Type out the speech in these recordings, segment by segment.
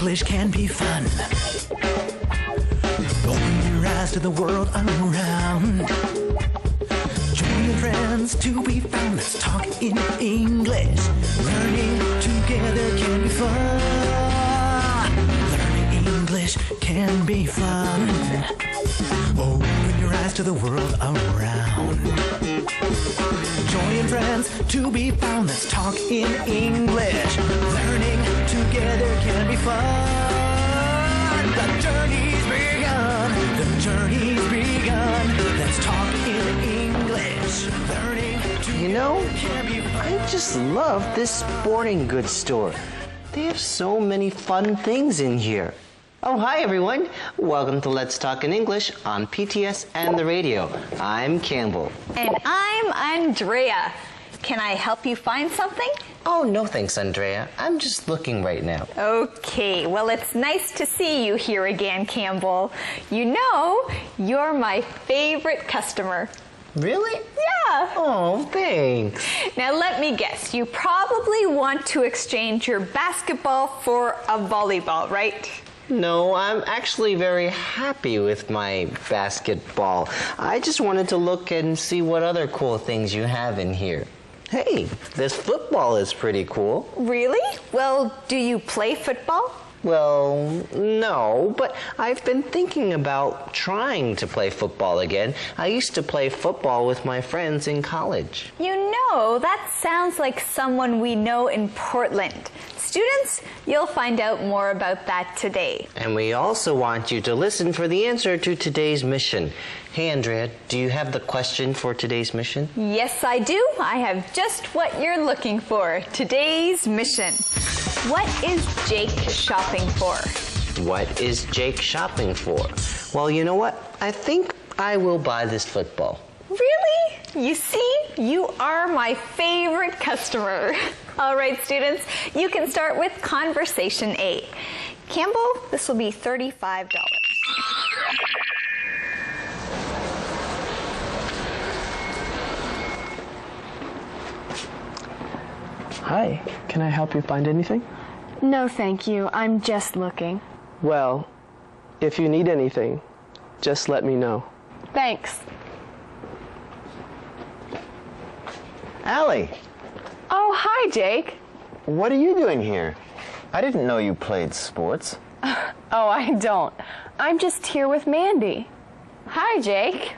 English can be fun. Open your eyes to the world around. Join your friends to be found. Let's talk in English. Learning together can be fun. Learning English can be fun. Open your eyes to the world around. Join friends to be found. Let's talk in English. Learning together can be fun. The journey's begun. The journey's begun. Let's talk in English. Learning together can be fun. I just love this sporting goods store. They have so many fun things in here. Oh, hi everyone. Welcome to Let's Talk in English on PTS and the radio. I'm Campbell. And I'm Andrea. Can I help you find something? Oh, no thanks, Andrea. I'm just looking right now. Okay, well, it's nice to see you here again, Campbell. You know, you're my favorite customer. Really? Yeah. Oh, thanks. Now, let me guess. You probably want to exchange your basketball for a volleyball, right? No, I'm actually very happy with my basketball. I just wanted to look and see what other cool things you have in here. Hey, this football is pretty cool. Really? Well, do you play football? Well, no, but I've been thinking about trying to play football again. I used to play football with my friends in college. You know, that sounds like someone we know in Portland. Students, you'll find out more about that today. And we also want you to listen for the answer to today's mission. Hey, Andrea, do you have the question for today's mission? Yes, I do. I have just what you're looking for. Today's mission. What is Jake shopping for? What is Jake shopping for? Well, you know what? I think I will buy this football. Really? You see, you are my favorite customer. All right, students, you can start with Conversation A. Campbell, this will be $35. Hi, can I help you find anything? No, thank you. I'm just looking. Well, if you need anything, just let me know. Thanks. Allie, Oh, hi, Jake. what are you doing here? I didn't know you played sports. Oh, I don't. I'm just here with Mandy. Hi, Jake.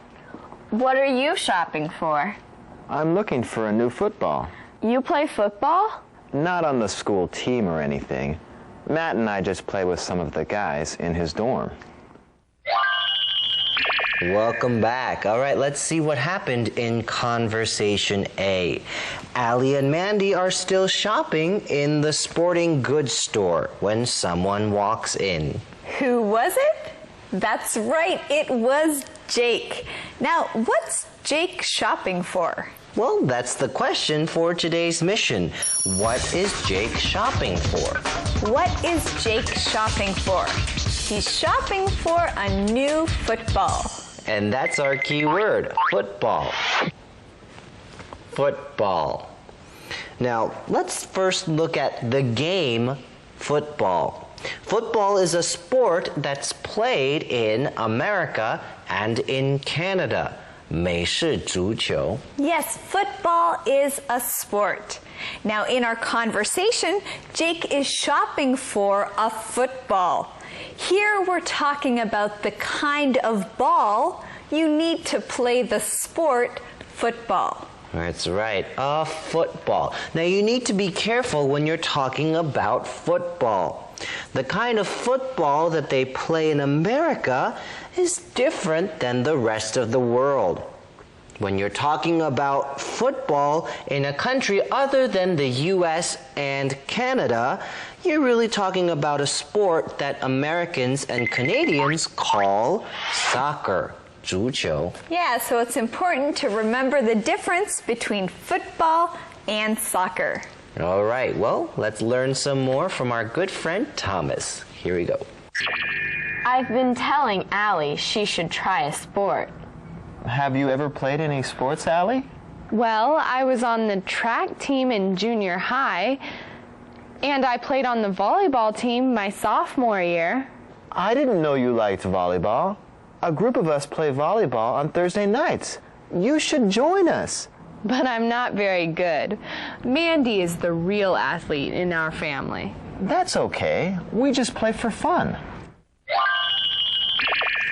What are you shopping for? I'm looking for a new football. You play football? Not on the school team or anything. Matt and I just play with some of the guys in his dorm. Welcome back. All right, let's see what happened in Conversation A. Allie and Mandy are still shopping in the sporting goods store when someone walks in. Who was it? That's right, it was Jake. Now, what's Jake shopping for? Well, that's the question for today's mission. What is Jake shopping for? What is Jake shopping for? He's shopping for a new football. And that's our key word, football. Football. Now, let's first look at the game football. Football is a sport that's played in America and in Canada. 美式足球. Yes, football is a sport. Now, in our conversation, Jake is shopping for a football. Here we're talking about the kind of ball you need to play the sport football. That's right, a football. Now you need to be careful when you're talking about football. The kind of football that they play in America is different than the rest of the world. When you're talking about football in a country other than the US and Canada, you're really talking about a sport that Americans and Canadians call soccer. 足球. Yeah, so it's important to remember the difference between football and soccer. All right, well, let's learn some more from our good friend Thomas. Here we go. I've been telling Allie she should try a sport. Have you ever played any sports, Allie? Well, I was on the track team in junior high, And I played on the volleyball team my sophomore year. I didn't know you liked volleyball. A group of us play volleyball on Thursday nights. You should join us. But I'm not very good. Mandy is the real athlete in our family. That's okay. We just play for fun.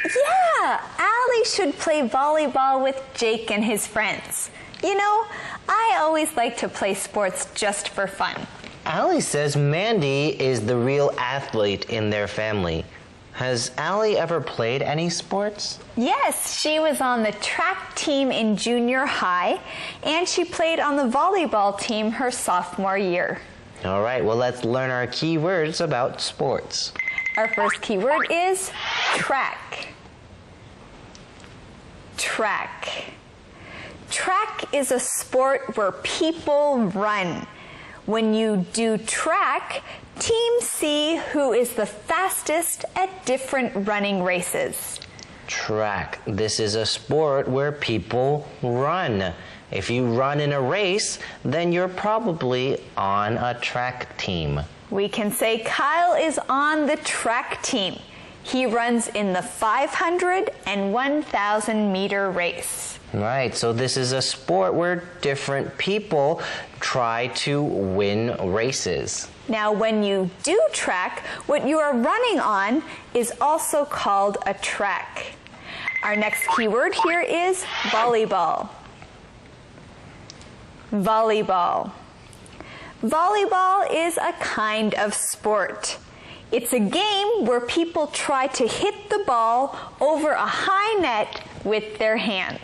Yeah, Allie should play volleyball with Jake and his friends. You know, I always like to play sports just for fun. Allie says Mandy is the real athlete in their family. Has Allie ever played any sports? Yes, she was on the track team in junior high, and she played on the volleyball team her sophomore year. All right, well, let's learn our key words about sports. Our first key word is track. Track. Track is a sport where people run. When you do track, teams see who is the fastest at different running races. Track. This is a sport where people run. If you run in a race, then you're probably on a track team. We can say Kyle is on the track team. He runs in the 500 and 1,000 meter race. Right, so this is a sport where different people try to win races. Now, when you do track, what you are running on is also called a track. Our next keyword here is volleyball. Volleyball. Volleyball is a kind of sport. It's a game where people try to hit the ball over a high net with their hands.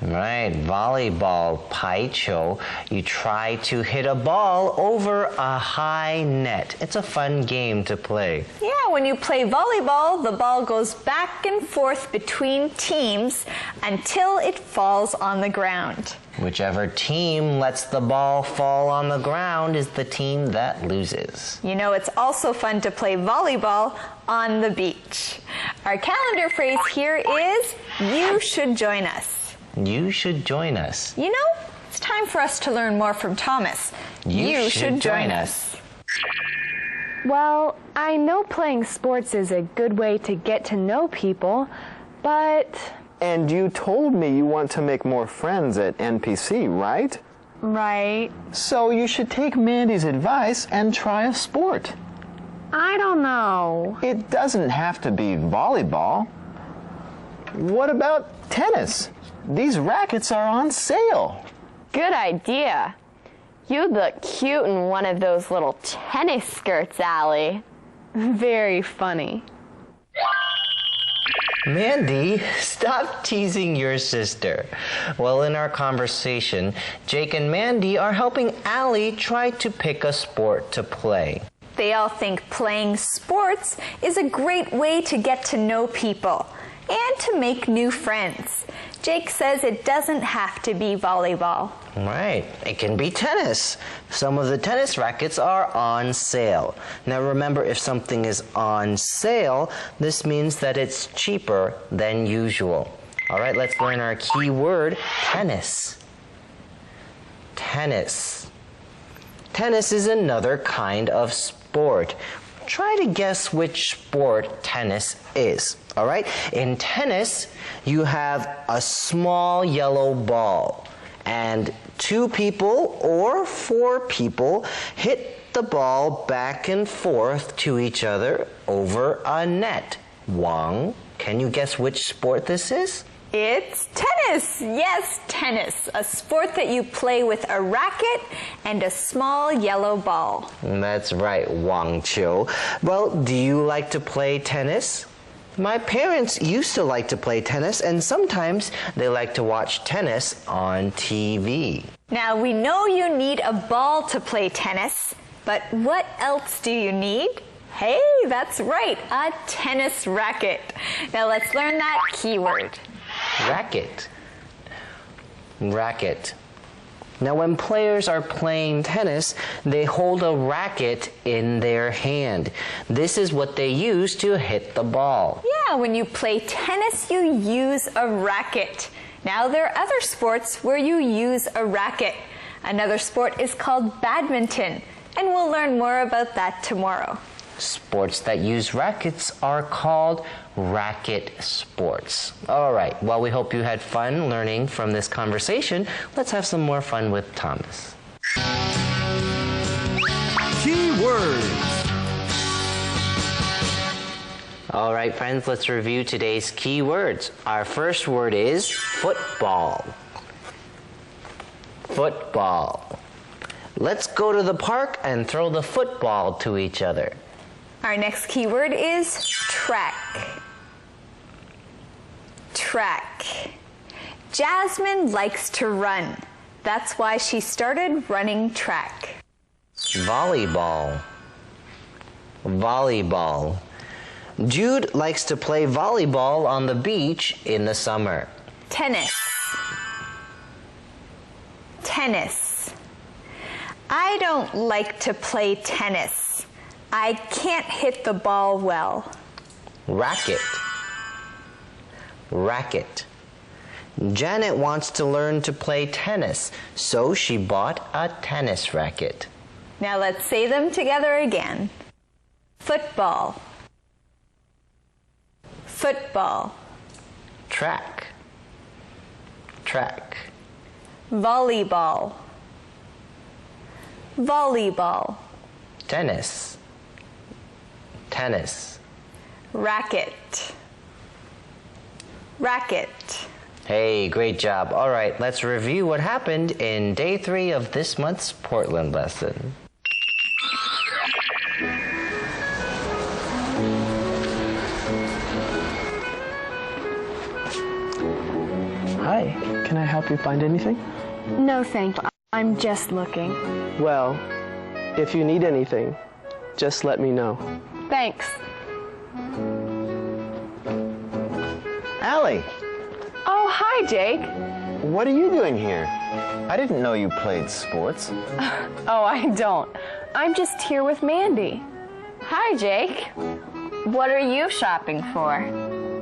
Right, volleyball, 排球. You try to hit a ball over a high net. It's a fun game to play. Yeah, when you play volleyball, the ball goes back and forth between teams until it falls on the ground. Whichever team lets the ball fall on the ground is the team that loses. You know, it's also fun to play volleyball on the beach. Our calendar phrase here is, you should join us. You should join us. You know, it's time for us to learn more from Thomas. You should join us. Well, I know playing sports is a good way to get to know people, but... And you told me you want to make more friends at NPC, right? Right. So you should take Mandy's advice and try a sport. I don't know. It doesn't have to be volleyball. What about tennis? These rackets are on sale. Good idea. You'd look cute in one of those little tennis skirts, Allie. Very funny. Mandy, stop teasing your sister. Well, in our conversation, Jake and Mandy are helping Allie try to pick a sport to play. They all think playing sports is a great way to get to know people and to make new friends. Jake says it doesn't have to be volleyball. Right, it can be tennis. Some of the tennis rackets are on sale. Now remember, if something is on sale, this means that it's cheaper than usual. All right, let's learn our key word, tennis. Tennis. Tennis is another kind of sport. Try to guess which sport tennis is. All right, in tennis, you have a small yellow ball, and 2 people or 4 people hit the ball back and forth to each other over a net. Wang, can you guess which sport this is? It's tennis. Yes, tennis. A sport that you play with a racket and a small yellow ball. That's right, Wang Qiu. Well, do you like to play tennis? My parents used to like to play tennis, and sometimes they like to watch tennis on TV. Now, we know you need a ball to play tennis, but what else do you need? Hey, that's right, a tennis racket. Now let's learn that keyword. Racket. Racket. Now, when players are playing tennis, they hold a racket in their hand. This is what they use to hit the ball. Yeah, when you play tennis, you use a racket. Now, there are other sports where you use a racket. Another sport is called badminton. And we'll learn more about that tomorrow. Sports that use rackets are called racket sports. All right, well, we hope you had fun learning from this conversation. Let's have some more fun with Thomas. Key words. All right, friends, let's review today's key words. Our first word is football. Football. Let's go to the park and throw the football to each other. Our next key word is track. Track. Jasmine likes to run. That's why she started running track. Volleyball. Volleyball. Jude likes to play volleyball on the beach in the summer. Tennis. Tennis. I don't like to play tennis. I can't hit the ball well. Racket. Racket. Janet wants to learn to play tennis, so she bought a tennis racket. Now let's say them together again. Football. Football. Track. Track. Volleyball. Volleyball. Tennis. Tennis. Racket. Racket. Hey, great job. All right, let's review what happened in day 3 of this month's Portland lesson. Hi, can I help you find anything? No, thank you. I'm just looking. Well, if you need anything, just let me know. Thanks. Allie, Oh, hi, Jake. what are you doing here? I didn't know you played sports. Oh, I don't. I'm just here with Mandy. Hi, Jake. What are you shopping for?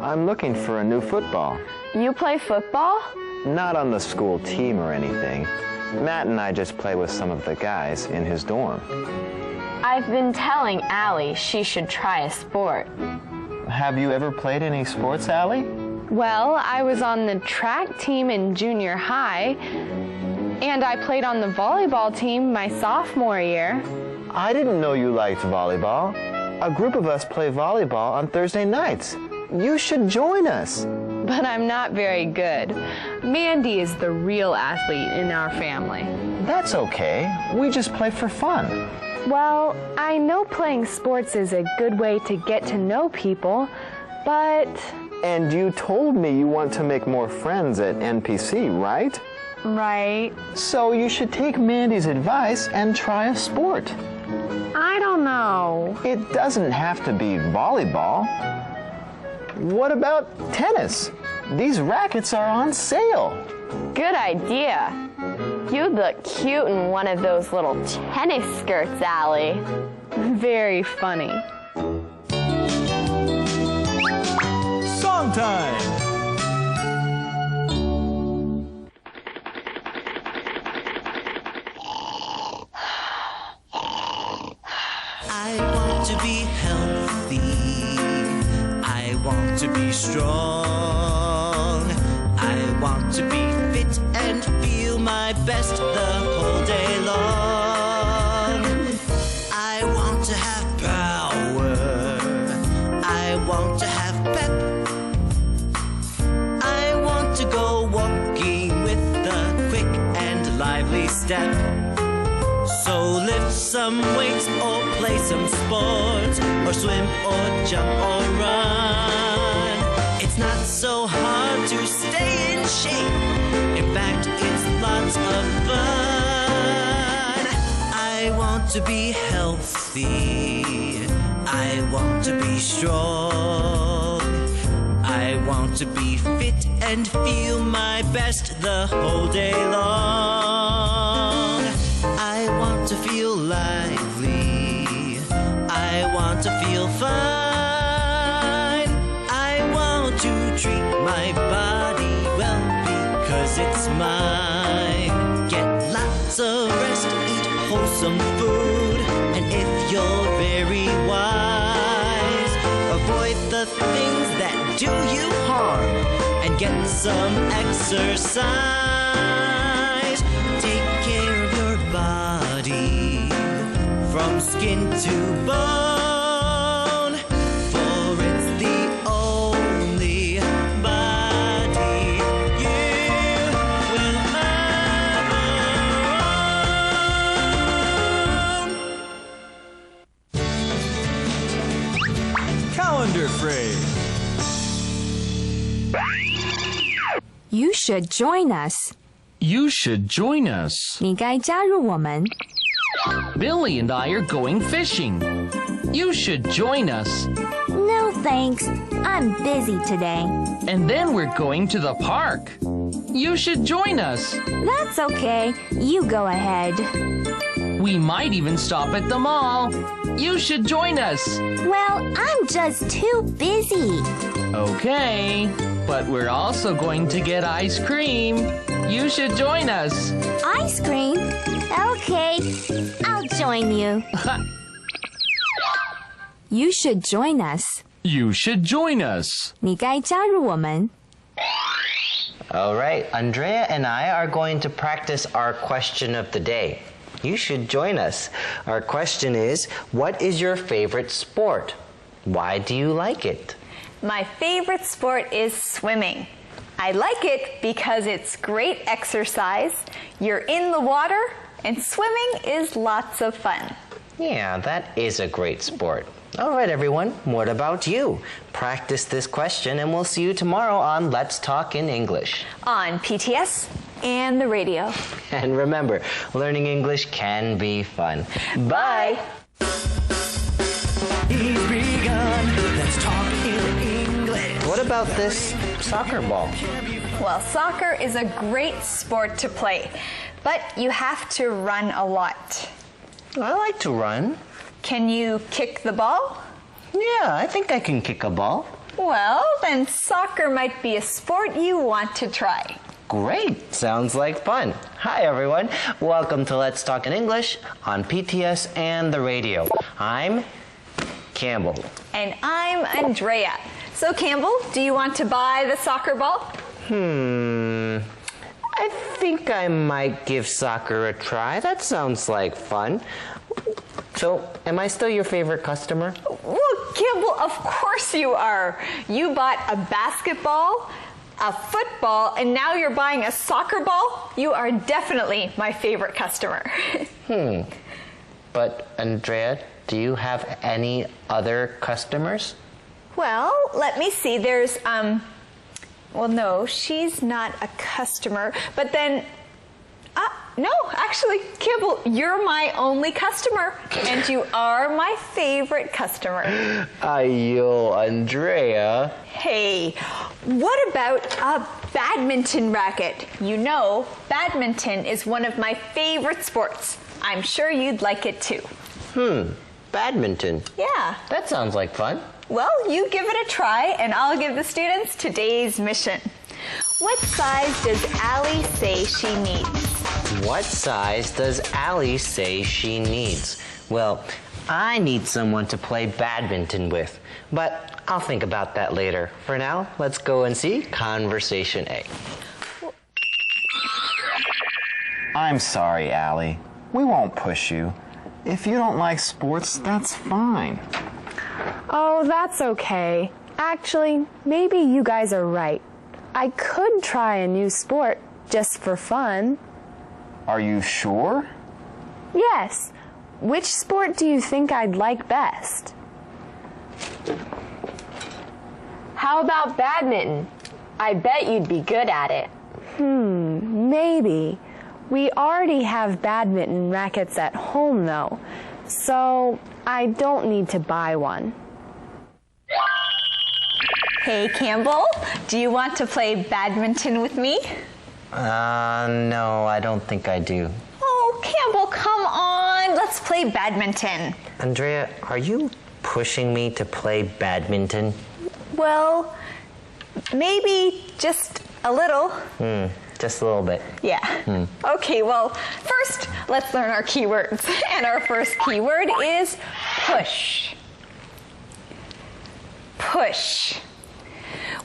I'm looking for a new football. You play football? Not on the school team or anything. Matt and I just play with some of the guys in his dorm. I've been telling Allie she should try a sport. Have you ever played any sports, Allie? Well, I was on the track team in junior high, and I played on the volleyball team my sophomore year. I didn't know you liked volleyball. A group of us play volleyball on Thursday nights. You should join us. But I'm not very good. Mandy is the real athlete in our family. That's okay. We just play for fun. Well, I know playing sports is a good way to get to know people, but... And you told me you want to make more friends at NPC, right? Right. So you should take Mandy's advice and try a sport. I don't know. It doesn't have to be volleyball. What about tennis? These rackets are on sale. Good idea. You'd look cute in one of those little tennis skirts, Allie. Very funny. Song time. I want to be healthy. I want to be strong. I want to be fit and feel my best the whole day long. I want to have power. I want to have pep. I want to go walking with a quick and lively step. So lift some weights or play some sports, or swim or jump or run. It's not so hard to stay in shape. In fact, it's lots of fun. I want to be healthy. I want to be strong. I want to be fit and feel my best the whole day long. I want to feel lively. I want to feel fine. I want to treat my body well because it's mine. Get lots of rest, eat wholesome food. the things that do you harm and get some exercise. Take care of your body from skin to bone, for it's the only body you will ever own. Calendar phrase. You should join us. You should join us. 你该加入我们。 Billy and I are going fishing. You should join us. No thanks. I'm busy today. And then we're going to the park. You should join us. That's okay. You go ahead. We might even stop at the mall. You should join us. Well, I'm just too busy. Okay, but we're also going to get ice cream. You should join us. Ice cream? Okay, I'll join you. You should join us. You should join us. 你该加入我们。 All right, Andrea and I are going to practice our question of the day. You should join us. Our question is, what is your favorite sport? Why do you like it? My favorite sport is swimming. I like it because it's great exercise, you're in the water, and swimming is lots of fun. Yeah, that is a great sport. All right, everyone, what about you? Practice this question, and we'll see you tomorrow on Let's Talk in English. On PTS and the radio. And remember, learning English can be fun. Bye! He's begun. Let's talk in English. What about this soccer ball? Well, soccer is a great sport to play, but you have to run a lot. I like to run. Can you kick the ball? Yeah, I think I can kick a ball. Well, then soccer might be a sport you want to try. Great, sounds like fun. Hi everyone, welcome to Let's Talk in English on PTS and the radio. I'm Campbell. And I'm Andrea. So Campbell, do you want to buy the soccer ball? I think I might give soccer a try. That sounds like fun. So, am I still your favorite customer? Well, Campbell, of course you are. You bought a basketball, a football, and now you're buying a soccer ball? You are definitely my favorite customer. But, Andrea, do you have any other customers? Well, let me see. There's, well, no, she's not a customer. But then, no, actually, Campbell, you're my only customer, and you are my favorite customer. Ayo, Andrea. Hey, what about a badminton racket? You know, badminton is one of my favorite sports. I'm sure you'd like it too. Badminton. Yeah. That sounds like fun. Well, you give it a try, and I'll give the students today's mission. What size does Allie say she needs? What size does Allie say she needs? Well, I need someone to play badminton with, but I'll think about that later. For now, let's go and see Conversation A. I'm sorry, Allie. We won't push you. If you don't like sports, that's fine. Oh, that's okay. Actually, maybe you guys are right. I could try a new sport just for fun. Are you sure? Yes. Which sport do you think I'd like best? How about badminton? I bet you'd be good at it. Maybe. We already have badminton rackets at home, though, so I don't need to buy one. Hey, Campbell, do you want to play badminton with me? No, I don't think I do. Oh, Campbell, come on. Let's play badminton. Andrea, are you pushing me to play badminton? Well, maybe just a little. Just a little bit. Yeah. Okay, well, first, let's learn our keywords. And our first keyword is push. push.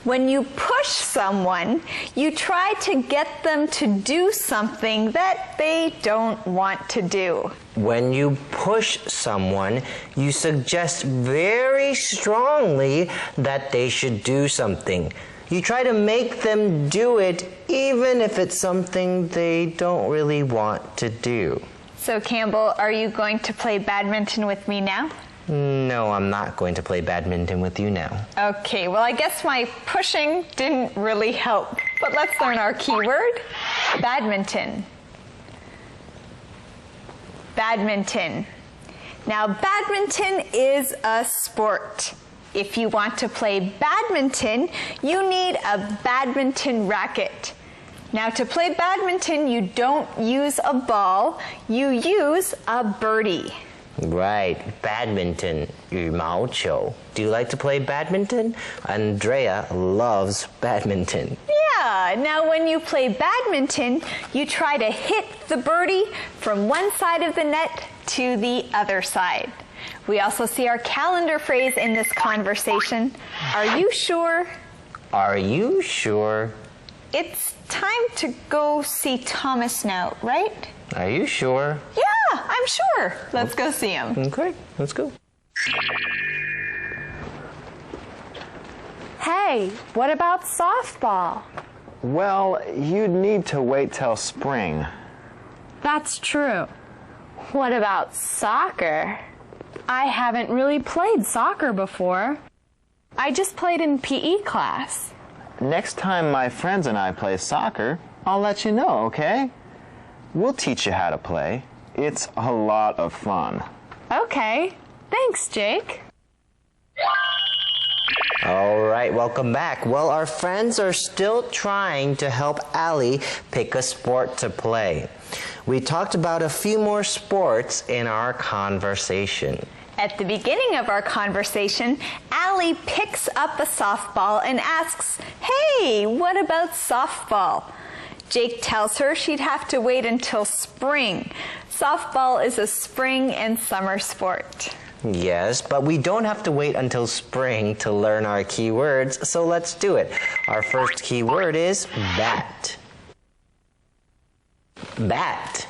When you push someone, you try to get them to do something that they don't want to do. When you push someone, you suggest very strongly that they should do something. You try to make them do it even if it's something they don't really want to do. So, Campbell, are you going to play badminton with me now? No, I'm not going to play badminton with you now. Okay, well, I guess my pushing didn't really help. But let's learn our keyword. Badminton. Badminton. Now, badminton is a sport. If you want to play badminton, you need a badminton racket. Now, to play badminton, you don't use a ball, you use a birdie. Right, badminton, 羽毛球. Do you like to play badminton? Andrea loves badminton. Yeah, now when you play badminton, you try to hit the birdie from one side of the net to the other side. We also see our calendar phrase in this conversation. Are you sure? Are you sure? It's time to go see Thomas now, right? Are you sure? Yeah, I'm sure. Let's go see him. Okay, let's go. Hey, what about softball? Well, you'd need to wait till spring. That's true. What about soccer? I haven't really played soccer before. I just played in PE class. Next time my friends and I play soccer, I'll let you know, okay? We'll teach you how to play. It's a lot of fun. Okay. Thanks, Jake. All right, welcome back. Well, our friends are still trying to help Allie pick a sport to play. We talked about a few more sports in our conversation. At the beginning of our conversation, Allie picks up a softball and asks, "Hey, what about softball?" Jake tells her she'd have to wait until spring. Softball is a spring and summer sport. Yes, but we don't have to wait until spring to learn our key words, so let's do it. Our first key word is bat. Bat.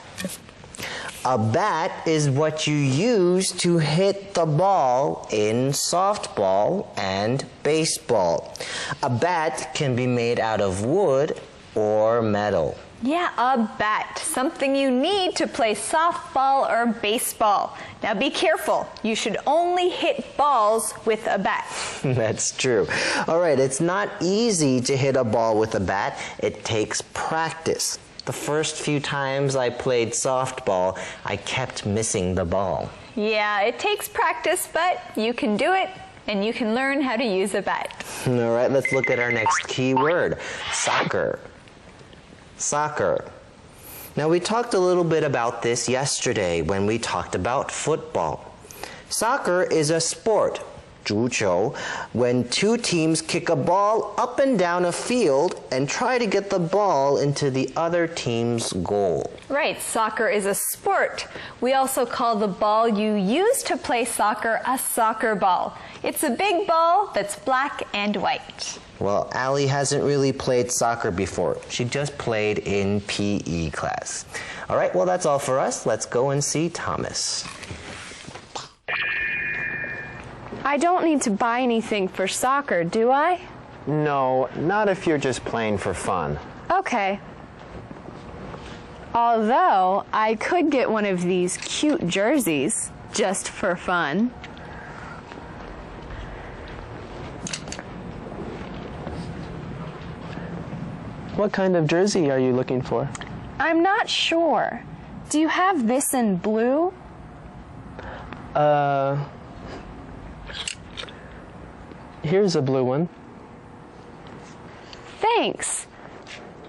A bat is what you use to hit the ball in softball and baseball. A bat can be made out of wood or metal. Yeah, a bat, something you need to play softball or baseball. Now be careful, you should only hit balls with a bat. That's true. All right, it's not easy to hit a ball with a bat. It takes practice. The first few times I played softball, I kept missing the ball. Yeah, it takes practice, but you can do it, and you can learn how to use a bat. All right, let's look at our next key word, soccer. Soccer. Now, we talked a little bit about this yesterday when we talked about football. Soccer is a sport, 足球, when two teams kick a ball up and down a field and try to get the ball into the other team's goal. Right, soccer is a sport. We also call the ball you use to play soccer a soccer ball. It's a big ball that's black and white. Well, Allie hasn't really played soccer before. She just played in PE class. All right, well, that's all for us. Let's go and see Thomas. I don't need to buy anything for soccer, do I? No, not if you're just playing for fun. Okay. Although, I could get one of these cute jerseys, just for fun. What kind of jersey are you looking for? I'm not sure. Do you have this in blue? Here's a blue one. Thanks.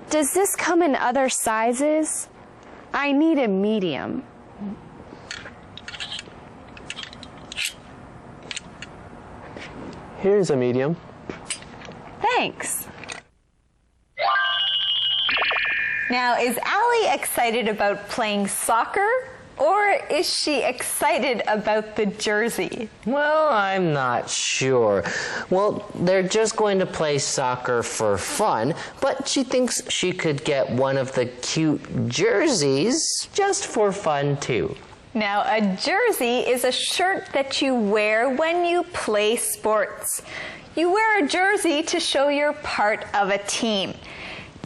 Does this come in other sizes? I need a medium. Here's a medium. Thanks. Now, is Allie excited about playing soccer or is she excited about the jersey? Well, I'm not sure. Well, they're just going to play soccer for fun, but she thinks she could get one of the cute jerseys just for fun too. Now, a jersey is a shirt that you wear when you play sports. You wear a jersey to show you're part of a team.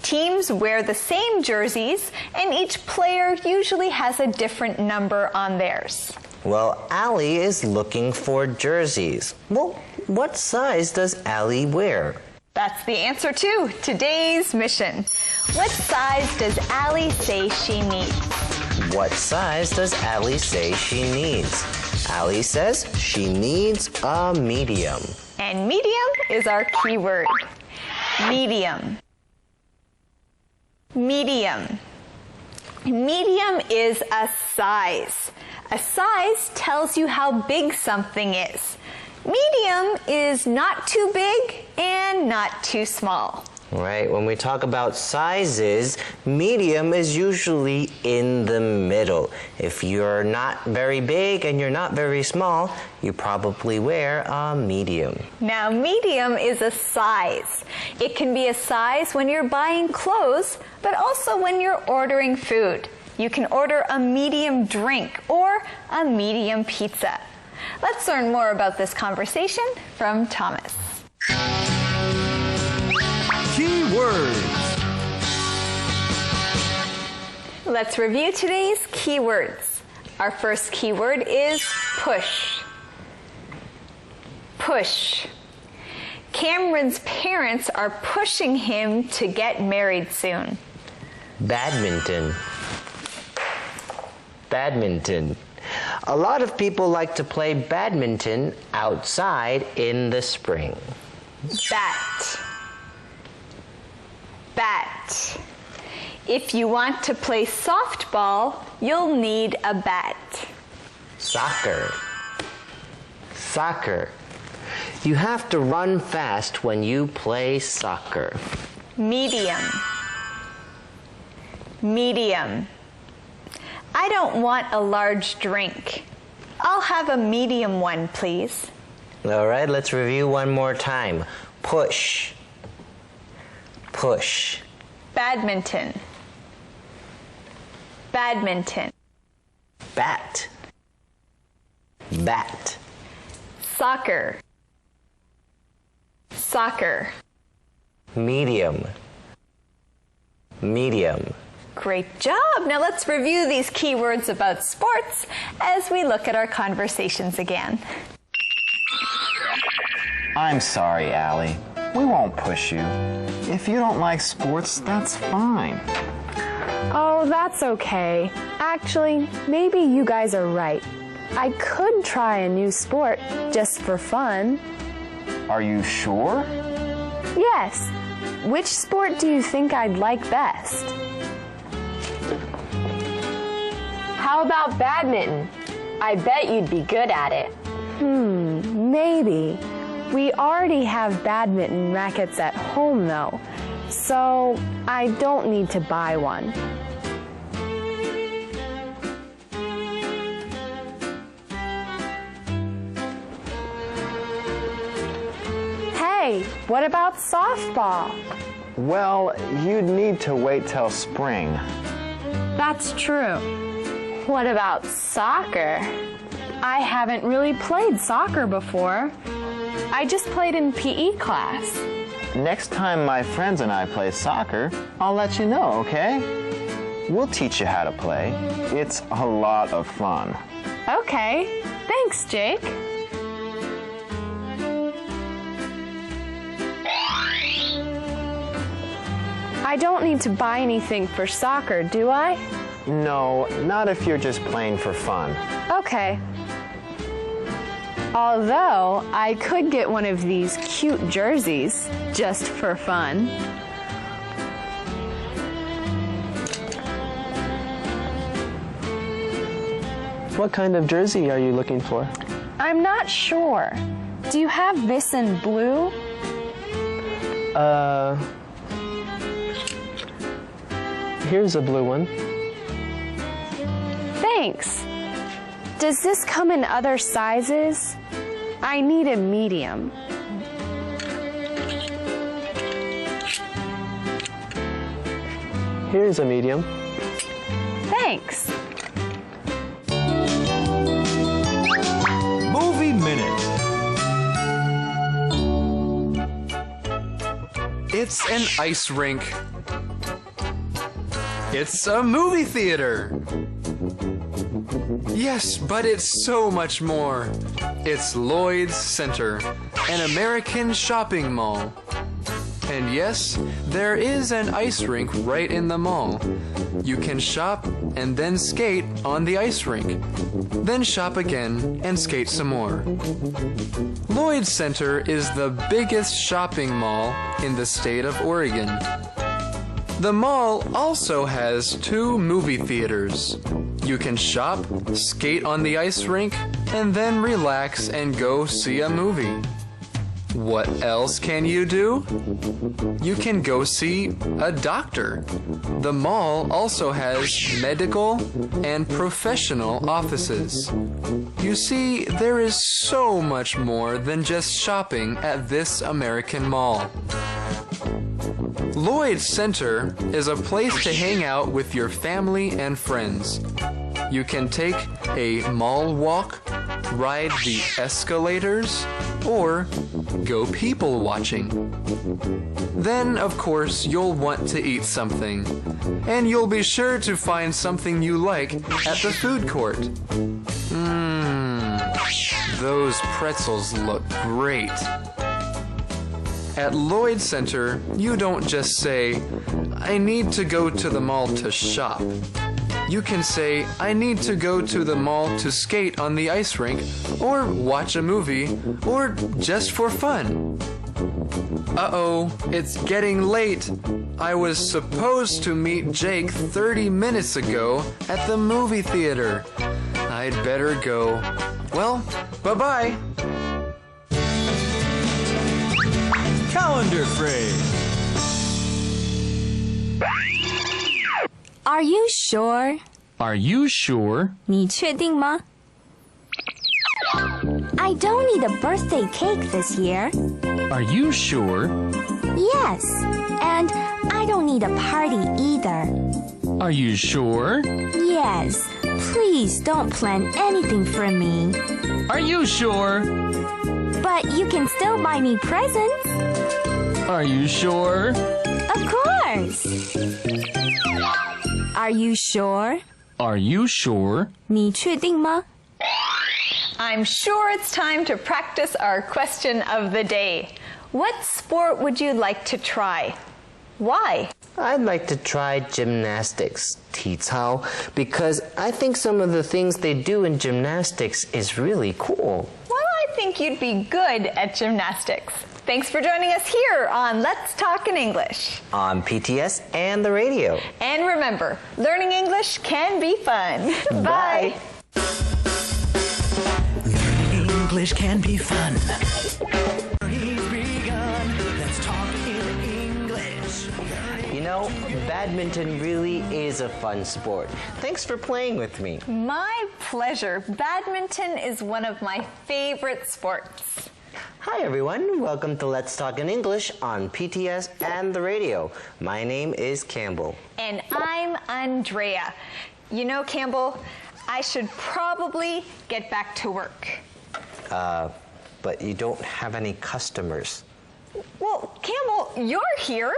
Teams wear the same jerseys, and each player usually has a different number on theirs. Well, Allie is looking for jerseys. Well, what size does Allie wear? That's the answer to today's mission. What size does Allie say she needs? What size does Allie say she needs? Allie says she needs a medium. And medium is our key word. Medium. Medium. Medium is a size. A size tells you how big something is. Medium is not too big and not too small. Right, when we talk about sizes, medium is usually in the middle. If you're not very big and you're not very small, you probably wear a medium. Now, medium is a size. It can be a size when you're buying clothes, but also when you're ordering food. You can order a medium drink or a medium pizza. Let's learn more about this conversation from Thomas. Keywords. Let's review today's keywords. Our first keyword is push. Push. Cameron's parents are pushing him to get married soon. Badminton. Badminton. A lot of people like to play badminton outside in the spring. Bat. Bat. If you want to play softball, you'll need a bat. Soccer. Soccer. You have to run fast when you play soccer. Medium. Medium. I don't want a large drink. I'll have a medium one, please. All right, let's review one more time. Push. Push. Badminton. Badminton. Bat. Bat. Soccer. Soccer. Medium. Medium. Great job! Now let's review these keywords about sports as we look at our conversations again. I'm sorry, Allie. We won't push you. If you don't like sports, that's fine. Oh, that's okay. Actually, maybe you guys are right. I could try a new sport just for fun. Are you sure? Yes. Which sport do you think I'd like best? How about badminton? I bet you'd be good at it. Maybe. We already have badminton rackets at home though, so I don't need to buy one. Hey, what about softball? Well, you'd need to wait till spring. That's true. What about soccer? I haven't really played soccer before. I just played in PE class. Next time my friends and I play soccer, I'll let you know, okay? We'll teach you how to play. It's a lot of fun. Okay. Thanks, Jake. I don't need to buy anything for soccer, do I? No, not if you're just playing for fun. Okay. Although, I could get one of these cute jerseys just for fun. What kind of jersey are you looking for? I'm not sure. Do you have this in blue? Here's a blue one. Thanks. Does this come in other sizes? I need a medium. Here's a medium. Thanks. Movie Minute. It's an ice rink. It's a movie theater. Yes, but it's so much more. It's Lloyd's Center, an American shopping mall. And yes, there is an ice rink right in the mall. You can shop and then skate on the ice rink. Then shop again and skate some more. Lloyd's Center is the biggest shopping mall in the state of Oregon. The mall also has 2 movie theaters. You can shop, skate on the ice rink, and then relax and go see a movie. What else can you do? You can go see a doctor. The mall also has medical and professional offices. You see, there is so much more than just shopping at this American mall. Lloyd's Center is a place to hang out with your family and friends. You can take a mall walk, ride the escalators, or go people watching. Then, of course, you'll want to eat something, and you'll be sure to find something you like at the food court. Those pretzels look great. At Lloyd's Center, you don't just say, I need to go to the mall to shop. You can say, I need to go to the mall to skate on the ice rink, or watch a movie, or just for fun. Uh-oh, it's getting late. I was supposed to meet Jake 30 minutes ago at the movie theater. I'd better go. Well, bye-bye. Calendar phrase. Are you sure? Are you sure? 你确定吗? I don't need a birthday cake this year. Are you sure? Yes, and I don't need a party either. Are you sure? Yes, please don't plan anything for me. Are you sure? But you can still buy me presents. Are you sure? Of course. Are you sure? Are you sure? 你确定吗? I'm sure it's time to practice our question of the day. What sport would you like to try? Why? I'd like to try gymnastics, 体操, because I think some of the things they do in gymnastics is really cool. Well, I think you'd be good at gymnastics. Thanks for joining us here on Let's Talk in English. On PTS and the radio. And remember, learning English can be fun. Bye. Learning English can be fun. Journey's begun. Let's talk in English. You know, badminton really is a fun sport. Thanks for playing with me. My pleasure. Badminton is one of my favorite sports. Hi everyone, welcome to Let's Talk in English on PTS and the radio. My name is Campbell. And I'm Andrea. You know, Campbell, I should probably get back to work. But you don't have any customers. Well, Campbell, you're here.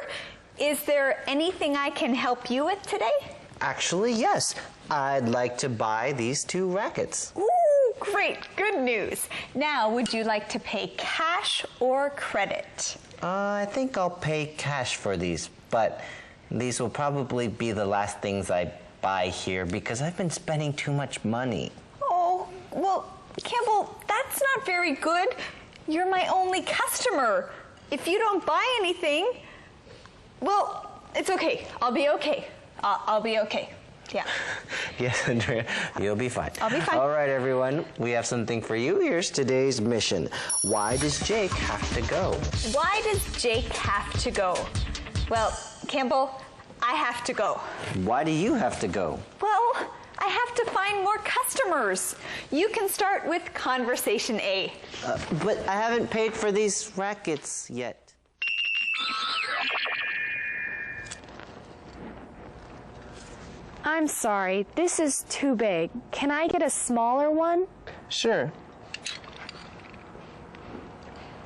Is there anything I can help you with today? Actually, yes. I'd like to buy these 2 rackets. Ooh, great. Good news. Now, would you like to pay cash or credit? I think I'll pay cash for these, but these will probably be the last things I buy here because I've been spending too much money. Oh, well, Campbell, that's not very good. You're my only customer. If you don't buy anything, well, it's okay. I'll be okay. I'll be okay. Yeah. Yes, Andrea, you'll be fine. I'll be fine. All right, everyone, we have something for you. Here's today's mission. Why does Jake have to go? Why does Jake have to go? Well, Campbell, I have to go. Why do you have to go? Well, I have to find more customers. You can start with conversation A. But I haven't paid for these rackets yet. I'm sorry, this is too big. Can I get a smaller one? Sure.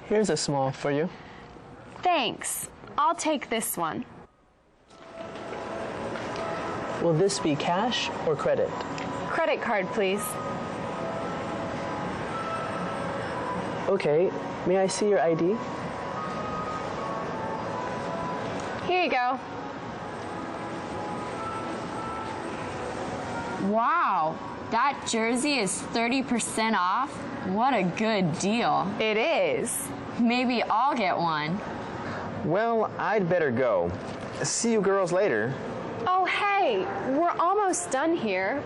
Here's a small for you. Thanks. I'll take this one. Will this be cash or credit? Credit card, please. Okay, may I see your ID? Here you go. Wow, that jersey is 30% off? What a good deal. It is. Maybe I'll get one. Well, I'd better go. See you girls later. Oh, hey, we're almost done here.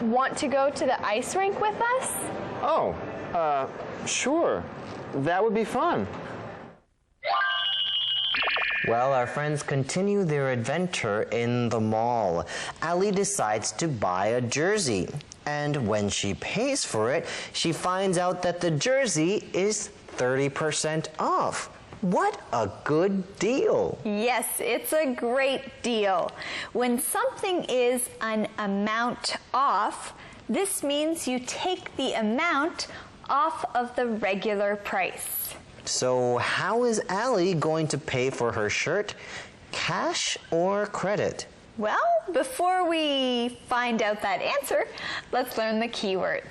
Want to go to the ice rink with us? Oh, sure. That would be fun. Well, our friends continue their adventure in the mall. Allie decides to buy a jersey. And when she pays for it, she finds out that the jersey is 30% off. What a good deal. Yes, it's a great deal. When something is an amount off, this means you take the amount off of the regular price. So how is Allie going to pay for her shirt? Cash or credit? Well, before we find out that answer, let's learn the keywords.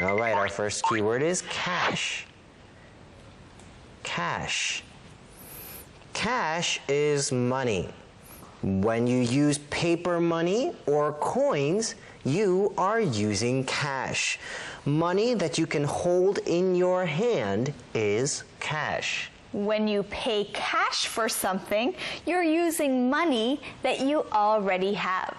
All right, our first keyword is cash. Cash. Cash is money. When you use paper money or coins, you are using cash. Money that you can hold in your hand is cash. When you pay cash for something, you're using money that you already have.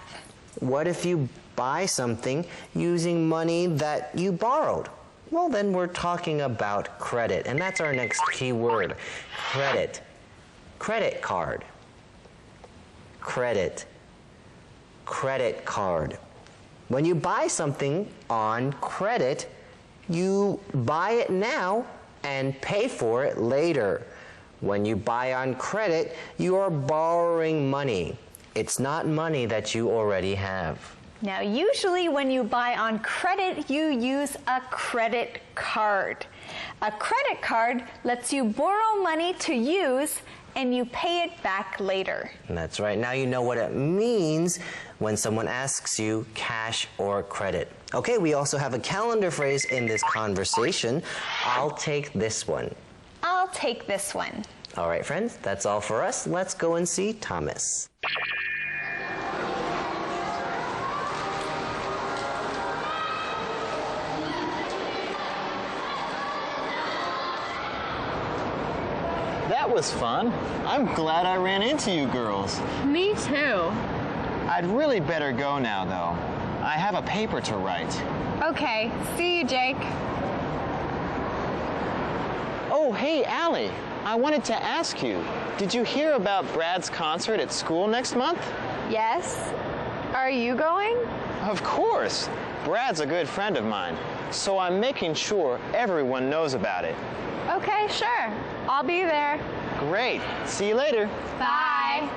What if you buy something using money that you borrowed? Well, then we're talking about credit, and that's our next key word, credit. Credit card. Credit. Credit card. When you buy something on credit, you buy it now and pay for it later. When you buy on credit, you are borrowing money. It's not money that you already have. Now, usually when you buy on credit, you use a credit card. A credit card lets you borrow money to use and you pay it back later. That's right. Now you know what it means when someone asks you cash or credit. Okay, we also have a calendar phrase in this conversation. I'll take this one. I'll take this one. All right, friends, that's all for us. Let's go and see Thomas. That was fun. I'm glad I ran into you girls. Me too. I'd really better go now, though. I have a paper to write. Okay, see you, Jake. Oh, hey, Allie. I wanted to ask you, did you hear about Brad's concert at school next month? Yes. Are you going? Of course. Brad's a good friend of mine, so I'm making sure everyone knows about it. Okay, sure. I'll be there. Great. See you later. Bye.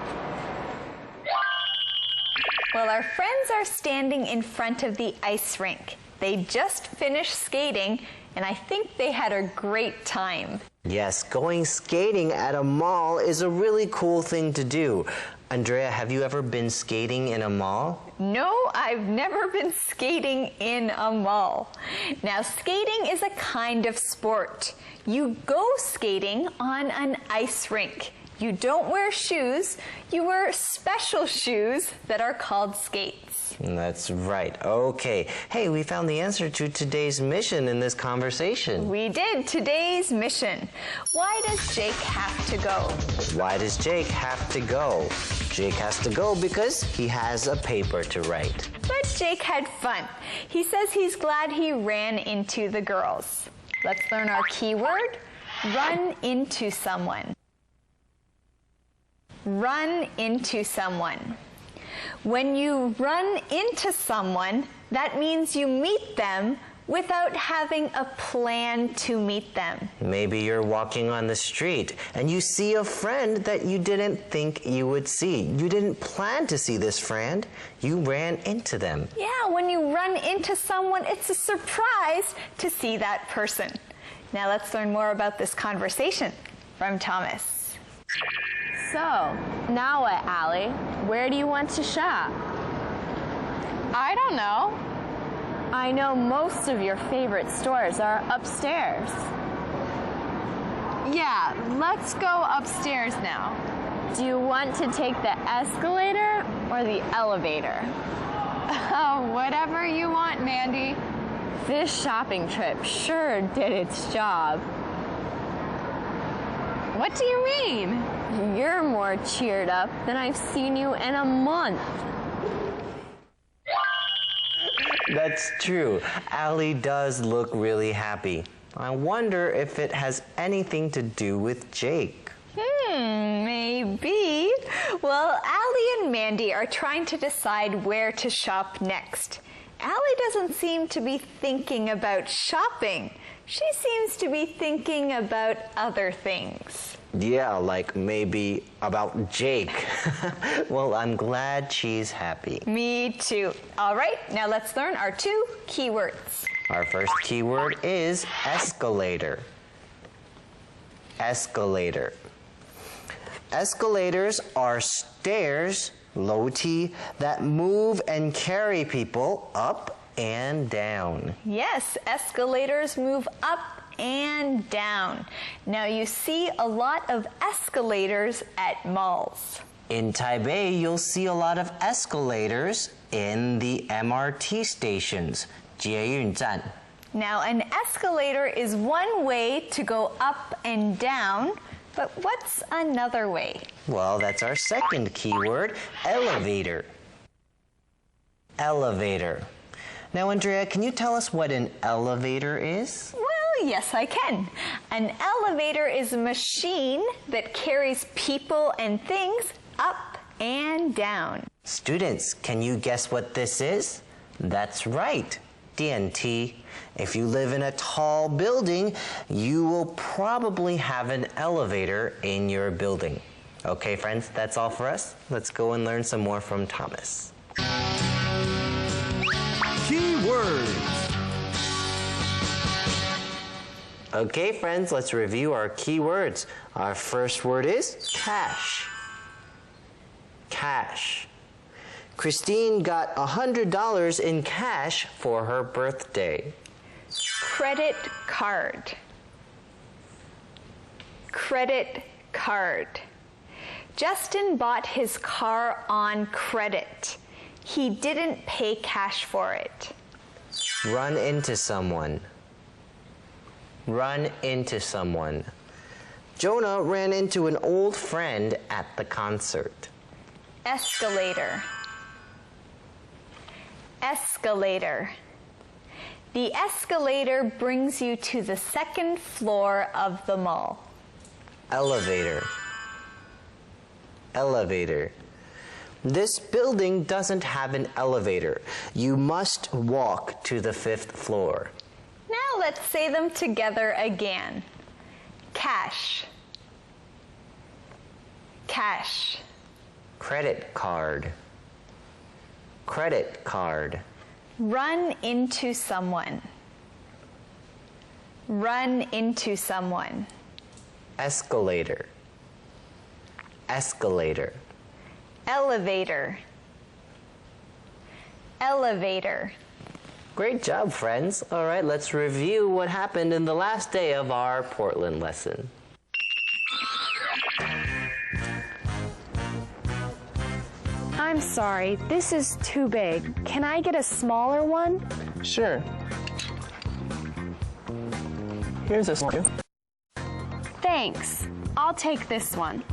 Well, our friends are standing in front of the ice rink. They just finished skating, and I think they had a great time. Yes, going skating at a mall is a really cool thing to do. Andrea, have you ever been skating in a mall? No, I've never been skating in a mall. Now, skating is a kind of sport. You go skating on an ice rink. You don't wear shoes, you wear special shoes that are called skates. That's right. Okay. Hey, we found the answer to today's mission in this conversation. We did. Today's mission. Why does Jake have to go? Why does Jake have to go? Jake has to go because he has a paper to write. But Jake had fun. He says he's glad he ran into the girls. Let's learn our keyword. Run into someone. Run into someone. When you run into someone, That means you meet them without having a plan to meet them. Maybe you're walking on the street and you see a friend that you didn't think you would see. You didn't plan to see this friend. You ran into them. Yeah, when you run into someone, it's a surprise to see that person. Now let's learn more about this conversation from Thomas. So, now what, Allie? Where do you want to shop? I don't know. I know most of your favorite stores are upstairs. Yeah, let's go upstairs now. Do you want to take the escalator or the elevator? Oh, whatever you want, Mandy. This shopping trip sure did its job. What do you mean? You're more cheered up than I've seen you in a month. That's true. Allie does look really happy. I wonder if it has anything to do with Jake. Maybe. Well, Allie and Mandy are trying to decide where to shop next. Allie doesn't seem to be thinking about shopping. She seems to be thinking about other things. Yeah, like maybe about Jake. Well, I'm glad she's happy. Me too. All right, now let's learn our 2 keywords. Our first keyword is escalator. Escalator. Escalators are stairs, 楼梯, that move and carry people up and down. Yes, escalators move up and down. Now you see a lot of escalators at malls. In Taipei, you'll see a lot of escalators in the MRT stations, 捷运站. Now an escalator is one way to go up and down, but what's another way? Well, that's our second keyword, elevator. Elevator. Now, Andrea, can you tell us what an elevator is? Well, yes, I can. An elevator is a machine that carries people and things up and down. Students, can you guess what this is? That's right, 电梯. If you live in a tall building, you will probably have an elevator in your building. Okay, friends, that's all for us. Let's go and learn some more from Thomas. Keywords. Okay, friends, let's review our keywords. Our first word is cash. Cash. Christine got $100 in cash for her birthday. Credit card. Credit card. Justin bought his car on credit. He didn't pay cash for it. Run into someone. Run into someone. Jonah ran into an old friend at the concert. Escalator. Escalator. The escalator brings you to the second floor of the mall. Elevator. Elevator. This building doesn't have an elevator. You must walk to the 5th floor. Now let's say them together again. Cash. Cash. Credit card. Credit card. Run into someone. Run into someone. Escalator. Escalator. Elevator. Elevator. Great job, friends. All right, let's review what happened in the last day of our Portland lesson. I'm sorry, this is too big. Can I get a smaller one? Sure. Here's a small. Thanks. I'll take this one.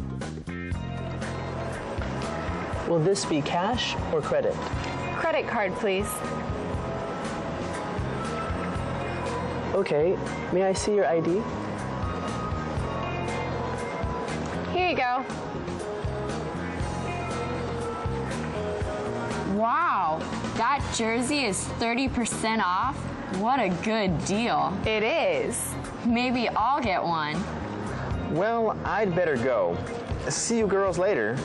Will this be cash or credit? Credit card, please. Okay, may I see your ID? Here you go. Wow, That jersey is 30% off? What a good deal. It is. Maybe I'll get one. Well, I'd better go. See you girls later.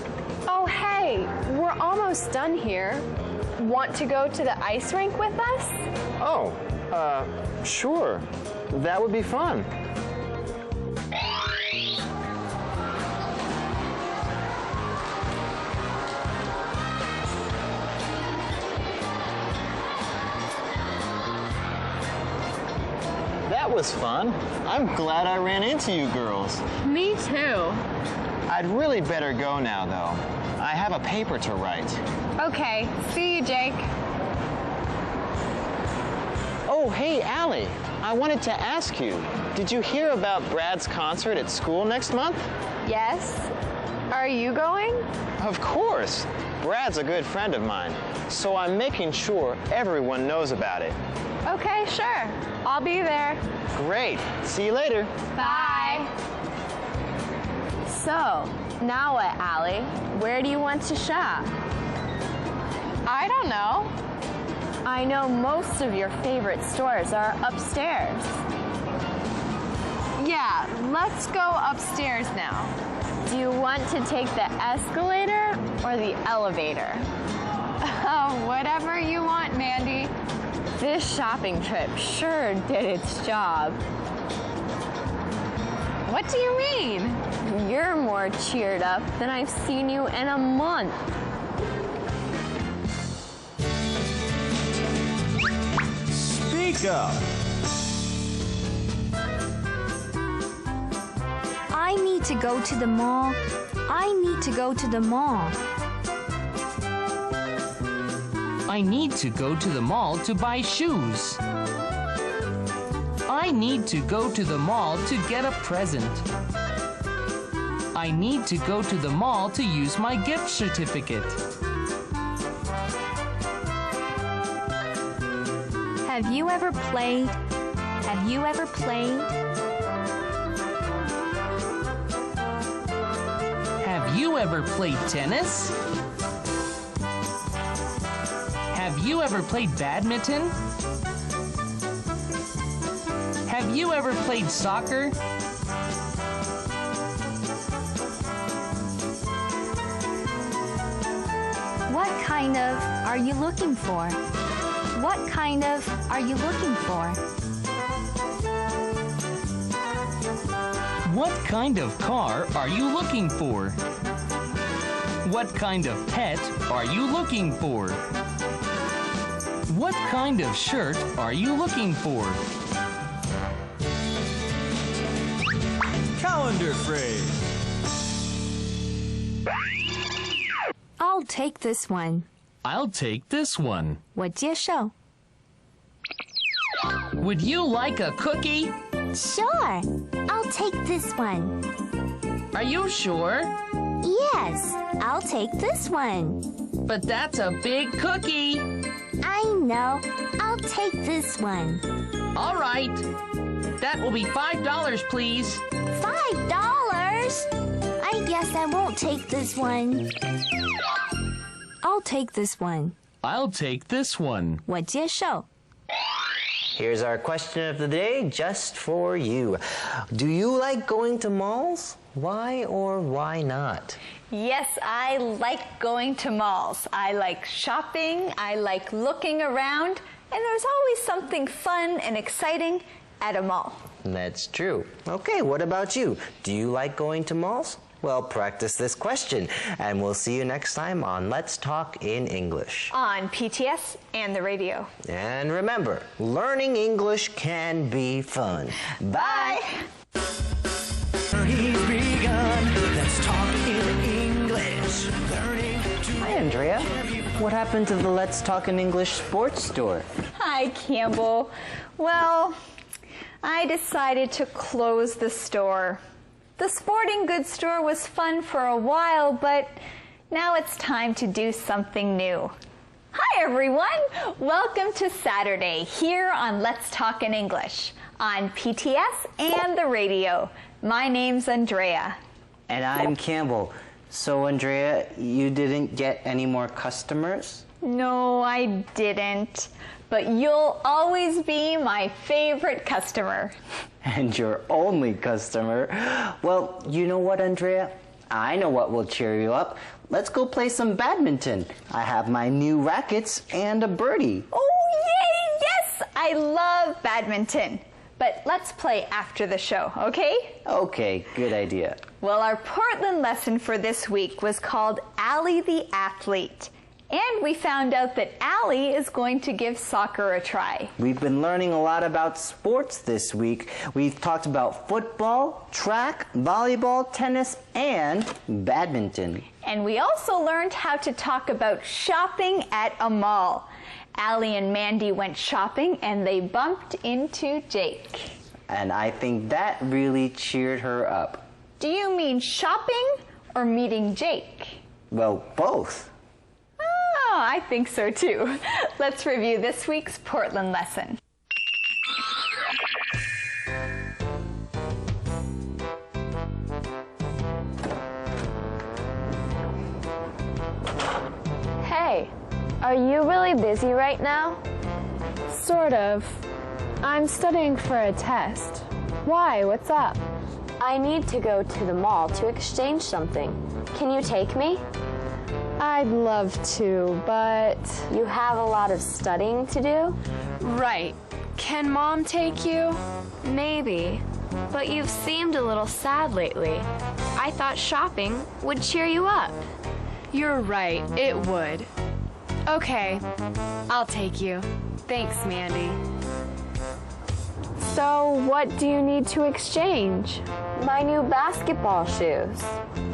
Oh, hey, we're almost done here. Want to go to the ice rink with us? Oh, sure. That would be fun. That was fun. I'm glad I ran into you girls. Me too. I'd really better go now, though. I have a paper to write. Okay, see you, Jake. Oh, hey, Allie. I wanted to ask you, did you hear about Brad's concert at school next month? Yes. Are you going? Of course. Brad's a good friend of mine, so I'm making sure everyone knows about it. Okay, sure. I'll be there. Great. See you later. Bye. So, now what, Allie? Where do you want to shop? I don't know. I know most of your favorite stores are upstairs. Yeah, let's go upstairs now. Do you want to take the escalator or the elevator? Oh, whatever you want, Mandy. This shopping trip sure did its job. What do you mean? You're more cheered up than I've seen you in a month. Speak up. I need to go to the mall. I need to go to the mall. I need to go to the mall to buy shoes. I need to go to the mall to get a present. I need to go to the mall to use my gift certificate. Have you ever played? Have you ever played? Have you ever played tennis? Have you ever played badminton? Have you ever played soccer? What kind of are you looking for? What kind of are you looking for? What kind of car are you looking for? What kind of pet are you looking for? What kind of shirt are you looking for? Calendar phrase. I'll take this one. I'll take this one. 我接受. Would you like a cookie? Sure. I'll take this one. Are you sure? Yes, I'll take this one. But that's a big cookie. I know. I'll take this one. All right. That will be $5, please. $5? I guess I won't take this one. I'll take this one. I'll take this one. 我接受. Here's our question of the day just for you. Do you like going to malls? Why or why not? Yes, I like going to malls. I like shopping, I like looking around, and there's always something fun and exciting at a mall. That's true. Okay, what about you? Do you like going to malls? Well, practice this question, and we'll see you next time on Let's Talk in English. On PTS and the radio. And remember, learning English can be fun. Bye! Learning's begun. Let's talk in English. Learning to Hi, Andrea. What happened to the Let's Talk in English sports store? Hi, Campbell. Well, I decided to close the store. The sporting goods store was fun for a while, but now it's time to do something new. Hi, everyone. Welcome to Saturday here on Let's Talk in English on PTS and the radio. My name's Andrea. And I'm Campbell. So, Andrea, you didn't get any more customers? No, I didn't. But you'll always be my favorite customer. And your only customer. Well, you know what, Andrea? I know what will cheer you up. Let's go play some badminton. I have my new rackets and a birdie. Oh, yay! Yes! I love badminton. But let's play after the show, okay? Okay, good idea. Well, our Portland lesson for this week was called Allie the Athlete. And we found out that Allie is going to give soccer a try. We've been learning a lot about sports this week. We've talked about football, track, volleyball, tennis, and badminton. And we also learned how to talk about shopping at a mall. Allie and Mandy went shopping and they bumped into Jake. And I think that really cheered her up. Do you mean shopping or meeting Jake? Well, both. Oh, I think so too. Let's review this week's Portland lesson. Hey, are you really busy right now? Sort of. I'm studying for a test. Why? What's up? I need to go to the mall to exchange something. Can you take me? I'd love to, but... You have a lot of studying to do? Right. Can Mom take you? Maybe. But you've seemed a little sad lately. I thought shopping would cheer you up. You're right, it would. Okay, I'll take you. Thanks, Mandy. So, what do you need to exchange? My new basketball shoes.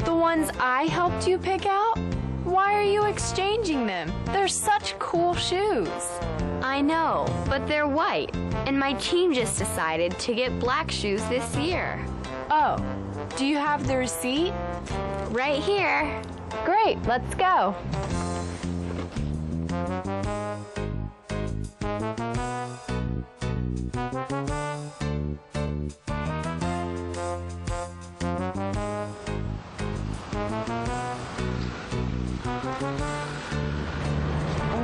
The ones I helped you pick out? Why are you exchanging them? They're such cool shoes. I know, but they're white, and my team just decided to get black shoes this year. Oh, do you have the receipt? Right here. Great, let's go.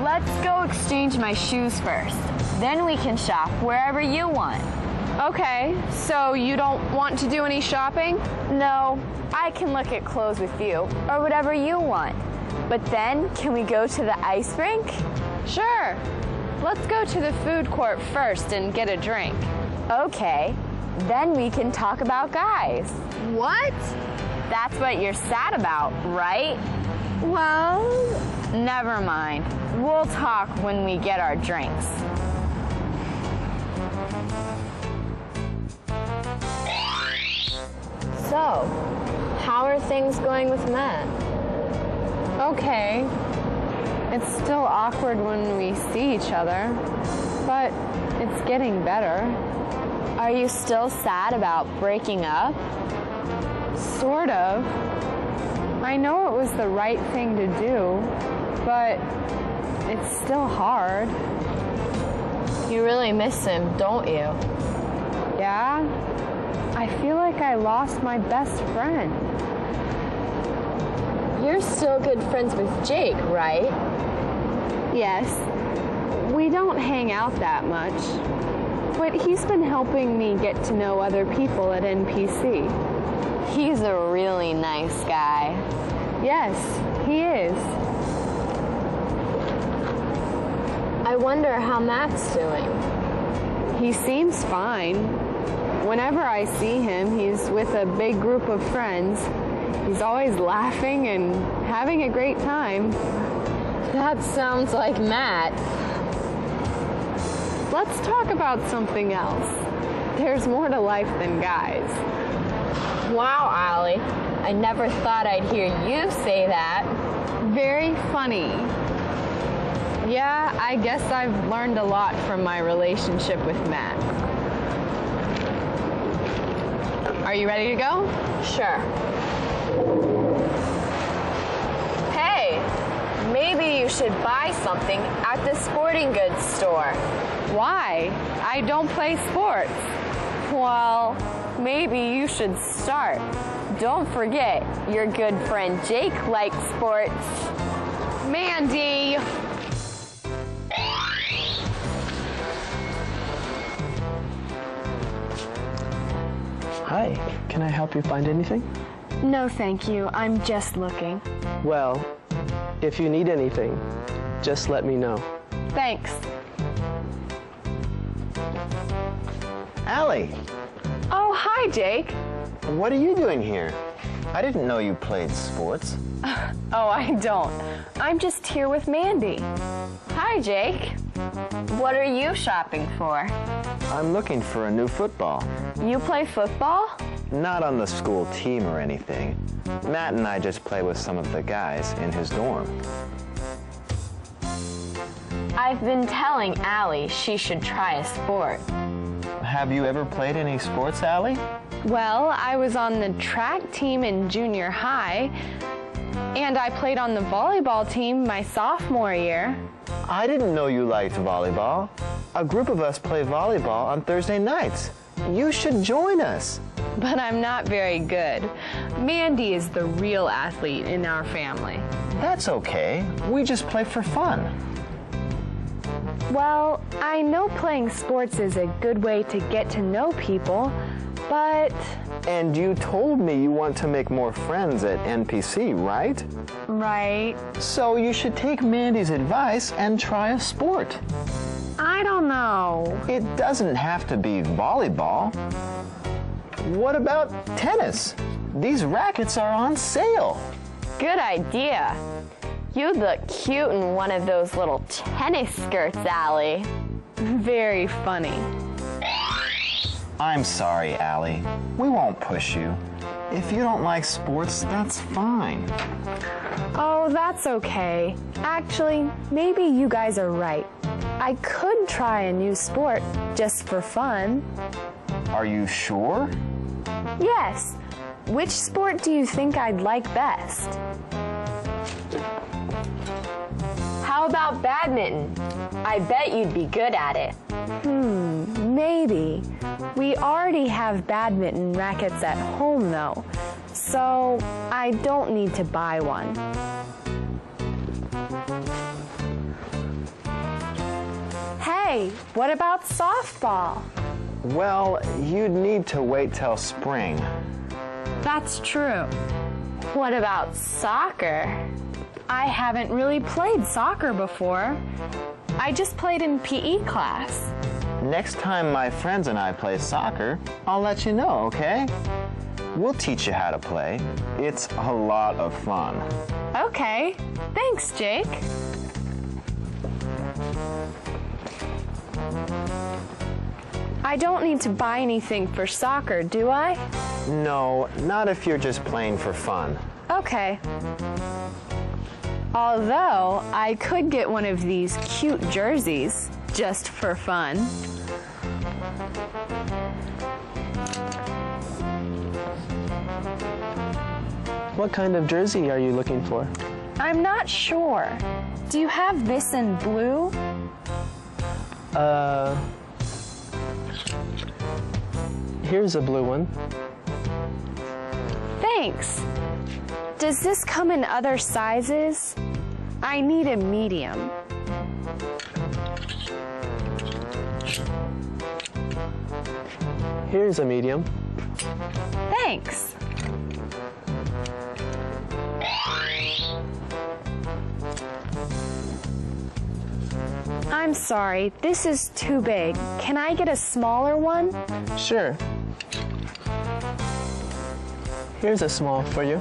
Let's go exchange my shoes first. Then we can shop wherever you want. Okay, so you don't want to do any shopping? No, I can look at clothes with you, or whatever you want. But then, can we go to the ice rink? Sure. Let's go to the food court first and get a drink. Okay, then we can talk about guys. What? That's what you're sad about, right? Well... Never mind. We'll talk when we get our drinks. So, how are things going with Matt? Okay. It's still awkward when we see each other, but it's getting better. Are you still sad about breaking up? Sort of. I know it was the right thing to do, but it's still hard. You really miss him, don't you? Yeah? I feel like I lost my best friend. You're still good friends with Jake, right? Yes. We don't hang out that much, but he's been helping me get to know other people at NPC. He's a really nice guy. Yes, he is. I wonder how Matt's doing. He seems fine. Whenever I see him, he's with a big group of friends. He's always laughing and having a great time. That sounds like Matt. Let's talk about something else. There's more to life than guys. Wow, Allie. I never thought I'd hear you say that. Very funny. Yeah, I guess I've learned a lot from my relationship with Matt. Are you ready to go? Sure. Hey, maybe you should buy something at the sporting goods store. Why? I don't play sports. Well, maybe you should start. Don't forget, your good friend Jake likes sports. Mandy! Hi, can I help you find anything? No, thank you. I'm just looking. Well, if you need anything, just let me know. Thanks. Allie, Oh, hi, Jake. what are you doing here? I didn't know you played sports. Oh, I don't. I'm just here with Mandy. Hi, Jake. What are you shopping for? I'm looking for a new football. You play football? Not on the school team or anything. Matt and I just play with some of the guys in his dorm. I've been telling Allie she should try a sport. Have you ever played any sports, Allie? Well, I was on the track team in junior high, and I played on the volleyball team my sophomore year. I didn't know you liked volleyball. A group of us play volleyball on Thursday nights. You should join us. But I'm not very good. Mandy is the real athlete in our family. That's okay. We just play for fun. Well, I know playing sports is a good way to get to know people, but... And you told me you want to make more friends at NPC, right? Right. So you should take Mandy's advice and try a sport. I don't know. It doesn't have to be volleyball. What about tennis? These rackets are on sale. Good idea. You'd look cute in one of those little tennis skirts, Allie. Very funny. I'm sorry, Allie. We won't push you. If you don't like sports, that's fine. Oh, that's okay. Actually, maybe you guys are right. I could try a new sport just for fun. Are you sure? Yes. Which sport do you think I'd like best? How about badminton? I bet you'd be good at it. Maybe. We already have badminton rackets at home, though, so I don't need to buy one. Hey, what about softball? Well, you'd need to wait till spring. That's true. What about soccer? I haven't really played soccer before. I just played in PE class. Next time my friends and I play soccer, I'll let you know, okay? We'll teach you how to play. It's a lot of fun. Okay. Thanks, Jake. I don't need to buy anything for soccer, do I? No, not if you're just playing for fun. Okay. Although, I could get one of these cute jerseys just for fun. What kind of jersey are you looking for? I'm not sure. Do you have this in blue? Here's a blue one. Thanks. Does this come in other sizes? I need a medium. Here's a medium. Thanks. I'm sorry, this is too big. Can I get a smaller one? Sure. Here's a small for you.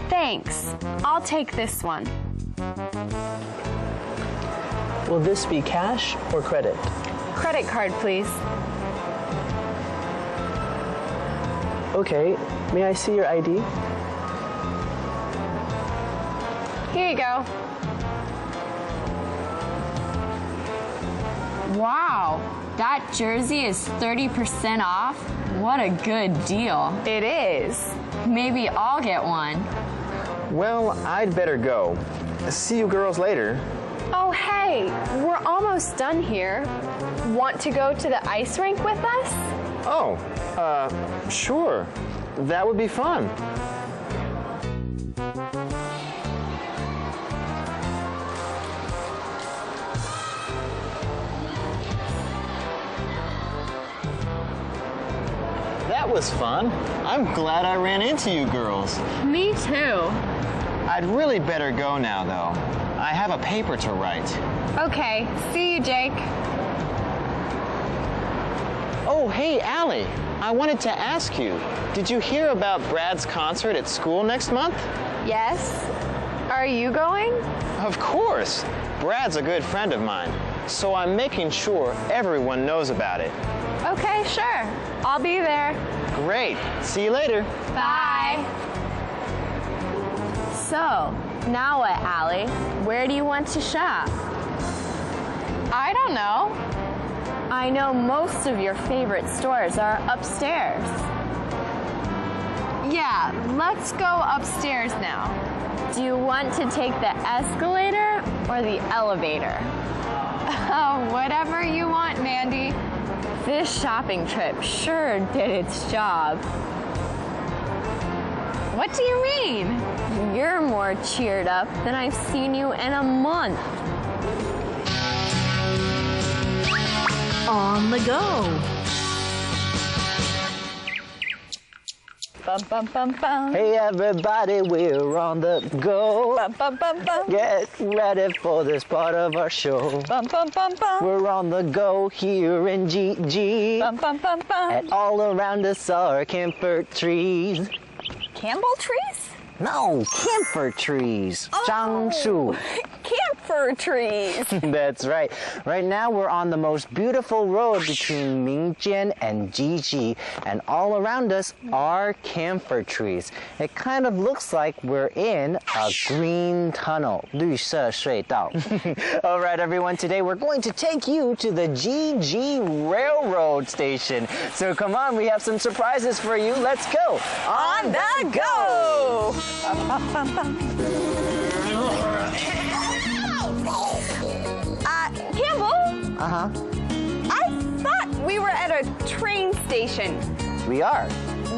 Thanks. I'll take this one. Will this be cash or credit? Credit card, please. Okay, may I see your ID? Here you go. Wow, that jersey is 30% off? What a good deal. It is. Maybe I'll get one. Well, I'd better go. See you girls later. Oh, hey, we're almost done here. Want to go to the ice rink with us? Oh, sure. That would be fun. That that was fun. I'm glad I ran into you girls. Me too. I'd really better go now, though. I have a paper to write. Okay, see you, Jake. Oh, hey, Allie. I wanted to ask you, did you hear about Brad's concert at school next month? Yes. Are you going? Of course. Brad's a good friend of mine, so I'm making sure everyone knows about it. Okay, sure. I'll be there. Great. See you later. Bye. So, now what, Allie? Where do you want to shop? I don't know. I know most of your favorite stores are upstairs. Yeah, let's go upstairs now. Do you want to take the escalator or the elevator? Oh, whatever you want, Mandy. This shopping trip sure did its job. What do you mean? You're more cheered up than I've seen you in a month. On the go. Bum, bum, bum, bum. Hey everybody, we're on the go. Bum, bum, bum, bum. Get ready for this part of our show. Bum, bum, bum, bum. We're on the go here in GG. Bum, bum, bum, bum. And all around us are camphor trees. Campbell trees? No, camphor trees. 樟树. Camphor trees. That's right. Right now we're on the most beautiful road between Mingjian and Jiji, and all around us are camphor trees. It kind of looks like we're in a green tunnel. 绿色隧道. All right, everyone. Today we're going to take you to the Jiji Railroad Station. So come on, we have some surprises for you. Let's go. On the go. Campbell? Uh-huh. I thought we were at a train station. We are.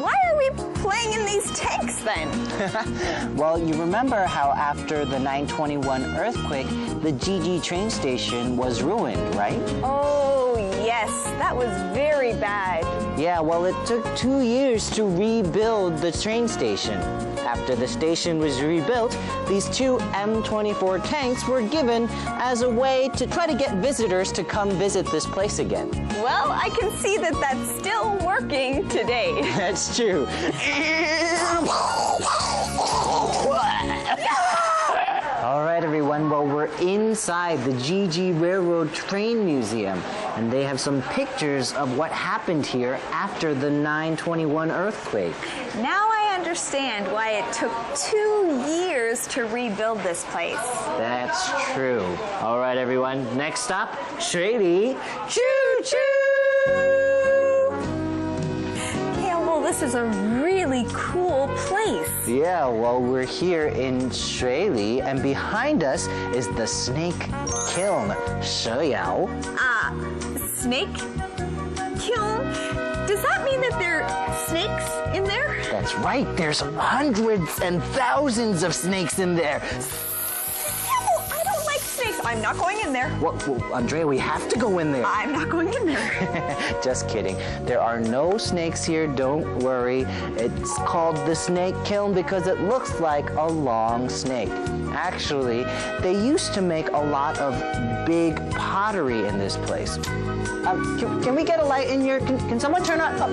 Why are we playing in these tanks then? Well, you remember how after the 9/21 earthquake, the Jiji train station was ruined, right? Oh, yes. That was very bad. Yeah, well, it took 2 years to rebuild the train station. After the station was rebuilt, these two M24 tanks were given as a way to try to get visitors to come visit this place again. Well, I can see that that's still working today. That's true. All right, everyone. Well, we're inside the Jiji Railroad Train Museum, and they have some pictures of what happened here after the 9/21 earthquake. Now I understand why it took 2 years to rebuild this place. That's true. All right, everyone. Next stop, 水里 Choo-choo! Campbell, this is a really cool place. Yeah, well, we're here in 水里, and behind us is the snake kiln, 蛇窑. Snake kiln? Does that mean that there are snakes in there? That's right. There's hundreds and thousands of snakes in there. Campbell, I don't like snakes. I'm not going in there. Well, Andrea, we have to go in there. I'm not going in there. Just kidding. There are no snakes here. Don't worry. It's called the snake kiln because it looks like a long snake. Actually, they used to make a lot of big pottery in this place. Can we get a light in here? Can someone turn on? Oh,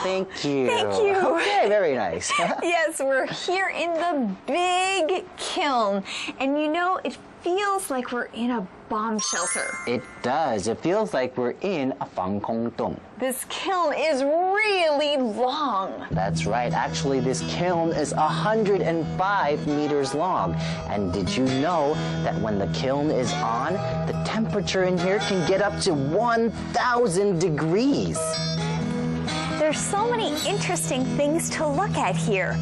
thank you. Thank you. Okay, very nice. Yes, we're here in the big kiln. And you know, it feels like we're in a bomb shelter. It does. It feels like we're in a 防空洞. This kiln is really long. That's right. Actually, this kiln is 105 meters long. And did you know that when the kiln is on, the temperature in here can get up to 1,000 degrees? There's so many interesting things to look at here.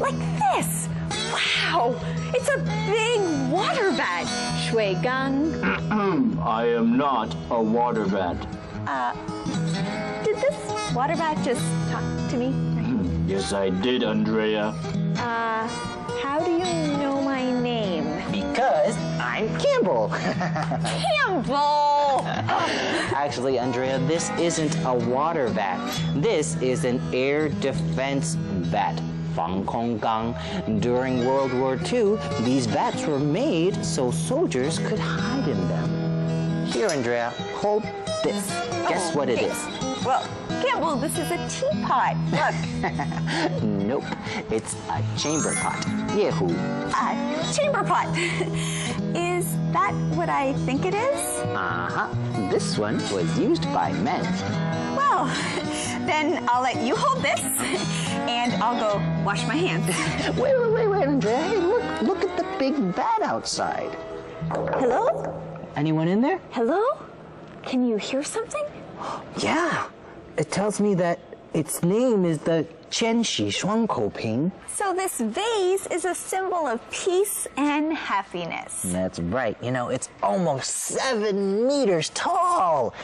Like this. Wow! It's a big water vat. 水缸. I am not a water vat. Did this water vat just talk to me? Yes, I did, Andrea. How do you know my name? Because I'm Campbell. Campbell! Actually, Andrea, this isn't a water vat. This is an air defense vat. 防空缸. During World War II, these vats were made so soldiers could hide in them. Here, Andrea, hold this. Guess what it is? Well, Campbell, this is a teapot. Look. Nope, it's a chamber pot. Yehu. A chamber pot. Is that what I think it is? Uh-huh. This one was used by men. Well, then I'll let you hold this, and I'll go wash my hands. Wait, Andrea. Hey, look at the big vat outside. Hello? Anyone in there? Hello? Can you hear something? Yeah. It tells me that its name is the 千禧双口瓶. So this vase is a symbol of peace and happiness. That's right. You know, it's almost 7 meters tall.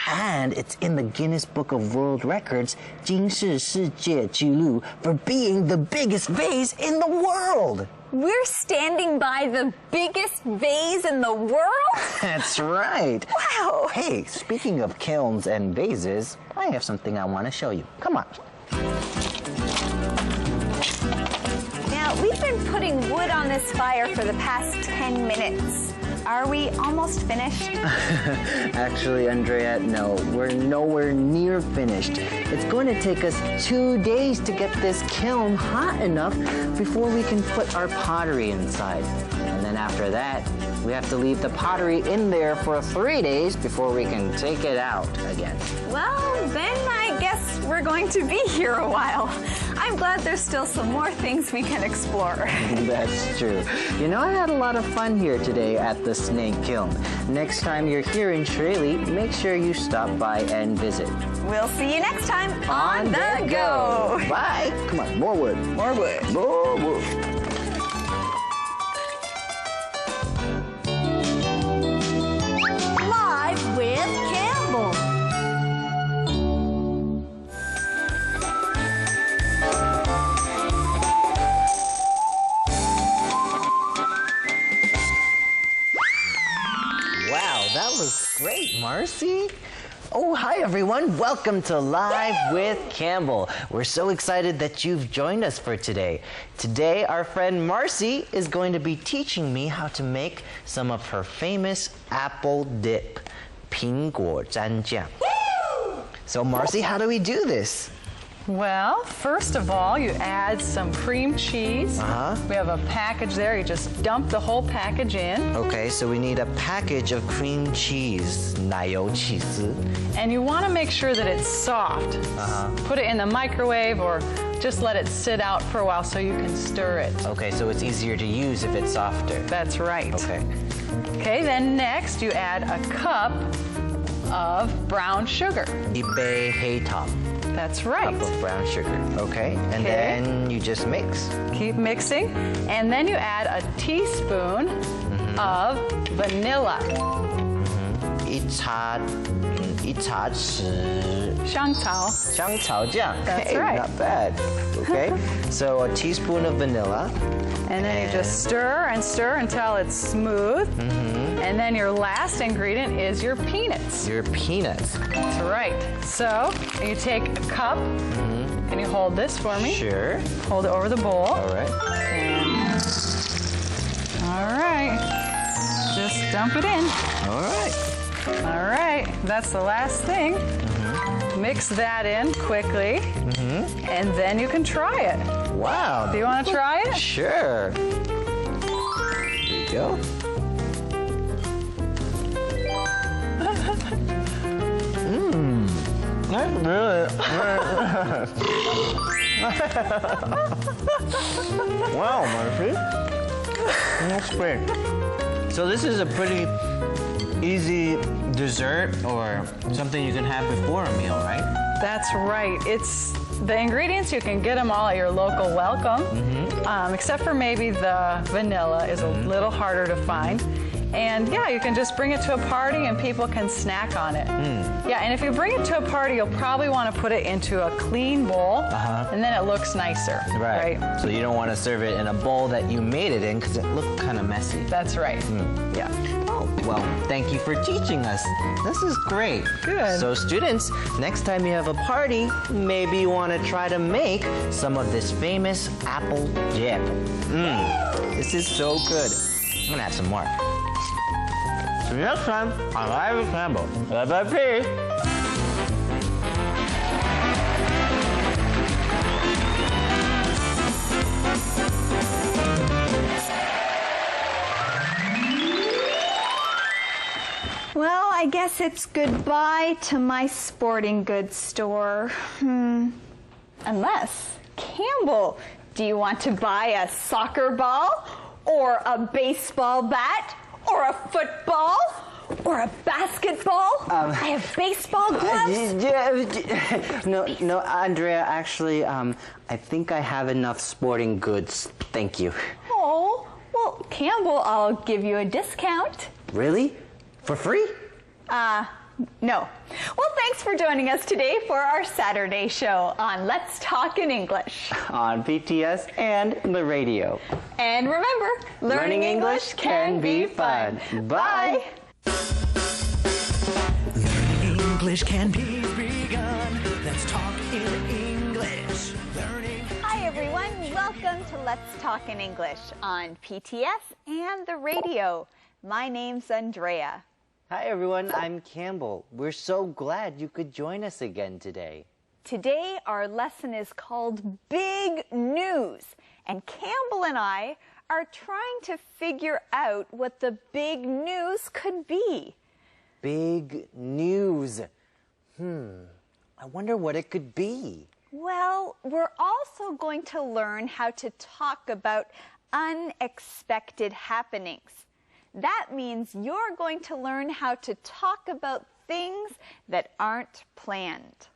And it's in the Guinness Book of World Records, 金氏世界纪录, for being the biggest vase in the world. We're standing by the biggest vase in the world? That's right. Wow. Hey, speaking of kilns and vases, I have something I want to show you. Come on. Now, we've been putting wood on this fire for the past 10 minutes. Are we almost finished? Actually, Andrea, no, we're nowhere near finished. It's going to take us 2 days to get this kiln hot enough before we can put our pottery inside. And then after that, we have to leave the pottery in there for 3 days before we can take it out again. Well, then I guess we're going to be here a while. I'm glad there's still some more things we can explore. That's true. You know, I had a lot of fun here today at the Snake Kiln. Next time you're here in Shirley, make sure you stop by and visit. We'll see you next time on The Go. Bye. Come on, more wood. More wood. More wood. Live with Campbell. Wow, that was great, Marcy. Oh, hi everyone. Welcome to Live with Campbell. We're so excited that you've joined us for today. Today, our friend Marcy is going to be teaching me how to make some of her famous apple dip, 苹果蘸酱. So Marcy, how do we do this? Well, first of all, you add some cream cheese. We have a package there. You just dump the whole package in. Okay, so we need a package of cream cheese, 奶油起司. And you want to make sure that it's soft. Put it in the microwave or just let it sit out for a while so you can stir it. Okay, so it's easier to use if it's softer. That's right. Okay. Okay, then next you add a cup of brown sugar. 一杯黑糖. That's right. Cup of brown sugar. Okay, and then you just mix. Keep mixing, and then you add a teaspoon of vanilla. 一茶匙香草酱. That's hey, right. Not bad. Okay, so a teaspoon of vanilla. And then you just stir and stir until it's smooth. And then your last ingredient is your peanuts. Your peanuts. That's right. So you take a cup. Can you hold this for me? Sure. Hold it over the bowl. All right. And, all right. Just dump it in. All right. All right. That's the last thing. Mix that in quickly. And then you can try it. Wow. Do you want to try it? Sure. Here you go. That's really wow, Murphy. That's great. So this is a pretty easy dessert or something you can have before a meal, right? That's right. It's the ingredients, you can get them all at your local Welcome, except for maybe the vanilla is a little harder to find. And yeah, you can just bring it to a party and people can snack on it. Yeah, and if you bring it to a party, you'll probably want to put it into a clean bowl, and then it looks nicer. Right. So you don't want to serve it in a bowl that you made it in because it looked kind of messy. That's right. Yeah. Oh, well, thank you for teaching us. This is great. Good. So students, next time you have a party, maybe you want to try to make some of this famous apple dip. This is so good. I'm gonna have some more. See you next time on Live with Campbell. Bye-bye. Well, I guess it's goodbye to my sporting goods store. Unless, Campbell, do you want to buy a soccer ball? Or a baseball bat? Or a football? Or a basketball? I have baseball gloves. No, Andrea, actually, I think I have enough sporting goods. Thank you. Oh, well, Campbell, I'll give you a discount. Really? For free? No. Well, thanks for joining us today for our Saturday show on Let's Talk in English. On PTS and the radio. And remember, learning English can be fun. Bye. Learning English can be begun. Let's talk in English. Hi, everyone. Welcome to Let's Talk in English on PTS and the radio. My name's Andrea. Hi everyone, I'm Campbell. We're so glad you could join us again today. Today our lesson is called Big News, and Campbell and I are trying to figure out what the big news could be. Big news. I wonder what it could be. Well, we're also going to learn how to talk about unexpected happenings. That means you're going to learn how to talk about things that aren't planned.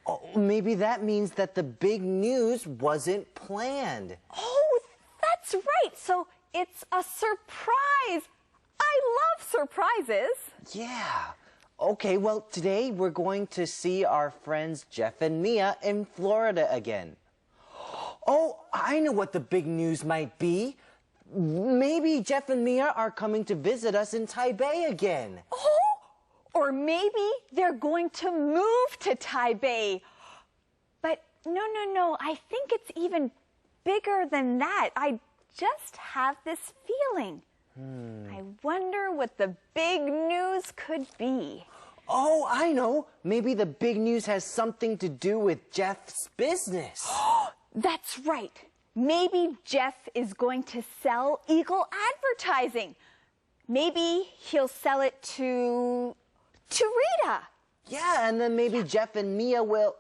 Oh, maybe that means that the big news wasn't planned. Oh, that's right. So it's a surprise. I love surprises. Yeah. Okay, well, today we're going to see our friends Jeff and Mia in Florida again. Oh, I know what the big news might be. Maybe Jeff and Mia are coming to visit us in Taipei again. Oh, or maybe they're going to move to Taipei. But no, I think it's even bigger than that. I just have this feeling. I wonder what the big news could be. Oh, I know. Maybe the big news has something to do with Jeff's business. That's right. Maybe Jeff is going to sell Eagle advertising. Maybe he'll sell it to Rita. Yeah, and then maybe Jeff and Mia will...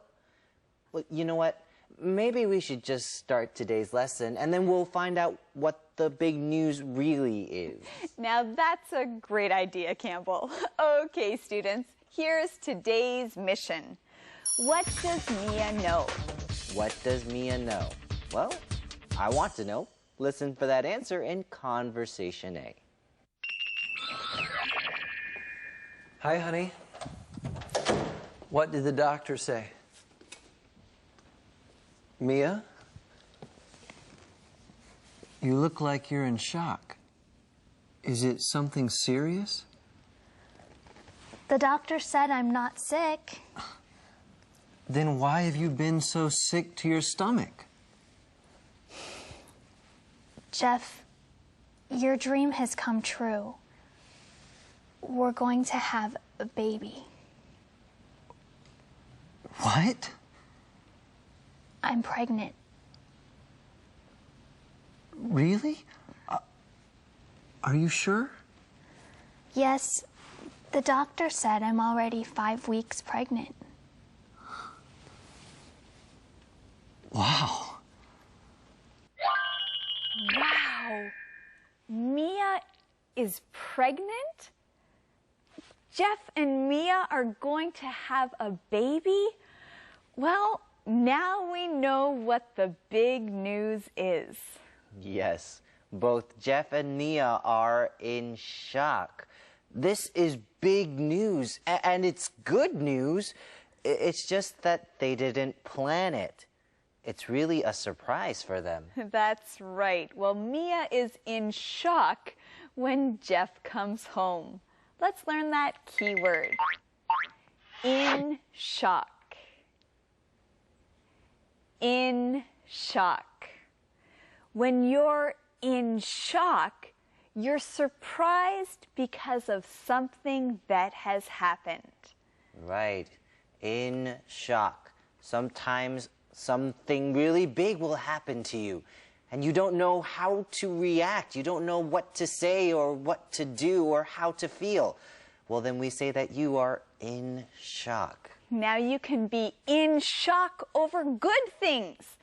Well, you know what? Maybe we should just start today's lesson, and then we'll find out what the big news really is. Now that's a great idea, Campbell. Okay, students, here's today's mission. What does Mia know? What does Mia know? Well, I want to know. Listen for that answer in Conversation A. Hi, honey. What did the doctor say? Mia? You look like you're in shock. Is it something serious? The doctor said I'm not sick. Then why have you been so sick to your stomach? Jeff, your dream has come true. We're going to have a baby. What? I'm pregnant. Really? Are you sure? Yes, the doctor said I'm already 5 weeks pregnant. Wow. Wow. Mia is pregnant? Jeff and Mia are going to have a baby? Well, now we know what the big news is. Yes, Both Jeff and Mia are in shock. This is big news, and it's good news. It's just that they didn't plan it. It's really a surprise for them. That's right. Well, Mia is in shock when Jeff comes home. Let's learn that keyword. In shock. In shock. When you're in shock, you're surprised because of something that has happened. Right. In shock. Sometimes something really big will happen to you, and you don't know how to react. You don't know what to say or what to do or how to feel. Well, then we say that you are in shock. Now you can be in shock over good things,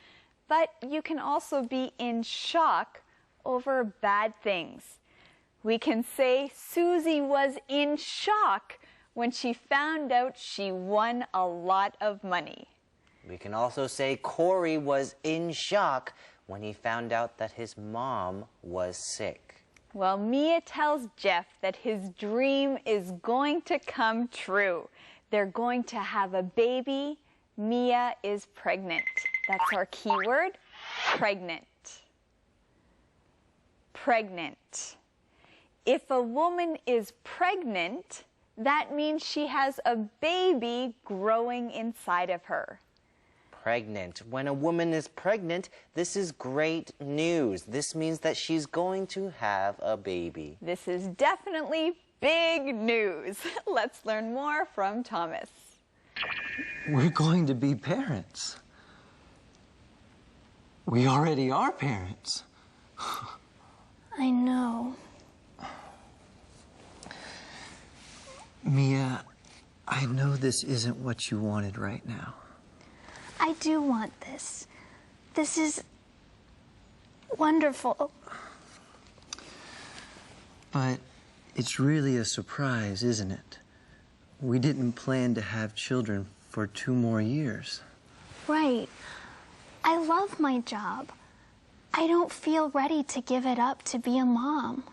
but you can also be in shock over bad things. We can say Susie was in shock when she found out she won a lot of money. We can also say Corey was in shock when he found out that his mom was sick. Well, Mia tells Jeff that his dream is going to come true. They're going to have a baby. Mia is pregnant. That's our keyword, pregnant. Pregnant. If a woman is pregnant, that means she has a baby growing inside of her. Pregnant. When a woman is pregnant, this is great news. This means that she's going to have a baby. This is definitely big news. Let's learn more from Thomas. We're going to be parents. We already are parents. I know. Mia, I know this isn't what you wanted right now. I do want this. This is wonderful. But it's really a surprise, isn't it? We didn't plan to have children for 2 more years. Right. I love my job. I don't feel ready to give it up to be a mom.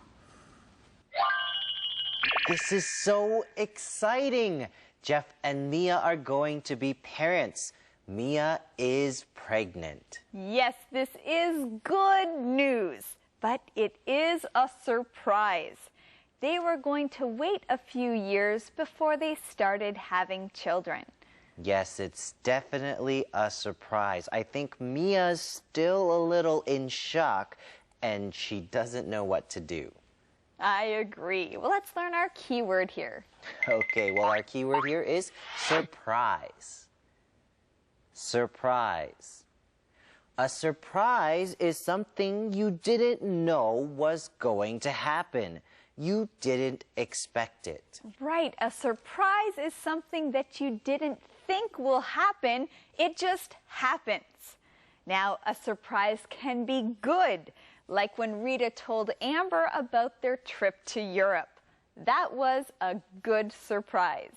This is so exciting. Jeff and Mia are going to be parents. Mia is pregnant. Yes, this is good news, but it is a surprise. They were going to wait a few years before they started having children. Yes, it's definitely a surprise. I think Mia's still a little in shock, and she doesn't know what to do. I agree. Well, let's learn our keyword here. Okay, well, our keyword here is surprise. Surprise. A surprise is something you didn't know was going to happen. You didn't expect it. Right. A surprise is something that you didn't think will happen. It just happens. Now, a surprise can be good, like when Rita told Amber about their trip to Europe. That was a good surprise.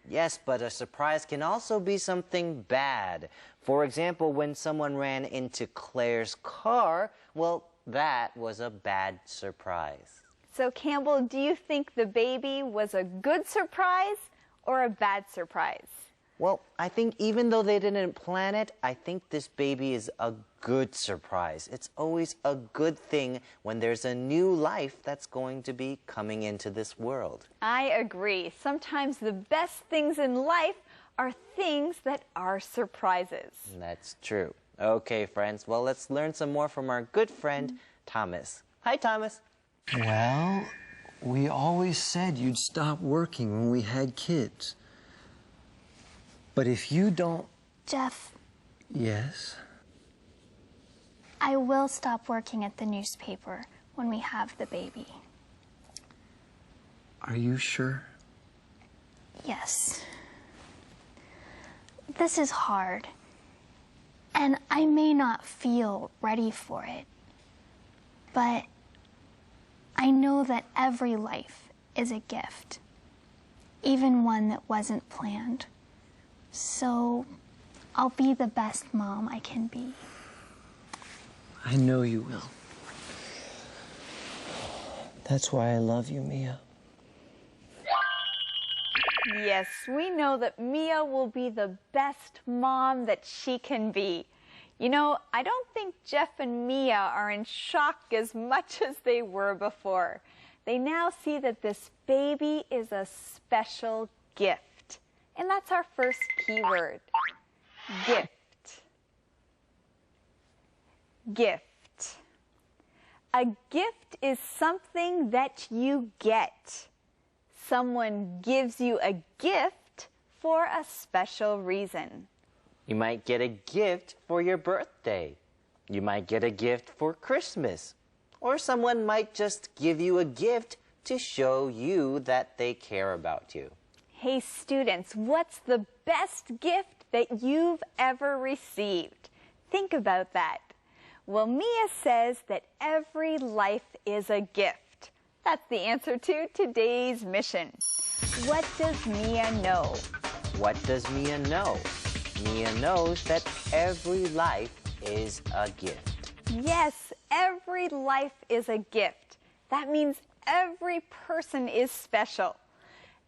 Yes, but a surprise can also be something bad. For example, when someone ran into Claire's car, well, that was a bad surprise. So, Campbell, do you think the baby was a good surprise or a bad surprise? Well, I think even though they didn't plan it, I think this baby is a good surprise. It's always a good thing when there's a new life that's going to be coming into this world. I agree. Sometimes the best things in life are things that are surprises. That's true. Okay, friends. Well, let's learn some more from our good friend, Thomas. Hi, Thomas. Well, we always said you'd stop working when we had kids. But if you don't... Jeff. Yes? I will stop working at the newspaper when we have the baby. Are you sure? Yes. This is hard, and I may not feel ready for it, but I know that every life is a gift, even one that wasn't planned. So I'll be the best mom I can be. I know you will. That's why I love you, Mia. Yes, we know that Mia will be the best mom that she can be. You know, I don't think Jeff and Mia are in shock as much as they were before. They now see that this baby is a special gift. And that's our first keyword, gift. Gift. A gift is something that you get. Someone gives you a gift for a special reason. You might get a gift for your birthday. You might get a gift for Christmas. Or someone might just give you a gift to show you that they care about you. Hey students, what's the best gift that you've ever received? Think about that. Well, Mia says that every life is a gift. That's the answer to today's mission. What does Mia know? What does Mia know? Mia knows that every life is a gift. Yes, every life is a gift. That means every person is special.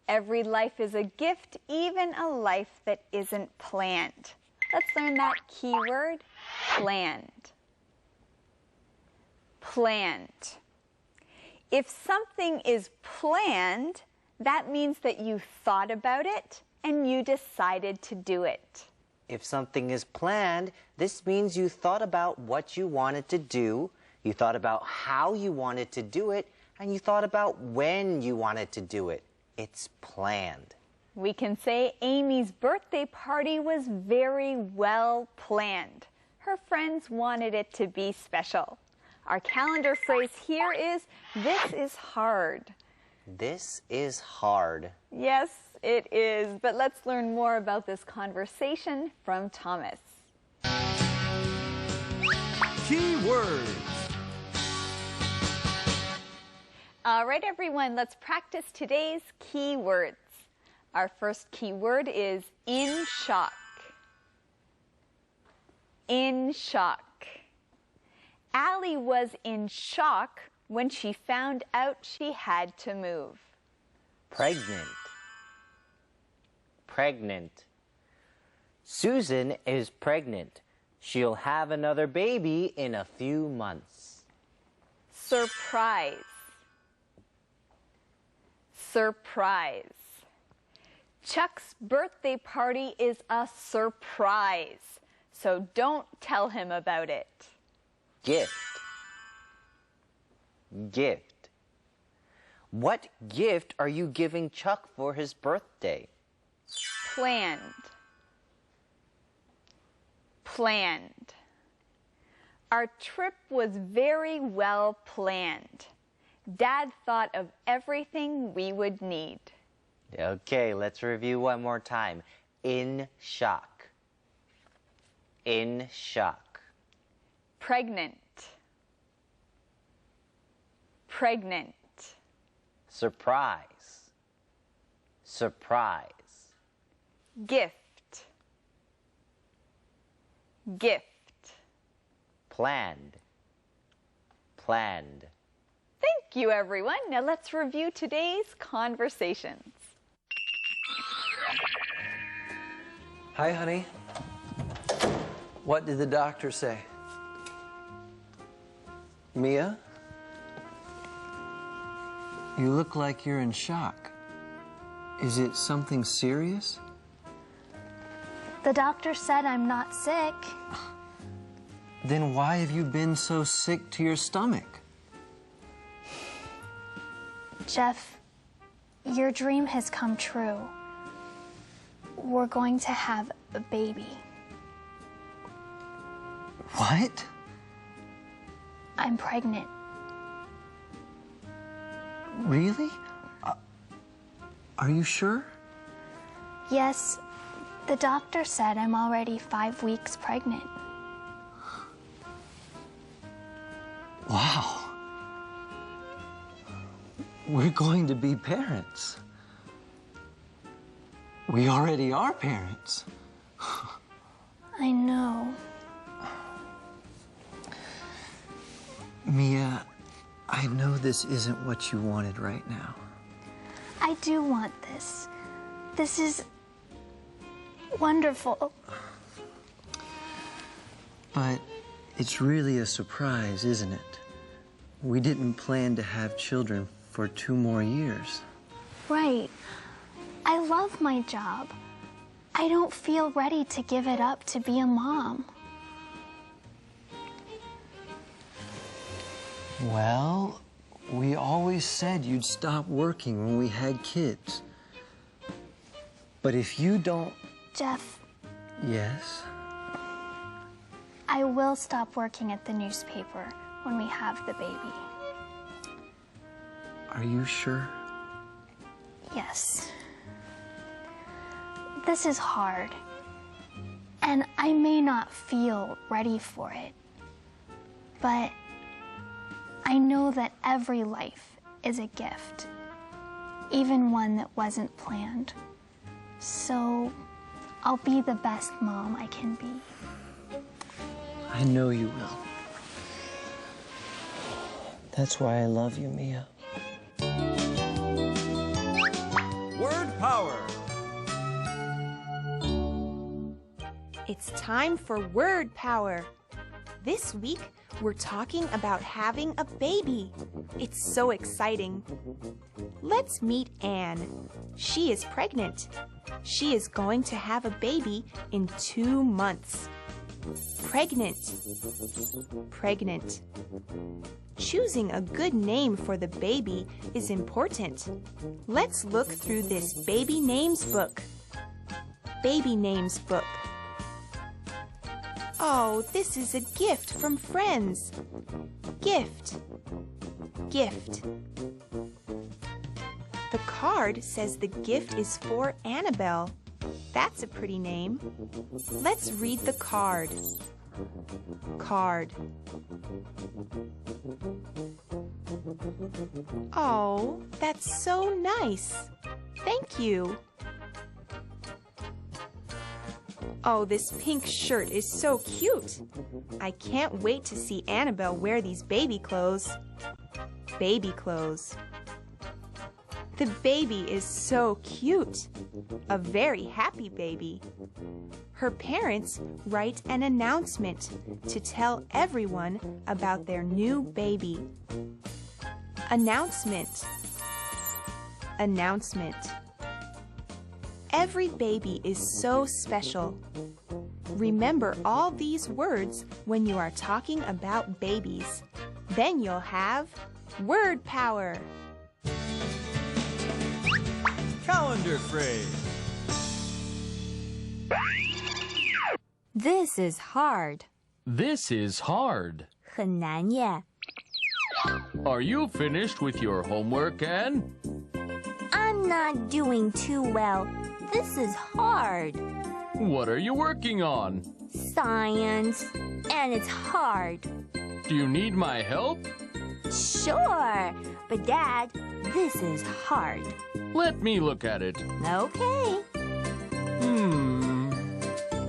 Every life is a gift, even a life that isn't planned. Let's learn that keyword, planned. Planned. If something is planned, that means that you thought about it and you decided to do it. If something is planned, this means you thought about what you wanted to do, you thought about how you wanted to do it, and you thought about when you wanted to do it. It's planned. We can say Amy's birthday party was very well planned. Her friends wanted it to be special. Our calendar phrase here is, this is hard. This is hard. Yes, it is. But let's learn more about this conversation from Thomas. Keywords. All right, everyone, let's practice today's keywords. Our first keyword is in shock. In shock. Allie was in shock when she found out she had to move. Pregnant. Pregnant. Susan is pregnant. She'll have another baby in a few months. Surprise. Surprise. Chuck's birthday party is a surprise, so don't tell him about it. Gift. Gift. What gift are you giving Chuck for his birthday? Planned. Planned. Our trip was very well planned. Dad thought of everything we would need. Okay, let's review one more time. In shock. In shock. Pregnant. Pregnant. Surprise. Surprise. Gift. Gift. Planned. Planned. Thank you, everyone. Now let's review today's conversations. Hi, honey. What did the doctor say? Mia? You look like you're in shock. Is it something serious? The doctor said I'm not sick. Then why have you been so sick to your stomach? Jeff, your dream has come true. We're going to have a baby. What? I'm pregnant. Really? Are you sure? Yes, the doctor said I'm already 5 weeks pregnant. Wow. We're going to be parents. We already are parents. I know. Mia, I I know this isn't what you wanted right now. I do want this. This is wonderful. But it's really a surprise, isn't it? We didn't plan to have children for 2 more years. Right. I love my job. I don't feel ready to give it up to be a mom. Well, we always said you'd stop working when we had kids. But if you don't... Jeff, Yes? I will stop working at the newspaper when we have the baby. Are you sure? Yes. This is hard, and I may not feel ready for it, but I know that every life is a gift, even one that wasn't planned. So I'll be the best mom I can be. I know you will. That's why I love you, Mia. Word power. It's time for word power. This week, we're talking about having a baby. It's so exciting. Let's meet Anne. She is pregnant. She is going to have a baby in 2 months. Pregnant. Pregnant. Choosing a good name for the baby is important. Let's look through this baby names book. Baby names book. Oh, this is a gift from friends. Gift. Gift. The card says the gift is for Annabelle. That's a pretty name. Let's read the card. Card. Oh, that's so nice. Thank you. Oh, this pink shirt is so cute. I can't wait to see Annabelle wear these baby clothes. Baby clothes. The baby is so cute. A very happy baby. Her parents write an announcement to tell everyone about their new baby. Announcement. Announcement. Every baby is so special. Remember all these words when you are talking about babies. Then you'll have word power. Calendar phrase. This is hard. This is hard. 很难耶. Are you finished with your homework, Anne? I'm not doing too well. This is hard. What are you working on? Science. And it's hard. Do you need my help? Sure. But Dad, this is hard. Let me look at it. Okay.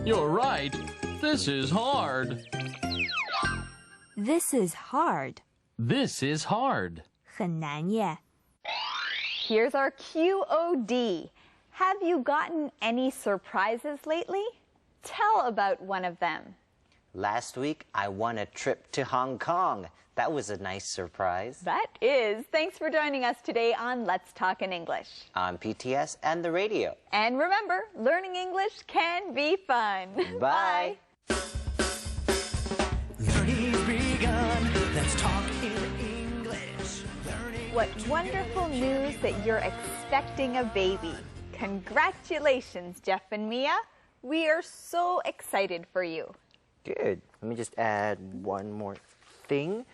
You're right. This is hard. This is hard. This is hard. 很难耶. Here's our QOD. Have you gotten any surprises lately? Tell about one of them. Last week, I won a trip to Hong Kong. That was a nice surprise. That is. Thanks for joining us today on Let's Talk in English. On PTS and the radio. And remember, learning English can be fun. Bye. Learning's begun. Let's talk in English. What wonderful news that you're expecting a baby. Congratulations, Jeff and Mia. We are so excited for you. Good. Let me just add one more thing.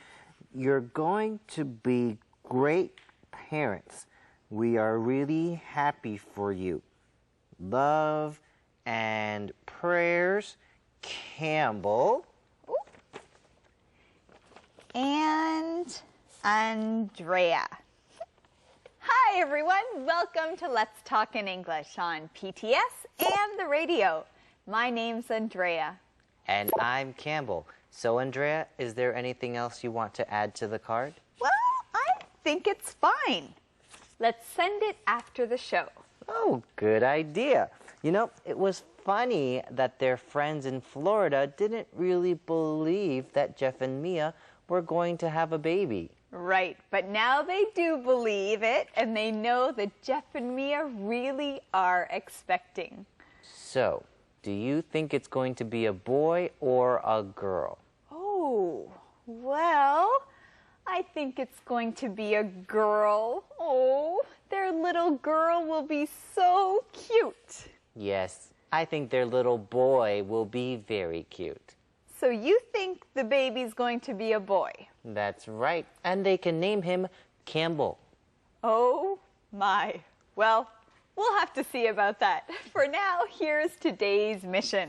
You're going to be great parents. We are really happy for you. Love and prayers, Campbell. And Andrea. Hi, everyone. Welcome to Let's Talk in English on PTS and the radio. My name's Andrea. And I'm Campbell. So, Andrea, is there anything else you want to add to the card? Well, think it's fine. Let's send it after the show. Oh, good idea. You know, it was funny that their friends in Florida didn't really believe that Jeff and Mia were going to have a baby. Right, but now they do believe it, and they know that Jeff and Mia really are expecting. So, do you think it's going to be a boy or a girl? Oh, well, I think it's going to be a girl. Oh, their little girl will be so cute. Yes, I think their little boy will be very cute. So you think the baby's going to be a boy? That's right, and they can name him Campbell. Oh my. Well, we'll have to see about that. For now, here's today's mission.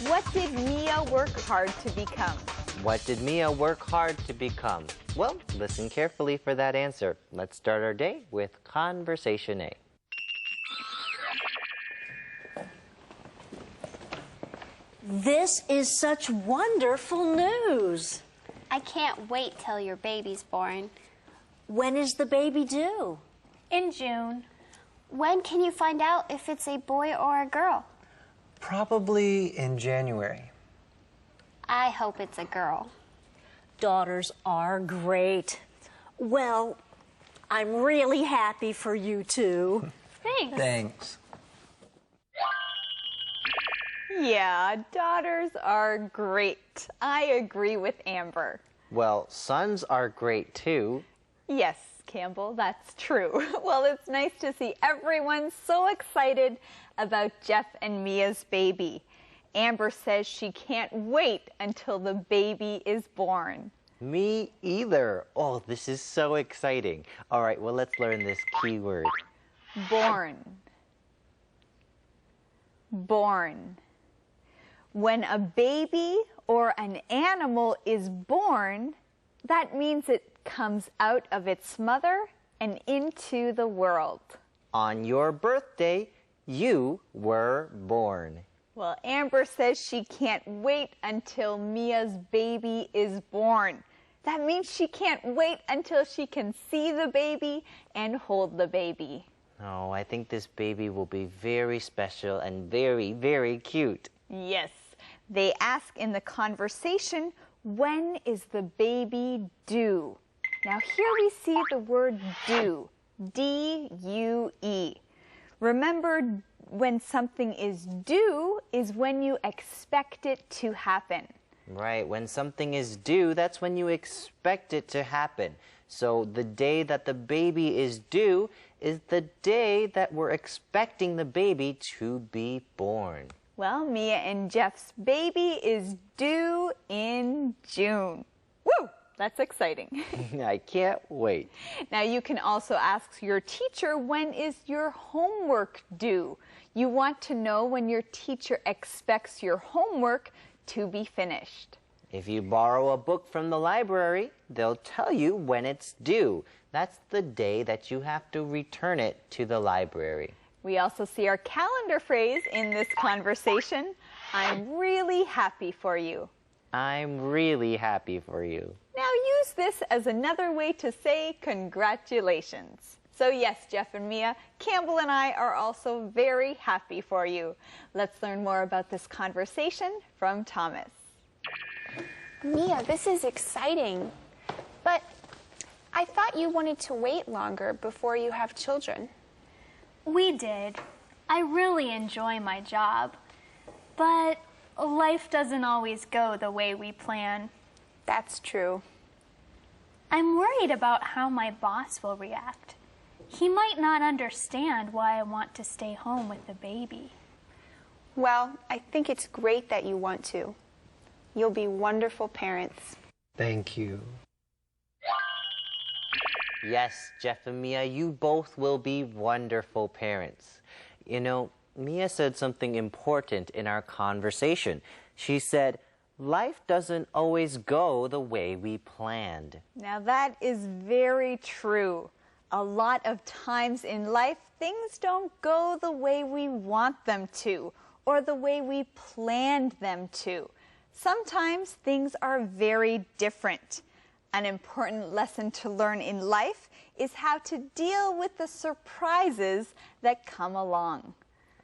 What did Mia work hard to become? What did Mia work hard to become? Well, listen carefully for that answer. Let's start our day with Conversation A. This is such wonderful news. I can't wait till your baby's born. When is the baby due? In June. When can you find out if it's a boy or a girl? Probably in January. I hope it's a girl. Daughters are great. Well, I'm really happy for you two. Thanks. Thanks. Yeah, daughters are great. I agree with Amber. Well, sons are great too. Yes, Campbell, that's true. Well, it's nice to see everyone so excited about Jeff and Mia's baby. Amber says she can't wait until the baby is born. Me either. Oh, this is so exciting. All right, well, let's learn this key word. Born. Born. When a baby or an animal is born, that means it comes out of its mother and into the world. On your birthday, you were born. Well, Amber says she can't wait until Mia's baby is born. That means she can't wait until she can see the baby and hold the baby. Oh, I think this baby will be very special and very, very cute. Yes. They ask in the conversation, when is the baby due? Now here we see the word due, D-U-E. Remember, when something is due is when you expect it to happen. Right, when something is due, that's when you expect it to happen. So the day that the baby is due is the day that we're expecting the baby to be born. Well, Mia and Jeff's baby is due in June. Woo! That's exciting. I can't wait. Now you can also ask your teacher, when is your homework due? You want to know when your teacher expects your homework to be finished. If you borrow a book from the library, they'll tell you when it's due. That's the day that you have to return it to the library. We also see our calendar phrase in this conversation. I'm really happy for you. I'm really happy for you. Now use this as another way to say congratulations. So yes, Jeff and Mia, Campbell and I are also very happy for you. Let's learn more about this conversation from Thomas. Mia, this is exciting. But I thought you wanted to wait longer before you have children. We did. I really enjoy my job. But life doesn't always go the way we plan. That's true. I'm worried about how my boss will react. He might not understand why I want to stay home with the baby. Well, I think it's great that you want to. You'll be wonderful parents. Thank you. Yes, Jeff and Mia, you both will be wonderful parents. You know, Mia said something important in our conversation. She said, life doesn't always go the way we planned. Now that is very true. A lot of times in life, things don't go the way we want them to, or the way we planned them to. Sometimes things are very different. An important lesson to learn in life is how to deal with the surprises that come along.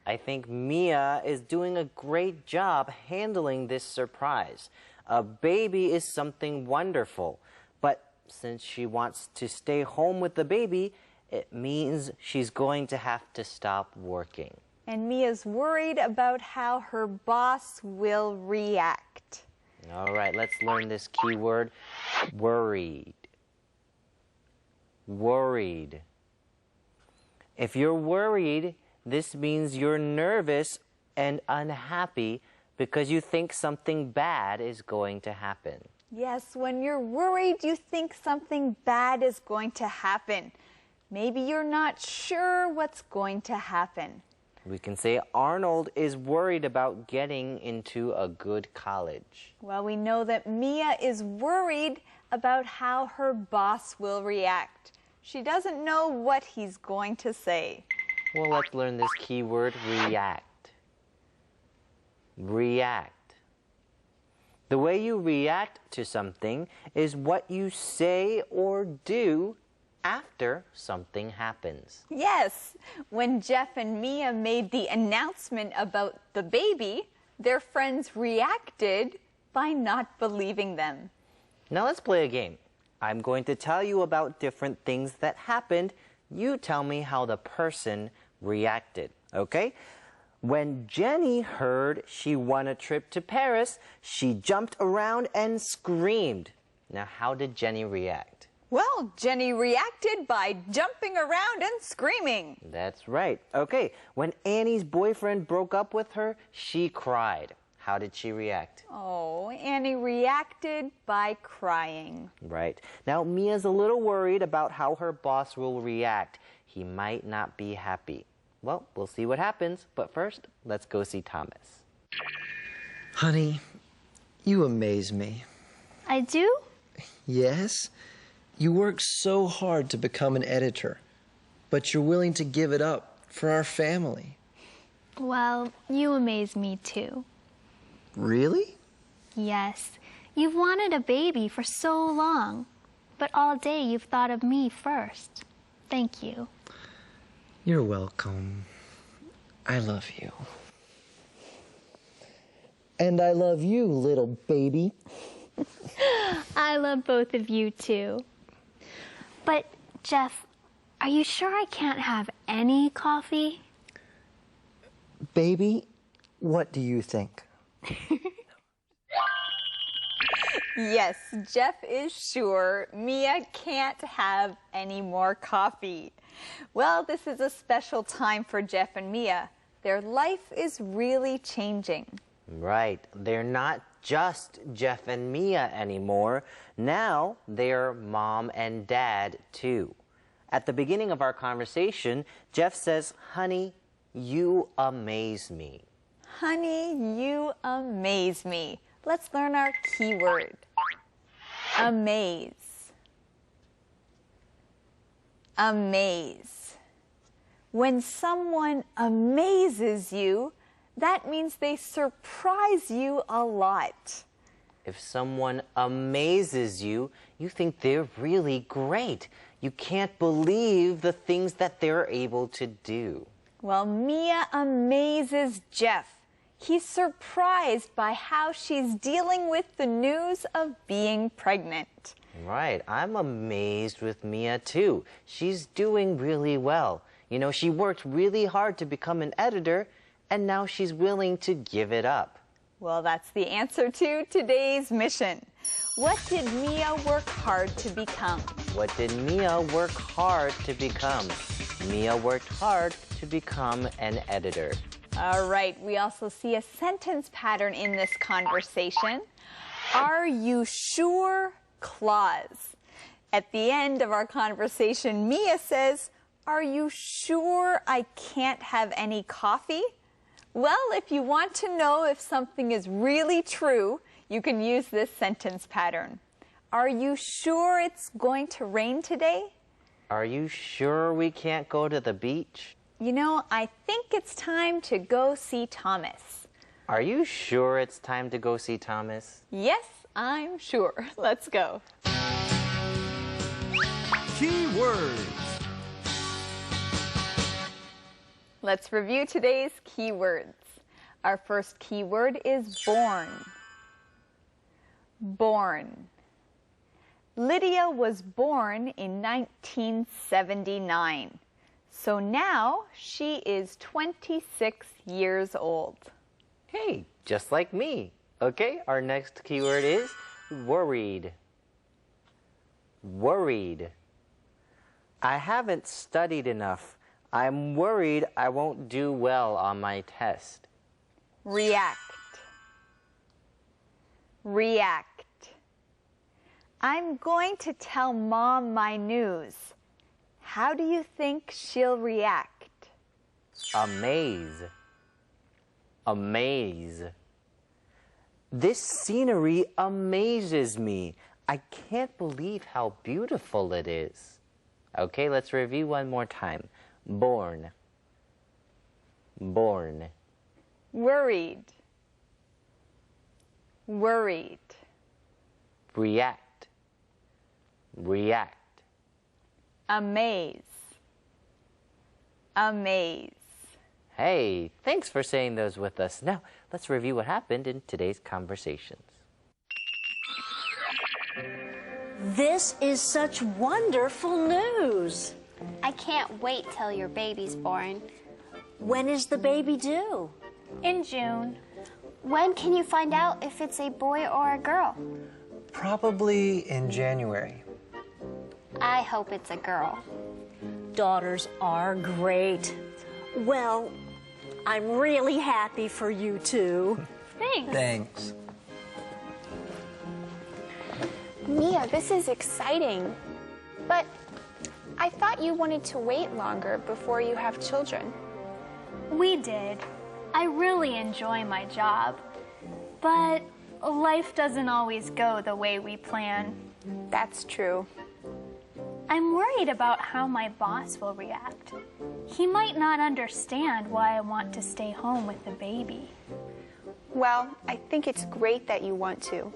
I think Mia is doing a great job handling this surprise. A baby is something wonderful, but since she wants to stay home with the baby, it means she's going to have to stop working. And Mia's worried about how her boss will react. All right, let's learn this key word, worried. Worried. If you're worried, this means you're nervous and unhappy because you think something bad is going to happen. Yes, when you're worried, you think something bad is going to happen. Maybe you're not sure what's going to happen. We can say Arnold is worried about getting into a good college. Well, we know that Mia is worried about how her boss will react. She doesn't know what he's going to say. Well, let's learn this key word, react. React. The way you react to something is what you say or do after something happens. Yes, when Jeff and Mia made the announcement about the baby, their friends reacted by not believing them. Now let's play a game. I'm going to tell you about different things that happened. You tell me how the person reacted, okay? When Jenny heard she won a trip to Paris, she jumped around and screamed. Now, how did Jenny react? Well, Jenny reacted by jumping around and screaming. That's right. Okay, when Annie's boyfriend broke up with her, she cried. How did she react? Oh, Annie reacted by crying. Right. Now, Mia's a little worried about how her boss will react. He might not be happy. Well, we'll see what happens, but first, let's go see Thomas. Honey, you amaze me. I do? Yes. You work so hard to become an editor, but you're willing to give it up for our family. Well, you amaze me too. Really? Yes. You've wanted a baby for so long, but all day you've thought of me first. Thank you. You're welcome. I love you. And I love you, little baby. I love both of you too. But, Jeff, are you sure I can't have any coffee? Baby, what do you think? Yes, Jeff is sure Mia can't have any more coffee. Well, this is a special time for Jeff and Mia. Their life is really changing. Right. They're not just Jeff and Mia anymore. Now they're mom and dad too. At the beginning of our conversation, Jeff says, "Honey, you amaze me." Honey, you amaze me. Let's learn our key word. Amaze. Amaze. When someone amazes you, that means they surprise you a lot. If someone amazes you, you think they're really great. You can't believe the things that they're able to do. Well, Mia amazes Jeff. He's surprised by how she's dealing with the news of being pregnant. Right. I'm amazed with Mia too. She's doing really well. You know, she worked really hard to become an editor, and now she's willing to give it up. Well, that's the answer to today's mission. What did Mia work hard to become? What did Mia work hard to become? Mia worked hard to become an editor. All right, we also see a sentence pattern in this conversation. Are you sure? Clause. At the end of our conversation, Mia says, "Are you sure I can't have any coffee?" Well, if you want to know if something is really true, you can use this sentence pattern. Are you sure it's going to rain today? Are you sure we can't go to the beach? You know, I think it's time to go see Thomas. Are you sure it's time to go see Thomas? Yes, I'm sure. Let's go. key words. Let's review today's keywords. Our first keyword is born. Born. Lydia was born in 1979. So now she is 26 years old. Hey, just like me. Okay, our next keyword is worried. Worried. I haven't studied enough. I'm worried I won't do well on my test. React. React. I'm going to tell Mom my news. How do you think she'll react? Amaze. Amaze. This scenery amazes me. I can't believe how beautiful it is. Okay, let's review one more time. Born. Born. Worried. Worried. React. React. Amaze. Amaze. Hey, thanks for saying those with us. Now, let's review what happened in today's conversations. This is such wonderful news. I can't wait till your baby's born. When is the baby due? In June. When can you find out if it's a boy or a girl? Probably in January. I hope it's a girl. Daughters are great. Well, I'm really happy for you too. Thanks. Thanks. Mia, this is exciting. But I thought you wanted to wait longer before you have children. We did. I really enjoy my job. But life doesn't always go the way we plan. That's true. I'm worried about how my boss will react. He might not understand why I want to stay home with the baby. Well, I think it's great that you want to.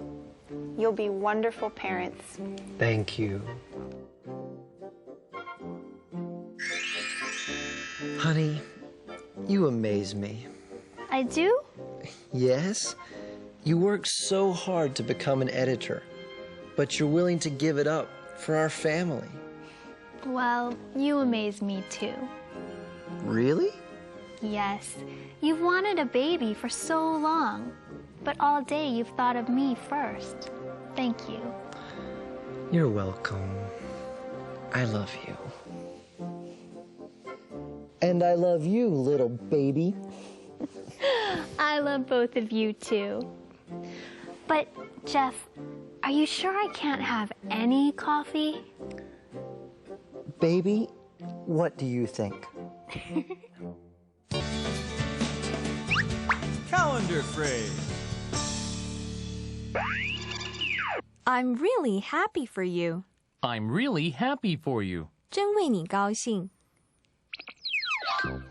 You'll be wonderful parents. Thank you. Honey, you amaze me. I do? Yes? You work so hard to become an editor, but you're willing to give it up for our family. Well, you amaze me too. Really? Yes. You've wanted a baby for so long, but all day you've thought of me first. Thank you. You're welcome. I love you. And I love you, little baby. I love both of you too. But, Jeff, are you sure I can't have any coffee? Baby, what do you think? Calendar phrase. I'm really happy for you. I'm really happy for you. 真为你高兴.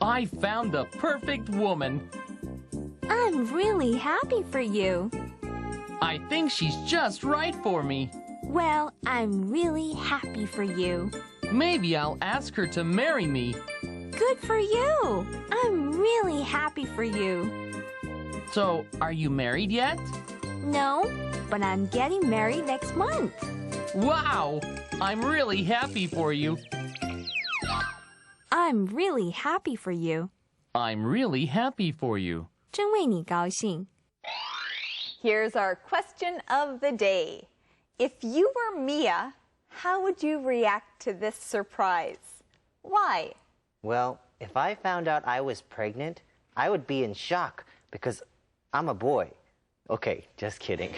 I found the perfect woman. I'm really happy for you. I think she's just right for me. Well, I'm really happy for you. Maybe I'll ask her to marry me. Good for you. I'm really happy for you. So, are you married yet? No, but I'm getting married next month. Wow! I'm really happy for you. I'm really happy for you. I'm really happy for you. 真为你高兴. Here's our question of the day. If you were Mia, how would you react to this surprise? Why? Well, if I found out I was pregnant, I would be in shock because I'm a boy. Okay, just kidding.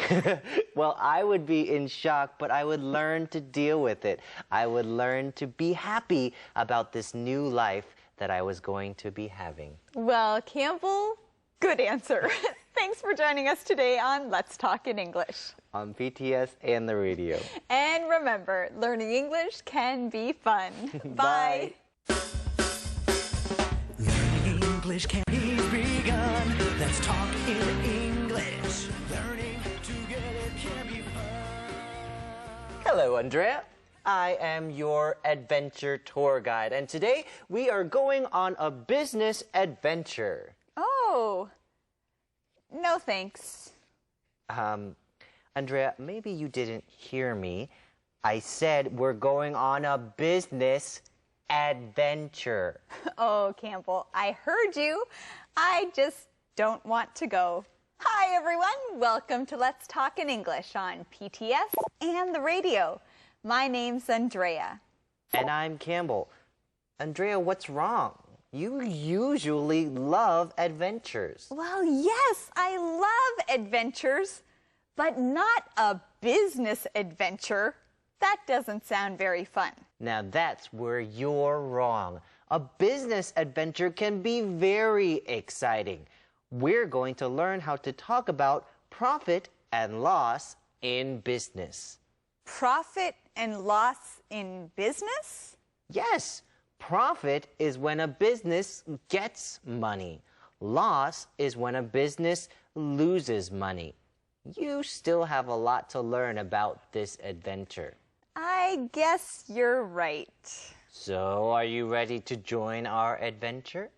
Well, I would be in shock, but I would learn to deal with it. I would learn to be happy about this new life that I was going to be having. Well, Campbell, good answer. Thanks for joining us today on Let's Talk in English. On PTS and the radio. And remember, learning English can be fun. Bye. Learning English can be begun. Let's talk in English. Learning together can be fun. Hello, Andrea. I am your adventure tour guide, and today we are going on a business adventure. Oh, no thanks. Andrea, maybe you didn't hear me. I said we're going on a business adventure. Oh, Campbell, I heard you. I just don't want to go. Hi, everyone. Welcome to Let's Talk in English on PTS and the radio. My name's Andrea. And I'm Campbell. Andrea, what's wrong? You usually love adventures. Well, yes, I love adventures, but not a business adventure. That doesn't sound very fun. Now that's where you're wrong. A business adventure can be very exciting. We're going to learn how to talk about profit and loss in business. Profit and loss in business? Yes. Profit is when a business gets money. Loss is when a business loses money. You still have a lot to learn about this adventure. I guess you're right. So, are you ready to join our adventure?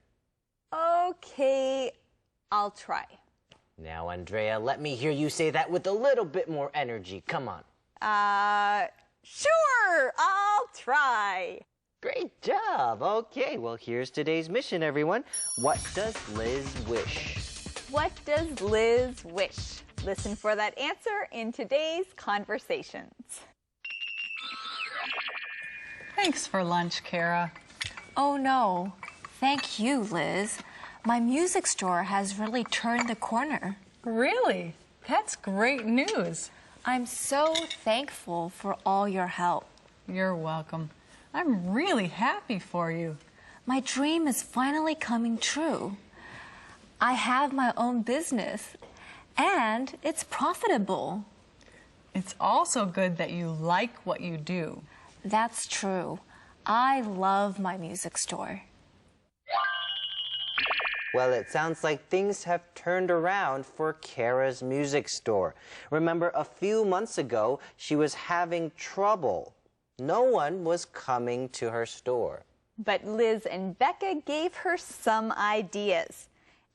Okay, I'll try. Now, Andrea, let me hear you say that with a little bit more energy. Come on. Sure, I'll try. Great job. Okay, well, here's today's mission, everyone. What does Liz wish? What does Liz wish? Listen for that answer in today's conversations. Thanks for lunch, Kara. Oh, no. Thank you, Liz. My music store has really turned the corner. Really? That's great news. I'm so thankful for all your help. You're welcome. I'm really happy for you. My dream is finally coming true. I have my own business, and it's profitable. It's also good that you like what you do. That's true. I love my music store. Well, it sounds like things have turned around for Kara's music store. Remember, a few months ago, she was having trouble. No one was coming to her store. But Liz and Becca gave her some ideas.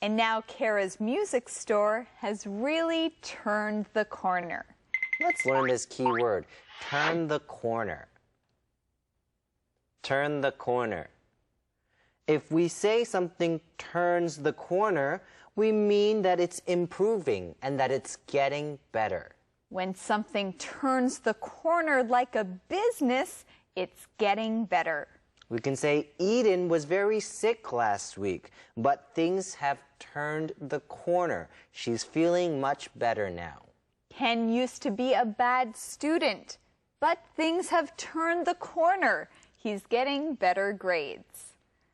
And now Kara's music store has really turned the corner. Let's learn this key word, turn the corner. Turn the corner. If we say something turns the corner, we mean that it's improving and that it's getting better. When something turns the corner like a business, it's getting better. We can say Eden was very sick last week, but things have turned the corner. She's feeling much better now. Ken used to be a bad student, but things have turned the corner. He's getting better grades.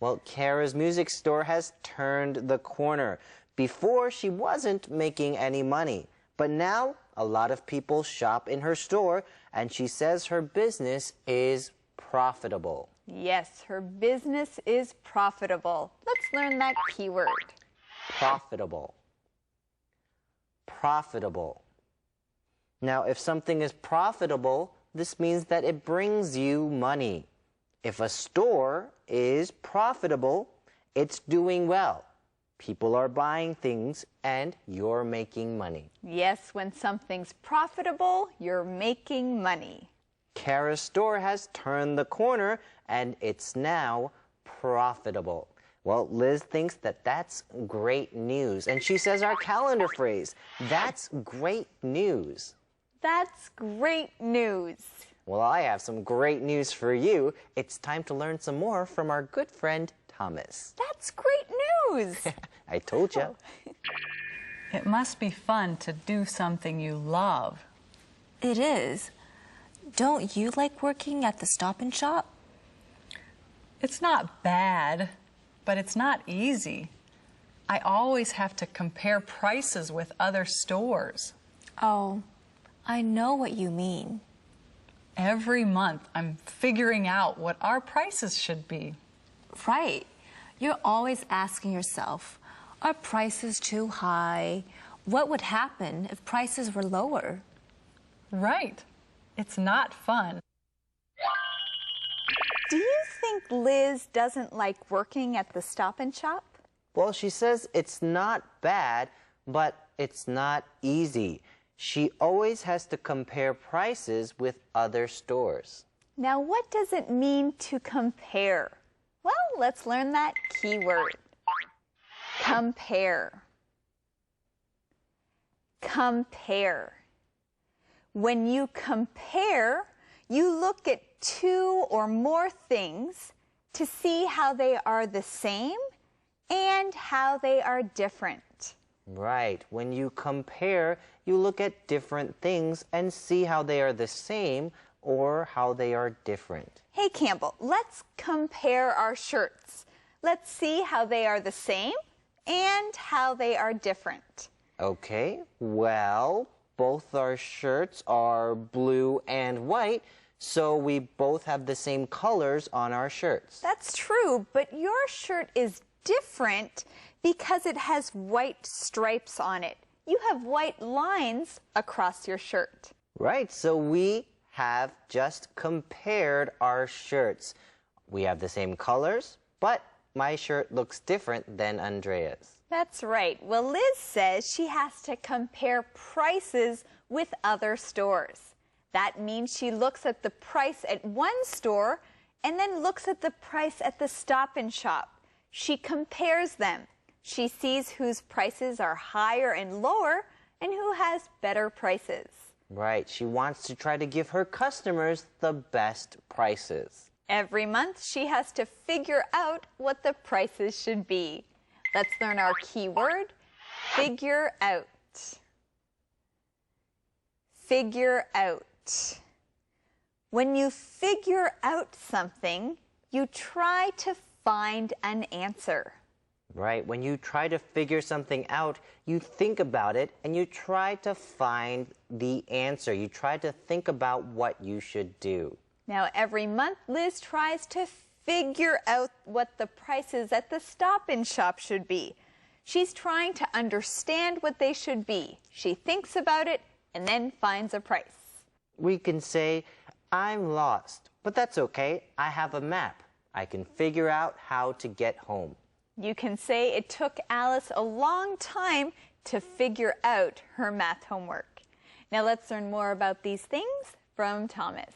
Well, Kara's music store has turned the corner. Before, she wasn't making any money, but now a lot of people shop in her store, and she says her business is profitable. Yes, her business is profitable. Let's learn that keyword. Profitable. Profitable. Now, if something is profitable, this means that it brings you money. If a store is profitable, it's doing well. People are buying things and you're making money. Yes, when something's profitable, you're making money. Kara's store has turned the corner and it's now profitable. Well, Liz thinks that that's great news. And she says our calendar phrase, that's great news. That's great news. Well, I have some great news for you. It's time to learn some more from our good friend, Thomas. That's great news. I told you. It must be fun to do something you love. It is. Don't you like working at the Stop and Shop? It's not bad, but it's not easy. I always have to compare prices with other stores. Oh, I know what you mean. Every month, I'm figuring out what our prices should be. Right. You're always asking yourself, are prices too high? What would happen if prices were lower? Right. It's not fun. Do you think Liz doesn't like working at the Stop and Shop? Well, she says it's not bad, but it's not easy. She always has to compare prices with other stores. Now, what does it mean to compare? Well, let's learn that keyword. Compare. Compare. When you compare, you look at two or more things to see how they are the same and how they are different. Right. When you compare, you look at different things and see how they are the same or how they are different. Hey, Campbell, let's compare our shirts. Let's see how they are the same and how they are different. Okay, well, both our shirts are blue and white, so we both have the same colors on our shirts. That's true, but your shirt is different because it has white stripes on it. You have white lines across your shirt. Right, so we have just compared our shirts. We have the same colors, but my shirt looks different than Andrea's. That's right. Well, Liz says she has to compare prices with other stores. That means she looks at the price at one store and then looks at the price at the Stop and Shop. She compares them. She sees whose prices are higher and lower and who has better prices. Right, she wants to try to give her customers the best prices. Every month, she has to figure out what the prices should be. Let's learn our keyword, figure out. Figure out. When you figure out something, you try to find an answer. Right, when you try to figure something out, you think about it and you try to find the answer. You try to think about what you should do. Now, every month, Liz tries to figure out what the prices at the Stop and Shop should be. She's trying to understand what they should be. She thinks about it and then finds a price. We can say, I'm lost, but that's okay. I have a map. I can figure out how to get home. You can say it took Alice a long time to figure out her math homework. Now let's learn more about these things from Thomas.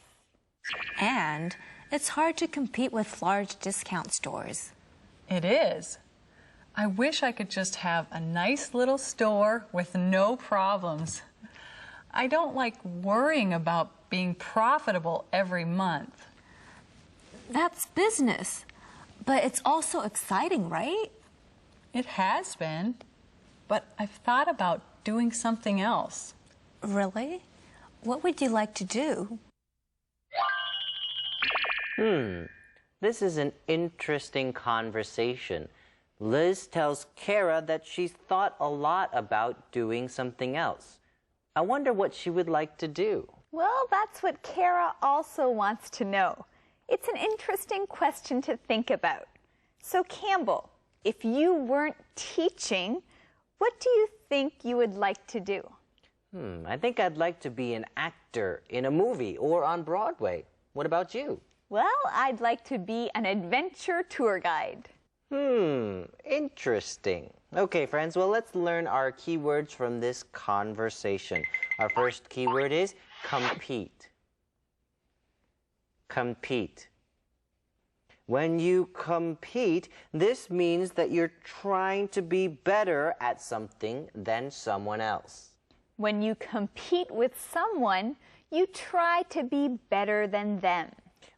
And it's hard to compete with large discount stores. It is. I wish I could just have a nice little store with no problems. I don't like worrying about being profitable every month. That's business. But it's also exciting, right? It has been, but I've thought about doing something else. Really? What would you like to do? This is an interesting conversation. Liz tells Kara that she's thought a lot about doing something else. I wonder what she would like to do. Well, that's what Kara also wants to know. It's an interesting question to think about. So, Campbell, if you weren't teaching, what do you think you would like to do? I think I'd like to be an actor in a movie or on Broadway. What about you? Well, I'd like to be an adventure tour guide. Interesting. Okay, friends, well, let's learn our keywords from this conversation. Our first keyword is compete. Compete. When you compete, this means that you're trying to be better at something than someone else. When you compete with someone, you try to be better than them.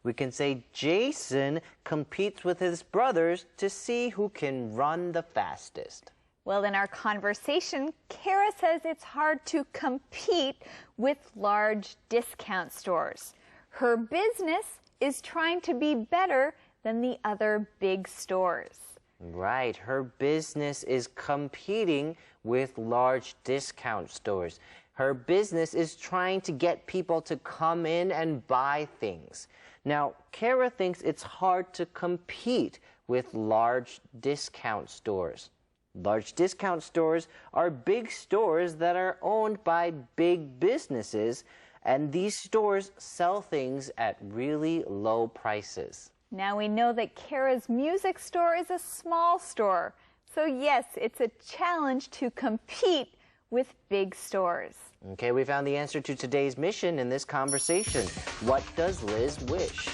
We can say Jason competes with his brothers to see who can run the fastest. Well, in our conversation, Kara says it's hard to compete with large discount stores. Her business is trying to be better than the other big stores. Right. Her business is competing with large discount stores. Her business is trying to get people to come in and buy things. Now, Kara thinks it's hard to compete with large discount stores. Large discount stores are big stores that are owned by big businesses, and these stores sell things at really low prices. Now we know that Kara's music store is a small store. So yes, it's a challenge to compete with big stores. Okay, we found the answer to today's mission in this conversation. What does Liz wish?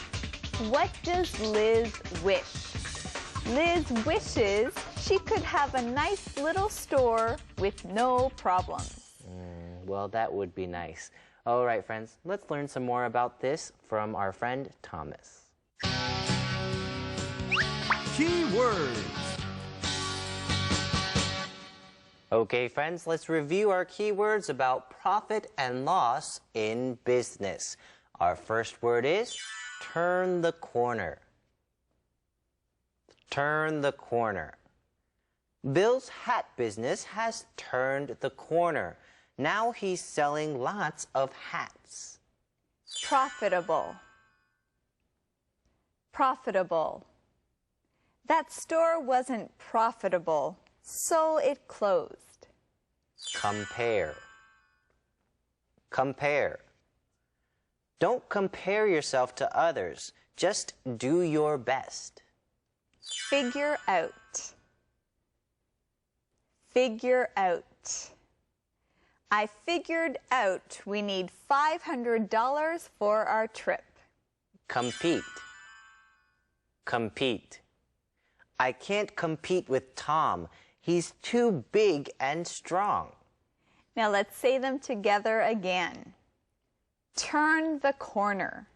What does Liz wish? Liz wishes she could have a nice little store with no problems. Well, that would be nice. All right, friends, let's learn some more about this from our friend Thomas. Key words. Okay, friends, let's review our keywords about profit and loss in business. Our first word is turn the corner. Turn the corner. Bill's hat business has turned the corner. Now he's selling lots of hats. Profitable. Profitable. That store wasn't profitable, so it closed. Compare. Compare. Don't compare yourself to others. Just do your best. Figure out. Figure out. I figured out we need $500 for our trip. Compete. Compete. I can't compete with Tom. He's too big and strong. Now let's say them together again. Turn the corner.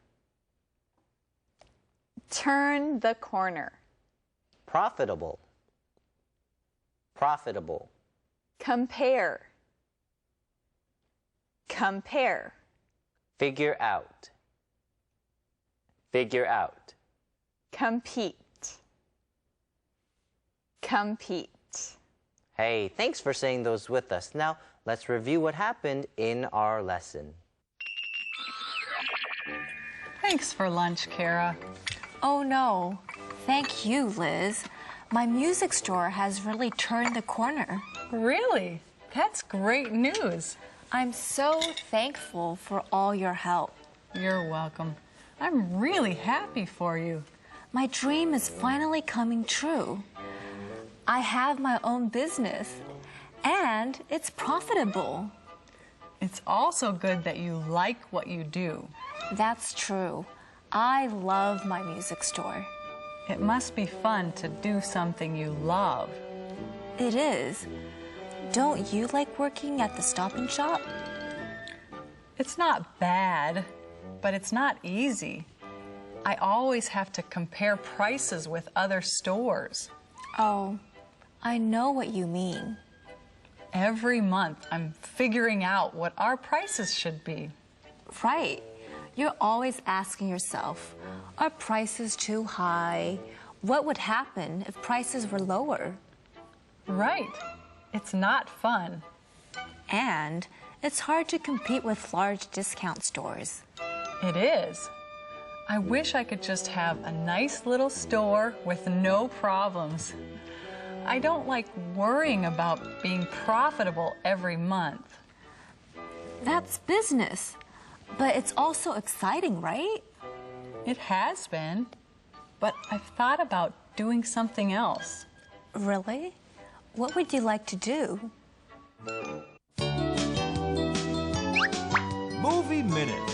Turn the corner. Profitable. Profitable. Compare. Compare. Figure out. Figure out. Compete. Compete. Hey, thanks for saying those with us. Now, let's review what happened in our lesson. Thanks for lunch, Kara. Oh no, thank you, Liz. My music store has really turned the corner. Really? That's great news. I'm so thankful for all your help. You're welcome. I'm really happy for you. My dream is finally coming true. I have my own business, and it's profitable. It's also good that you like what you do. That's true. I love my music store. It must be fun to do something you love. It is. Don't you like working at the Stop and Shop? It's not bad, but it's not easy. I always have to compare prices with other stores. Oh, I know what you mean. Every month, I'm figuring out what our prices should be. Right. You're always asking yourself, are prices too high? What would happen if prices were lower? Right. It's not fun. And it's hard to compete with large discount stores. It is. I wish I could just have a nice little store with no problems. I don't like worrying about being profitable every month. That's business, but it's also exciting, right? It has been, but I've thought about doing something else. Really? What would you like to do? Movie Minute.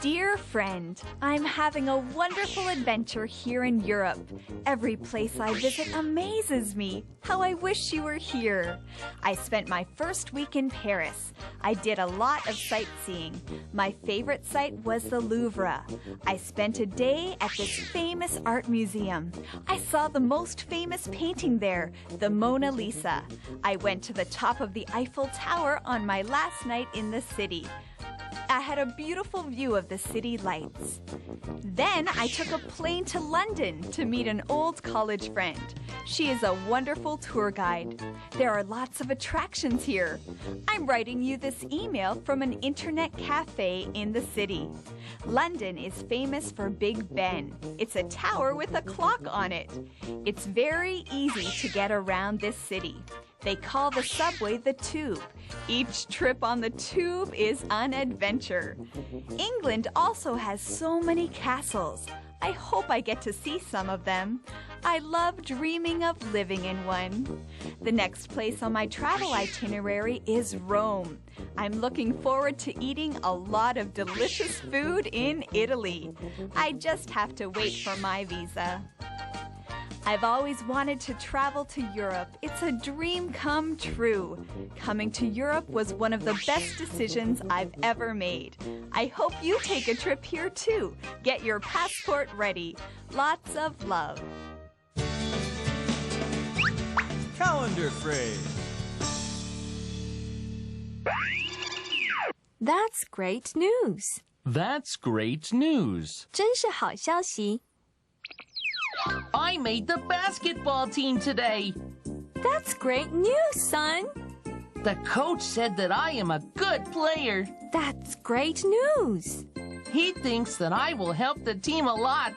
Dear friend, I'm having a wonderful adventure here in Europe. Every place I visit amazes me. How I wish you were here. I spent my first week in Paris. I did a lot of sightseeing. My favorite site was the Louvre. I spent a day at this famous art museum. I saw the most famous painting there, the Mona Lisa. I went to the top of the Eiffel Tower on my last night in the city. I had a beautiful view of the city lights. Then I took a plane to London to meet an old college friend. She is a wonderful tour guide. There are lots of attractions here. I'm writing you this email from an internet cafe in the city. London is famous for Big Ben. It's a tower with a clock on it. It's very easy to get around this city. They call the subway the tube. Each trip on the tube is an adventure. England also has so many castles. I hope I get to see some of them. I love dreaming of living in one. The next place on my travel itinerary is Rome. I'm looking forward to eating a lot of delicious food in Italy. I just have to wait for my visa. I've always wanted to travel to Europe. It's a dream come true. Coming to Europe was one of the best decisions I've ever made. I hope you take a trip here too. Get your passport ready. Lots of love. Calendar phrase. That's great news. That's great news. 真是好消息。 I made the basketball team today. That's great news, son. The coach said that I am a good player. That's great news. He thinks that I will help the team a lot.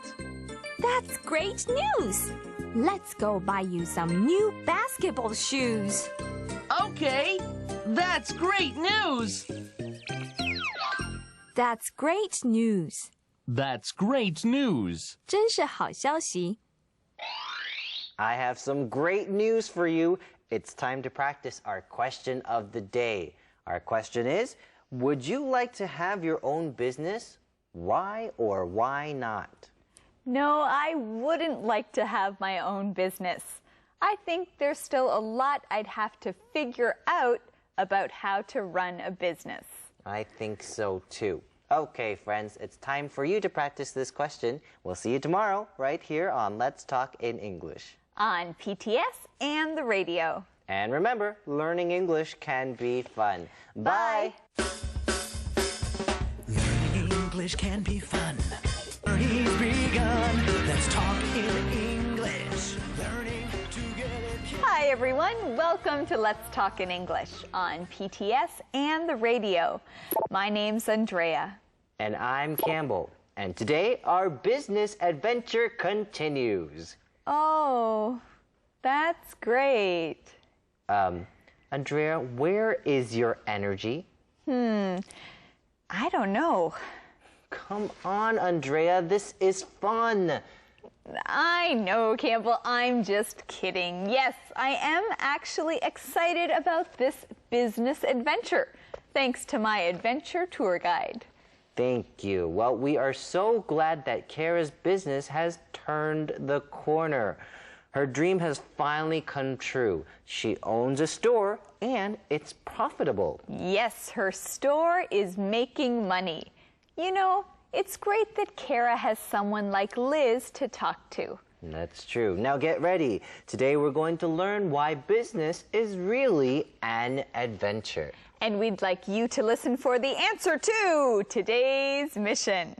That's great news. Let's go buy you some new basketball shoes. Okay, that's great news. That's great news. That's great news. 真是好消息。 I have some great news for you. It's time to practice our question of the day. Our question is, would you like to have your own business? Why or why not? No, I wouldn't like to have my own business. I think there's still a lot I'd have to figure out about how to run a business. I think so too. Okay, friends, it's time for you to practice this question. We'll see you tomorrow right here on Let's Talk in English. On PTS and the radio. And remember, learning English can be fun. Bye! Learning English can be fun. Learning's begun. Let's talk in English. Learning together. Hi, everyone. Welcome to Let's Talk in English on PTS and the radio. My name's Andrea. And I'm Campbell. And today, our business adventure continues. Oh, that's great. Andrea, where is your energy? I don't know. Come on, Andrea, this is fun. I know, Campbell, I'm just kidding. Yes, I am actually excited about this business adventure, thanks to my adventure tour guide. Thank you. Well, we are so glad that Kara's business has turned the corner. Her dream has finally come true. She owns a store and it's profitable. Yes, her store is making money. You know, it's great that Kara has someone like Liz to talk to. That's true. Now get ready. Today we're going to learn why business is really an adventure. And we'd like you to listen for the answer to today's mission.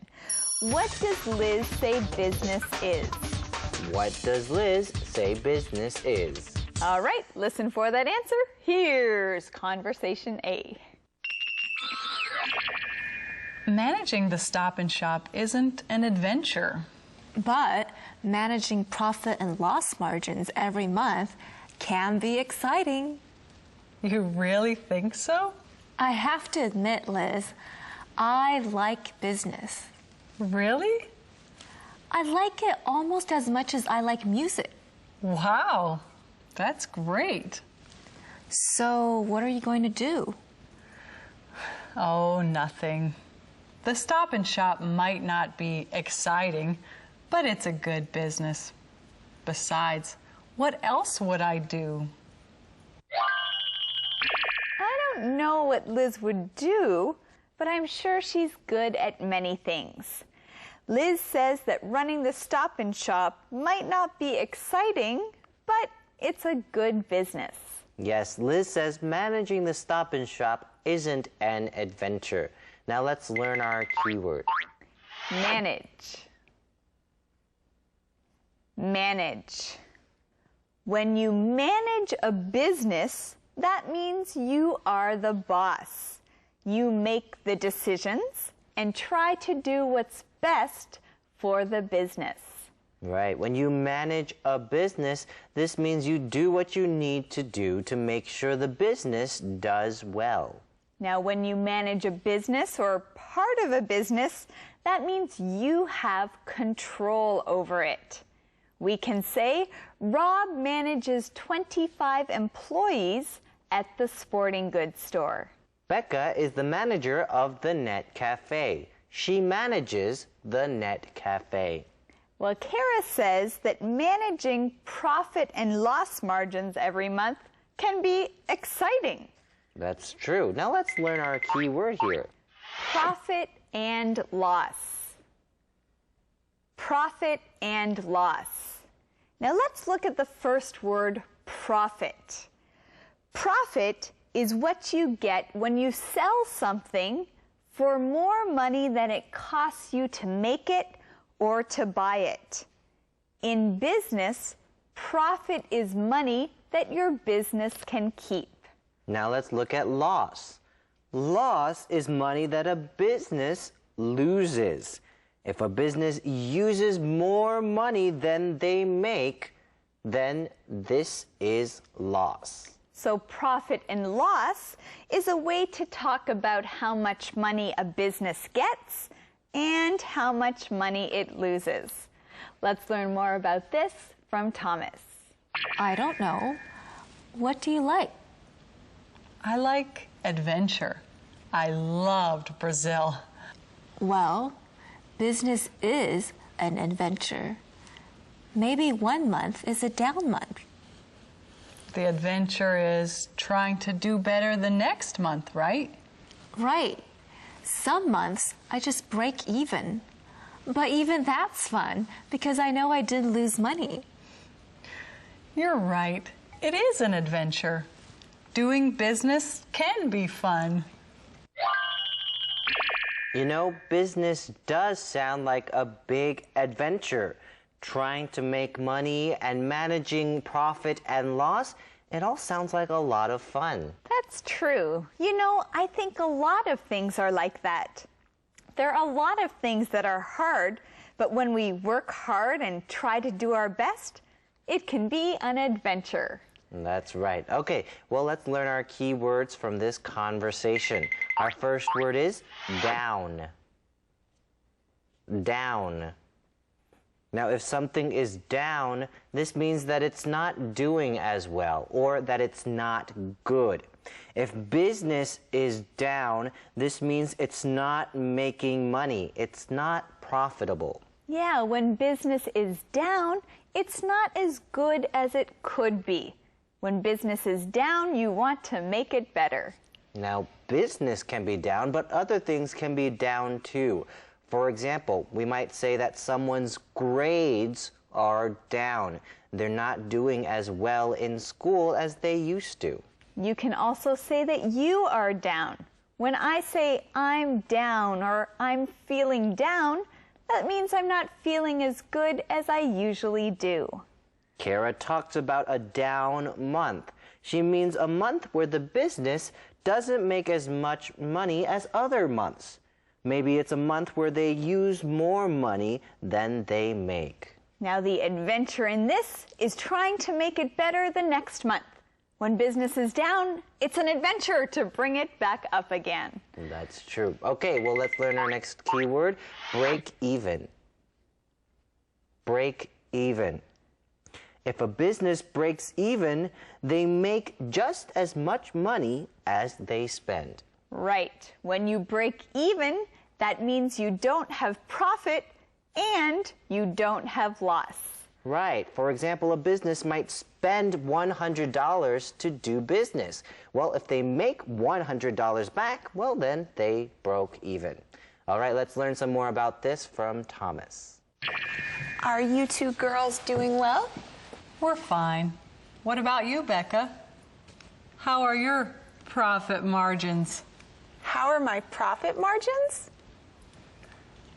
What does Liz say business is? What does Liz say business is? All right, listen for that answer. Here's Conversation A. Managing the Stop and Shop isn't an adventure. But managing profit and loss margins every month can be exciting. You really think so? I have to admit, Liz, I like business. Really? I like it almost as much as I like music. Wow, that's great. So what are you going to do? Oh, nothing. The Stop and Shop might not be exciting, but it's a good business. Besides, what else would I do? I don't know what Liz would do, but I'm sure she's good at many things. Liz says that running the Stop and Shop might not be exciting, but it's a good business. Yes, Liz says managing the Stop and Shop isn't an adventure. Now let's learn our keyword. Manage. Manage. When you manage a business, that means you are the boss. You make the decisions and try to do what's best for the business. Right. When you manage a business, this means you do what you need to do to make sure the business does well. Now, when you manage a business or part of a business, that means you have control over it. We can say, Rob manages 25 employees at the sporting goods store. Becca is the manager of the Net Cafe. She manages the Net Cafe. Well, Kara says that managing profit and loss margins every month can be exciting. That's true. Now let's learn our key word here. Profit and loss. Profit and loss. Now let's look at the first word, profit. Profit is what you get when you sell something for more money than it costs you to make it or to buy it. In business, profit is money that your business can keep. Now let's look at loss. Loss is money that a business loses. If a business uses more money than they make, then this is loss. So profit and loss is a way to talk about how much money a business gets and how much money it loses. Let's learn more about this from Thomas. I don't know. What do you like? I like adventure. I loved Brazil. Well, business is an adventure. Maybe 1 month is a down month. The adventure is trying to do better the next month, right? Right. Some months I just break even. But even that's fun because I know I did lose money. You're right. It is an adventure. Doing business can be fun. You know, business does sound like a big adventure. Trying to make money and managing profit and loss, it all sounds like a lot of fun. That's true. You know, I think a lot of things are like that. There are a lot of things that are hard, but when we work hard and try to do our best, it can be an adventure. That's right. Okay, well, let's learn our key words from this conversation. Our first word is down. Down. Now, if something is down, this means that it's not doing as well or that it's not good. If business is down, this means it's not making money. It's not profitable. Yeah, when business is down, it's not as good as it could be. When business is down, you want to make it better. Now, business can be down, but other things can be down too. For example, we might say that someone's grades are down. They're not doing as well in school as they used to. You can also say that you are down. When I say I'm down or I'm feeling down, that means I'm not feeling as good as I usually do. Kara talks about a down month. She means a month where the business doesn't make as much money as other months. Maybe it's a month where they use more money than they make. Now, the adventure in this is trying to make it better the next month. When business is down, it's an adventure to bring it back up again. That's true. Okay, well, let's learn our next keyword, break even. Break even. If a business breaks even, they make just as much money as they spend. Right. When you break even, that means you don't have profit and you don't have loss. Right. For example, a business might spend $100 to do business. Well, if they make $100 back, well, then they broke even. All right, let's learn some more about this from Thomas. Are you two girls doing well? We're fine. What about you, Becca? How are your profit margins? How are my profit margins?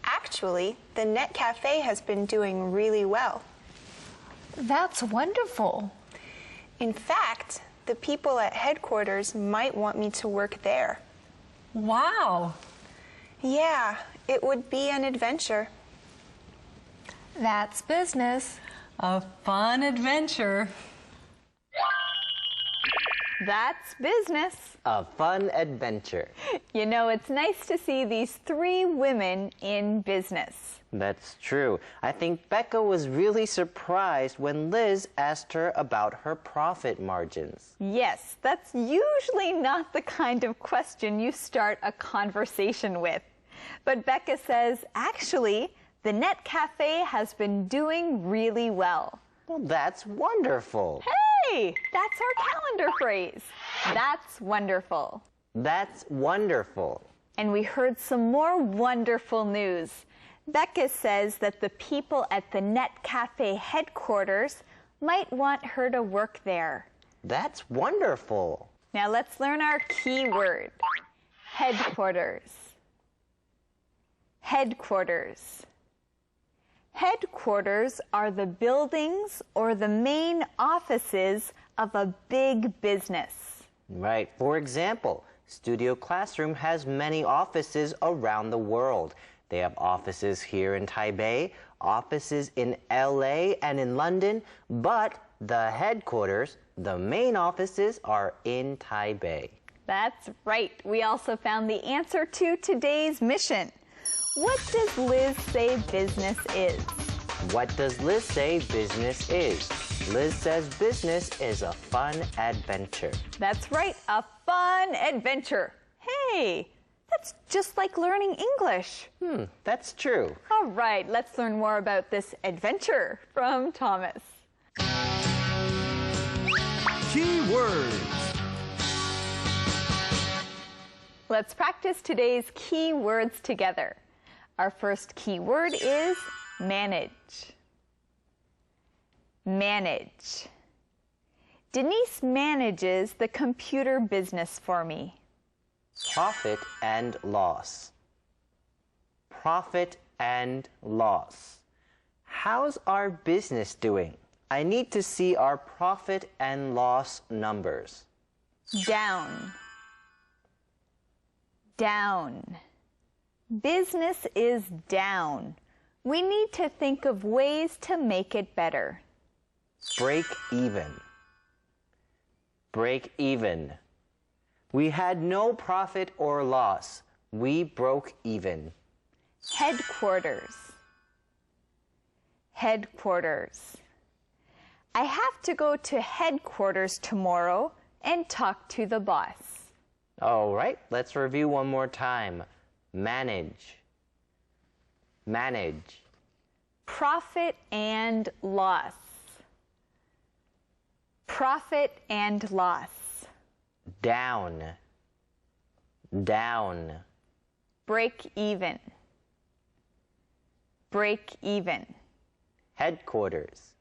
Actually, the Net Cafe has been doing really well. That's wonderful. In fact, the people at headquarters might want me to work there. Wow. Yeah, it would be an adventure. That's business. A fun adventure. That's business. A fun adventure. You know, it's nice to see these three women in business. That's true. I think Becca was really surprised when Liz asked her about her profit margins. Yes, that's usually not the kind of question you start a conversation with. But Becca says, actually, the Net Cafe has been doing really well. Well, that's wonderful. Hey, that's our calendar phrase. That's wonderful. That's wonderful. And we heard some more wonderful news. Becca says that the people at the Net Cafe headquarters might want her to work there. That's wonderful. Now let's learn our key word. Headquarters. Headquarters. Headquarters are the buildings or the main offices of a big business. Right. For example, Studio Classroom has many offices around the world. They have offices here in Taipei, offices in LA and in London, but the headquarters, the main offices, are in Taipei. That's right. We also found the answer to today's mission. What does Liz say business is? What does Liz say business is? Liz says business is a fun adventure. That's right, a fun adventure. Hey, that's just like learning English. That's true. All right, let's learn more about this adventure from Thomas. Key words. Let's practice today's key words together. Our first key word is manage. Manage. Denise manages the computer business for me. Profit and loss. Profit and loss. How's our business doing? I need to see our profit and loss numbers. Down. Down. Business is down. We need to think of ways to make it better. Break even. Break even. We had no profit or loss. We broke even. Headquarters. Headquarters. I have to go to headquarters tomorrow and talk to the boss. All right, let's review one more time. Manage. Manage. Profit and loss. Profit and loss. Down. Down. Break even. Break even. Headquarters.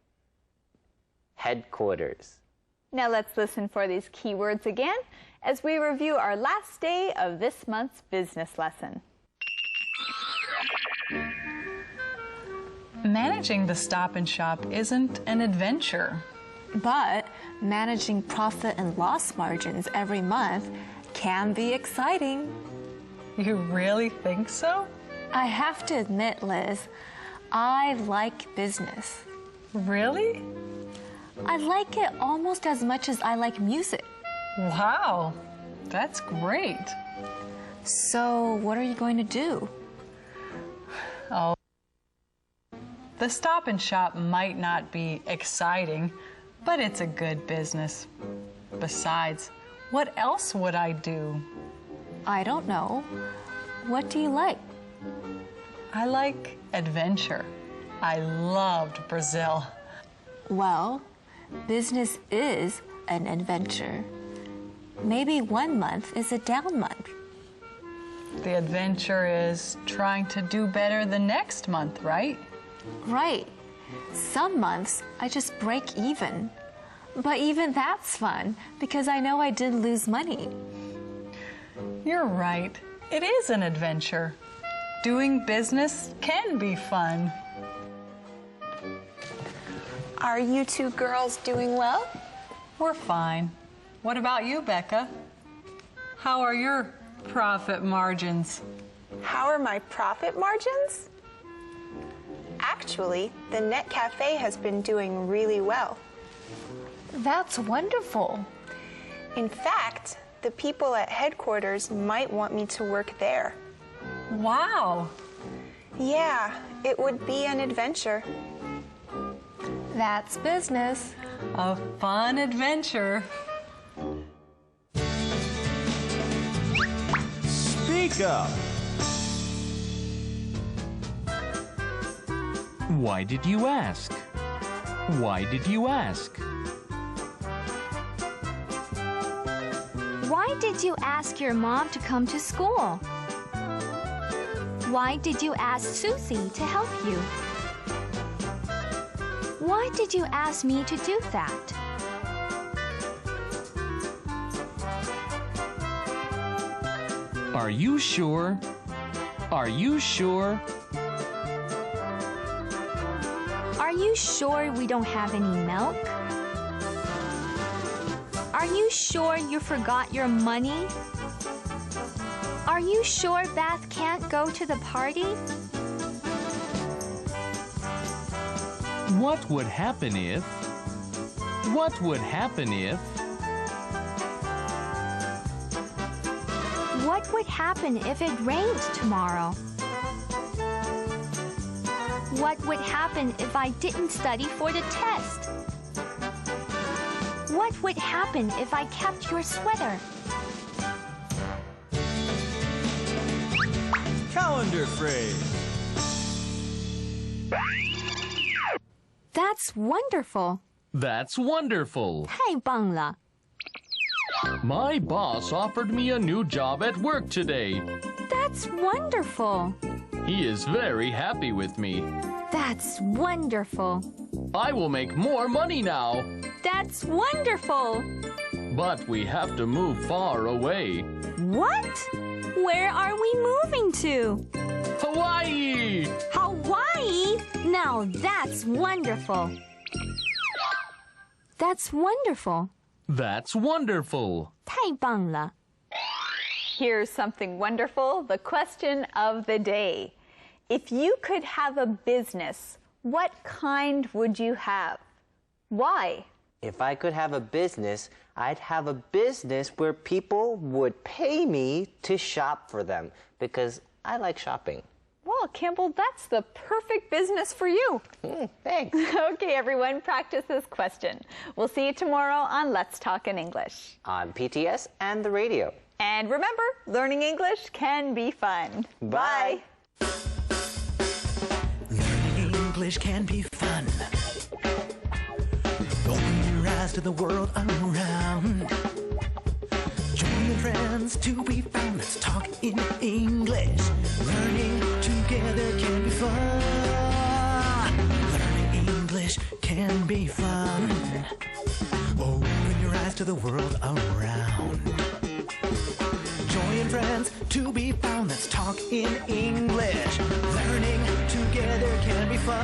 Headquarters. Now let's listen for these keywords again as we review our last day of this month's business lesson. Managing the Stop and Shop isn't an adventure. But managing profit and loss margins every month can be exciting. You really think so? I have to admit, Liz, I like business. Really? I like it almost as much as I like music. Wow, that's great. So what are you going to do? Oh, the Stop and Shop might not be exciting, but it's a good business. Besides, what else would I do? I don't know. What do you like? I like adventure. I loved Brazil. Well, business is an adventure. Maybe 1 month is a down month. The adventure is trying to do better the next month, right? Right. Some months I just break even. But even that's fun because I know I did lose money. You're right. It is an adventure. Doing business can be fun. Are you two girls doing well? We're fine. What about you, Becca? How are your profit margins? How are my profit margins? Actually, the Net Cafe has been doing really well. That's wonderful. In fact, the people at headquarters might want me to work there. Wow. Yeah, it would be an adventure. That's business. A fun adventure. Speak up. Why did you ask? Why did you ask? Why did you ask your mom to come to school? Why did you ask Susie to help you? Why did you ask me to do that? Are you sure? Are you sure? Are you sure we don't have any milk? Are you sure you forgot your money? Are you sure Beth can't go to the party? What would happen if? What would happen if? What would happen if it rained tomorrow? What would happen if I didn't study for the test? What would happen if I kept your sweater? Calendar phrase. That's wonderful. That's wonderful. 太棒了. My boss offered me a new job at work today. That's wonderful. He is very happy with me. That's wonderful. I will make more money now. That's wonderful. But we have to move far away. What? Where are we moving to? Hawaii! Hawaii? Now that's wonderful. That's wonderful. That's wonderful. 太棒了. Here's something wonderful, the question of the day. If you could have a business, what kind would you have? Why? If I could have a business, I'd have a business where people would pay me to shop for them because I like shopping. Well, Campbell, that's the perfect business for you. Thanks. Okay, everyone, practice this question. We'll see you tomorrow on Let's Talk in English. On PTS and the radio. And remember, learning English can be fun. Bye. Learning English can be fun. Open your eyes to the world around. Join your friends to be found. Let's talk in English. Learning together can be fun. Learning English can be fun. Open your eyes to the world around. Join friends to be found. Let's talk in English. Learning together can be fun.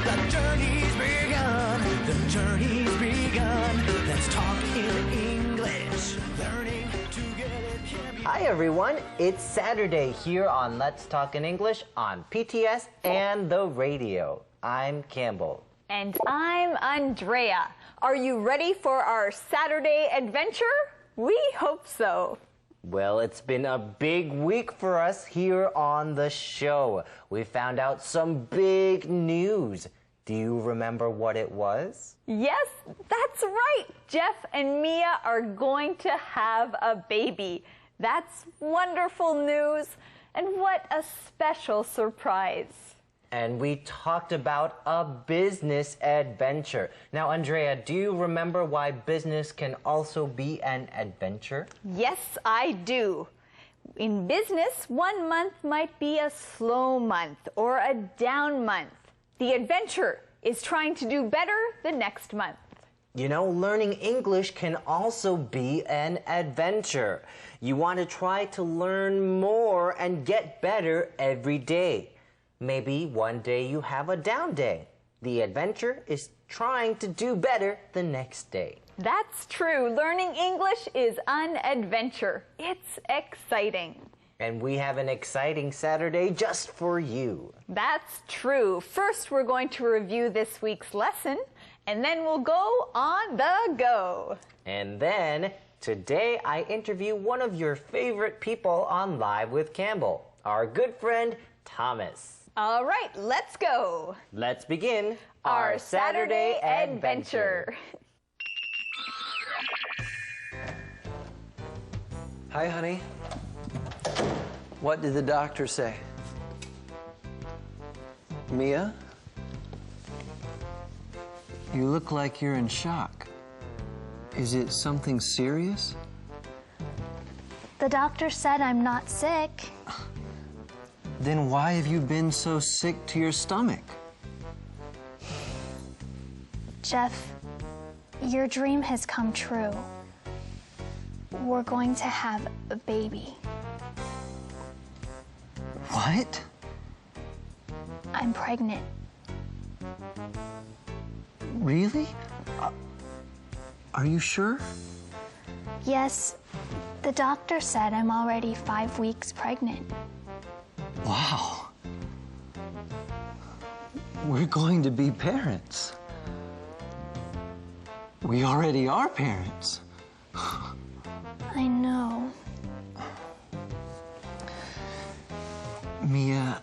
The journey's begun. The journey's begun. Let's talk in English. Learning together can be fun. Hi everyone, it's Saturday here on Let's Talk in English on PTS and the radio. I'm Campbell. And I'm Andrea. Are you ready for our Saturday adventure? We hope so. Well, it's been a big week for us here on the show. We found out some big news. Do you remember what it was? Yes, that's right. Jeff and Mia are going to have a baby. That's wonderful news. And what a special surprise. And we talked about a business adventure. Now, Andrea, do you remember why business can also be an adventure? Yes, I do. In business, 1 month might be a slow month or a down month. The adventure is trying to do better the next month. You know, learning English can also be an adventure. You want to try to learn more and get better every day. Maybe one day you have a down day. The adventure is trying to do better the next day. That's true. Learning English is an adventure. It's exciting. And we have an exciting Saturday just for you. That's true. First, we're going to review this week's lesson, and then we'll go on the go. And then, today I interview one of your favorite people on Live with Campbell, our good friend, Thomas. All right, let's go. Let's begin our Saturday adventure. Hi, honey. What did the doctor say? Mia? You look like you're in shock. Is it something serious? The doctor said I'm not sick. Then why have you been so sick to your stomach? Jeff, your dream has come true. We're going to have a baby. What? I'm pregnant. Really? Are you sure? Yes, the doctor said I'm already 5 weeks pregnant. Wow. We're going to be parents. We already are parents. I know. Mia,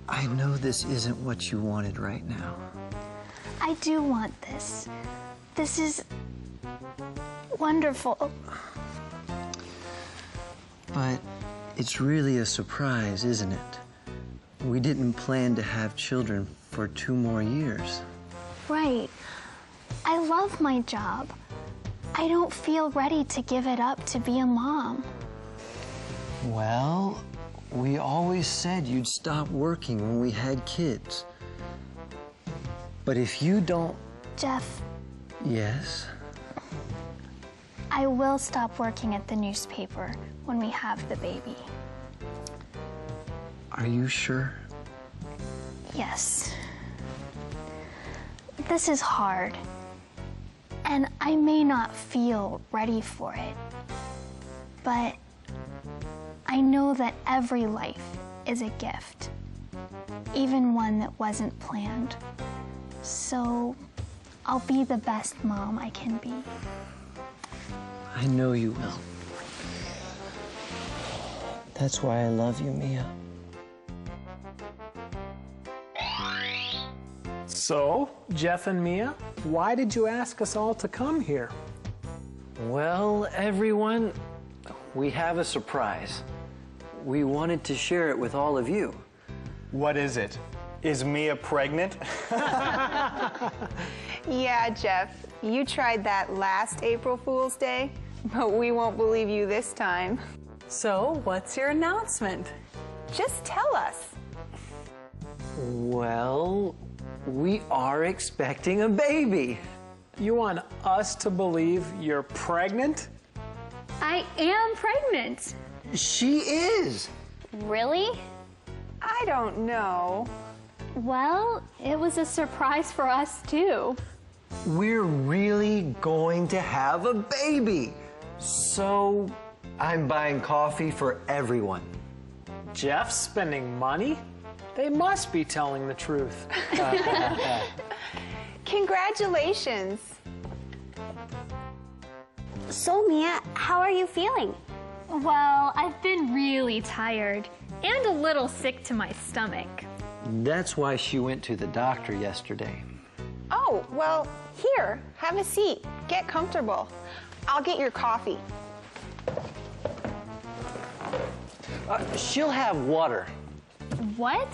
I know this isn't what you wanted right now. I do want this. This is wonderful. But it's really a surprise, isn't it? We didn't plan to have children for 2 more years. Right. I love my job. I don't feel ready to give it up to be a mom. Well, we always said you'd stop working when we had kids. But if you don't... Jeff. Yes? I will stop working at the newspaper when we have the baby. Are you sure? Yes. This is hard, and I may not feel ready for it, but I know that every life is a gift, even one that wasn't planned. So I'll be the best mom I can be. I know you will. That's why I love you, Mia. So, Jeff and Mia, why did you ask us all to come here? Well, everyone, we have a surprise. We wanted to share it with all of you. What is it? Is Mia pregnant? Yeah, Jeff, you tried that last April Fool's Day, but we won't believe you this time. So, what's your announcement? Just tell us. Well, we are expecting a baby. You want us to believe you're pregnant? I am pregnant. She is. Really? I don't know. Well, it was a surprise for us too. We're really going to have a baby. So, I'm buying coffee for everyone. Jeff's spending money? They must be telling the truth. Congratulations. So, Mia, how are you feeling? Well, I've been really tired and a little sick to my stomach. That's why she went to the doctor yesterday. Oh, well, here, have a seat. Get comfortable. I'll get your coffee. She'll have water. What?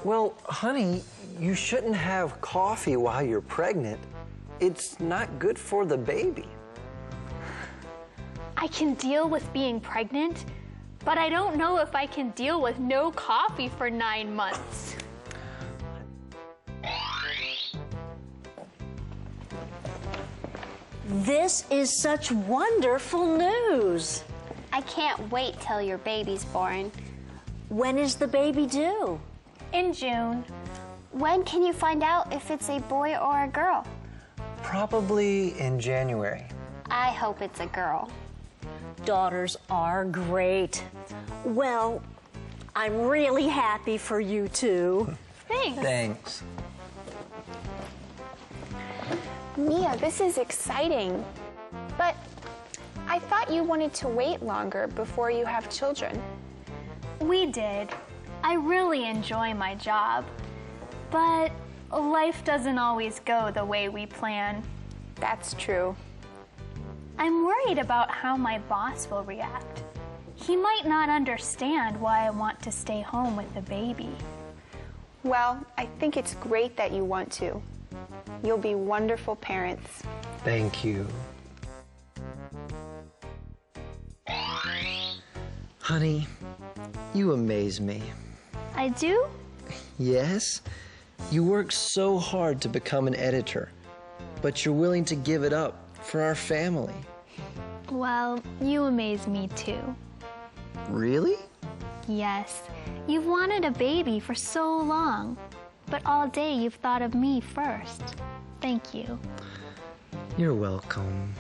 Well, honey, you shouldn't have coffee while you're pregnant. It's not good for the baby. I can deal with being pregnant, but I don't know if I can deal with no coffee for 9 months. This is such wonderful news. I can't wait till your baby's born. When is the baby due? In June. When can you find out if it's a boy or a girl? Probably in January. I hope it's a girl. Daughters are great. Well, I'm really happy for you two. Thanks. Thanks. Mia, this is exciting. But I thought you wanted to wait longer before you have children. We did. I really enjoy my job. But life doesn't always go the way we plan. That's true. I'm worried about how my boss will react. He might not understand why I want to stay home with the baby. Well, I think it's great that you want to. You'll be wonderful parents. Thank you. Honey, you amaze me. I do? Yes. You work so hard to become an editor, but you're willing to give it up for our family. Well, you amaze me too. Really? Yes. You've wanted a baby for so long, but all day you've thought of me first. Thank you. You're welcome.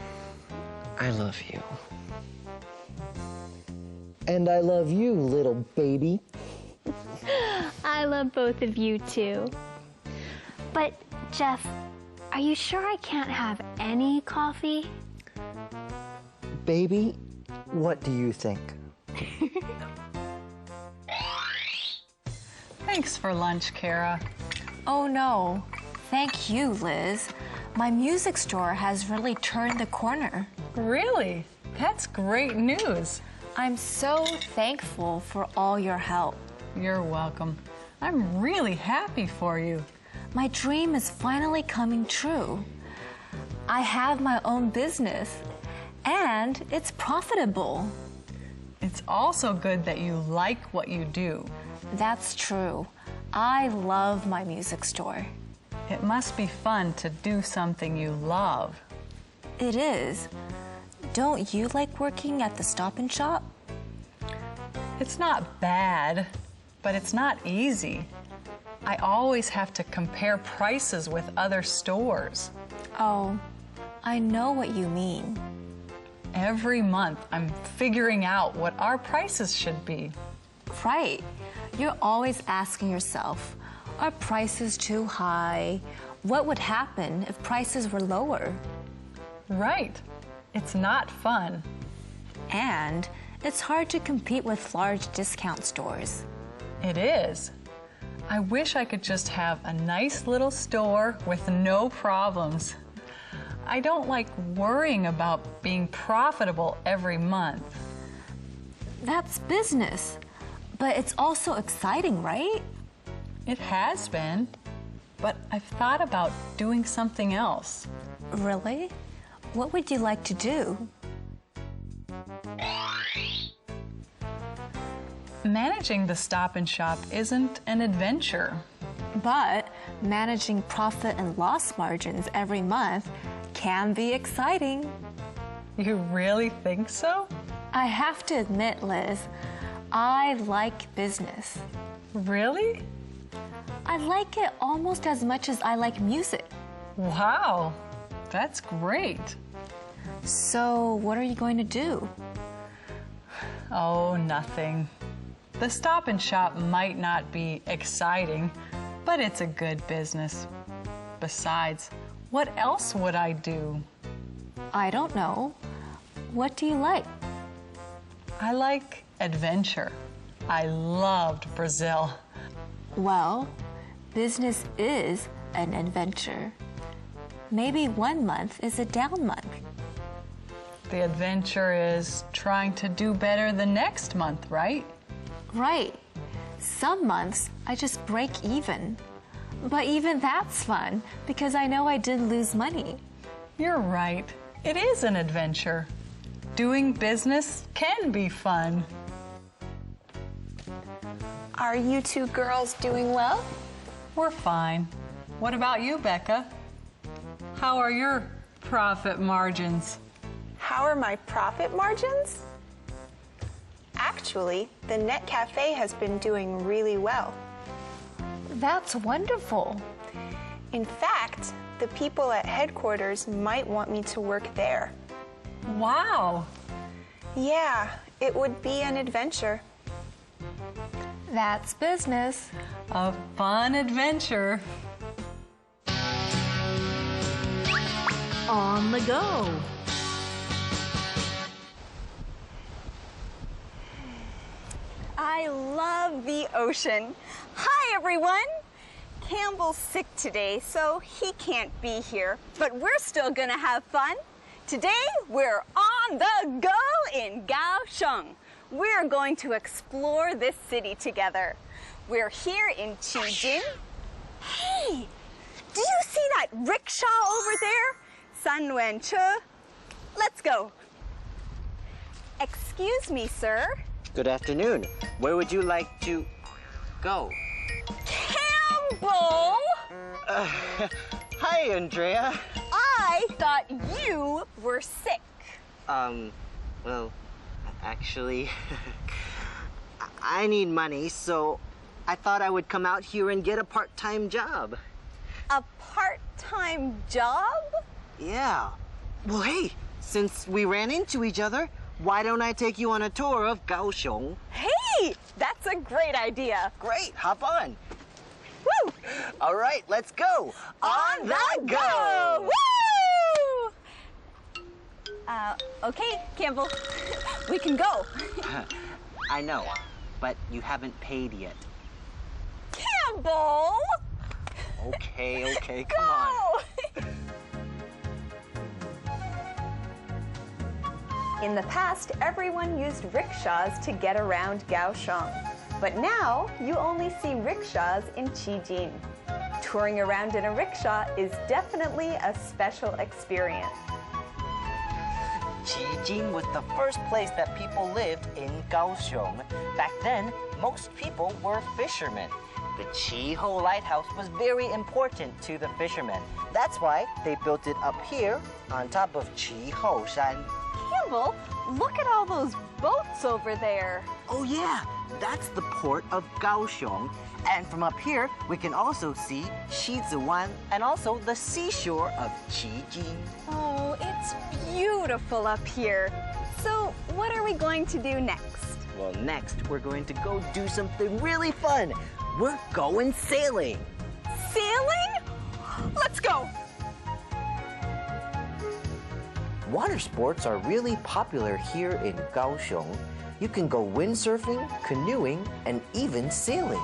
I love you. And I love you, little baby. I love both of you too. But, Jeff, are you sure I can't have any coffee? Baby, what do you think? Thanks for lunch, Kara. Oh no, thank you, Liz. My music store has really turned the corner. Really? That's great news. I'm so thankful for all your help. You're welcome. I'm really happy for you. My dream is finally coming true. I have my own business, and it's profitable. It's also good that you like what you do. That's true. I love my music store. It must be fun to do something you love. It is. Don't you like working at the Stop and Shop? It's not bad, but it's not easy. I always have to compare prices with other stores. Oh, I know what you mean. Every month, I'm figuring out what our prices should be. Right. You're always asking yourself, are prices too high? What would happen if prices were lower? Right. It's not fun. And it's hard to compete with large discount stores. It is. I wish I could just have a nice little store with no problems. I don't like worrying about being profitable every month. That's business, but it's also exciting, right? It has been, but I've thought about doing something else. Really? What would you like to do? Managing the Stop and Shop isn't an adventure. But managing profit and loss margins every month can be exciting. You really think so? I have to admit, Liz, I like business. Really? I like it almost as much as I like music. Wow, that's great. So what are you going to do? Oh, nothing. The Stop and Shop might not be exciting, but it's a good business. Besides, what else would I do? I don't know. What do you like? I like adventure. I loved Brazil. Well, business is an adventure. Maybe 1 month is a down month. The adventure is trying to do better the next month, right? Right. Some months I just break even. But even that's fun because I know I didn't lose money. You're right. It is an adventure. Doing business can be fun. Are you two girls doing well? We're fine. What about you, Becca? How are your profit margins? How are my profit margins? Actually, the Net Cafe has been doing really well. That's wonderful. In fact, the people at headquarters might want me to work there. Wow! Yeah, it would be an adventure. That's business. A fun adventure. On the go. I love the ocean. Hi, everyone. Campbell's sick today, so he can't be here, but we're still gonna have fun. Today, we're on the go in Kaohsiung. We're going to explore this city together. We're here in Chijin. Hey, do you see that rickshaw over there? Sanwen Che. Let's go. Excuse me, sir. Good afternoon. Where would you like to go? Campbell! Hi, Andrea. I thought you were sick. Well, actually, I need money, so I thought I would come out here and get a part-time job. A part-time job? Yeah. Well, hey, since we ran into each other, why don't I take you on a tour of Kaohsiung? Hey, that's a great idea. Great, hop on. Woo! All right, let's go. On the go! Woo! Okay, Campbell, we can go. I know, but you haven't paid yet. Campbell! Okay, come on. In the past, everyone used rickshaws to get around Kaohsiung. But now, you only see rickshaws in Chijin. Touring around in a rickshaw is definitely a special experience. Chijin was the first place that people lived in Kaohsiung. Back then, most people were fishermen. The Chi-Ho Lighthouse was very important to the fishermen. That's why they built it up here on top of Chi-Ho Shan. Campbell, look at all those boats over there. Oh yeah, that's the port of Kaohsiung. And from up here, we can also see Shizuwan and also the seashore of Chijin. Oh, it's beautiful up here. So, what are we going to do next? Well, next, we're going to go do something really fun. We're going sailing. Sailing? Let's go. Water sports are really popular here in Kaohsiung. You can go windsurfing, canoeing, and even sailing.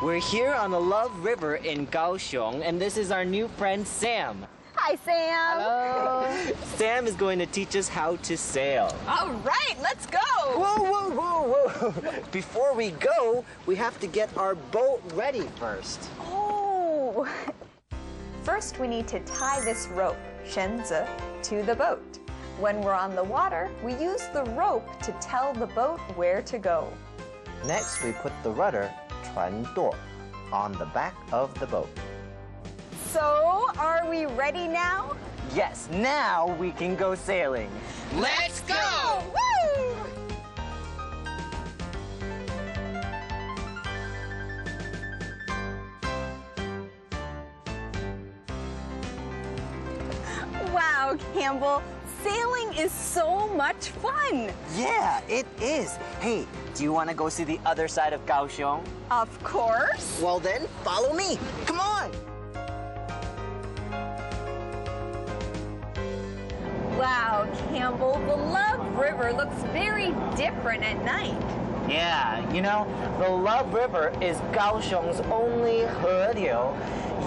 We're here on the Love River in Kaohsiung, and this is our new friend Sam. Hi, Sam. Hello. Sam is going to teach us how to sail. All right, let's go. Whoa. Before we go, we have to get our boat ready first. Oh. First, we need to tie this rope, 绳子, to the boat. When we're on the water, we use the rope to tell the boat where to go. Next, we put the rudder, 船舵, on the back of the boat. So, are we ready now? Yes, now we can go sailing. Let's go! Woo! Wow, Campbell, sailing is so much fun. Yeah, it is. Hey, do you want to go see the other side of Kaohsiung? Of course. Well then, follow me. Come on. Wow, Campbell, the Love River looks very different at night. Yeah, you know, the Love River is Kaohsiung's only Hediu.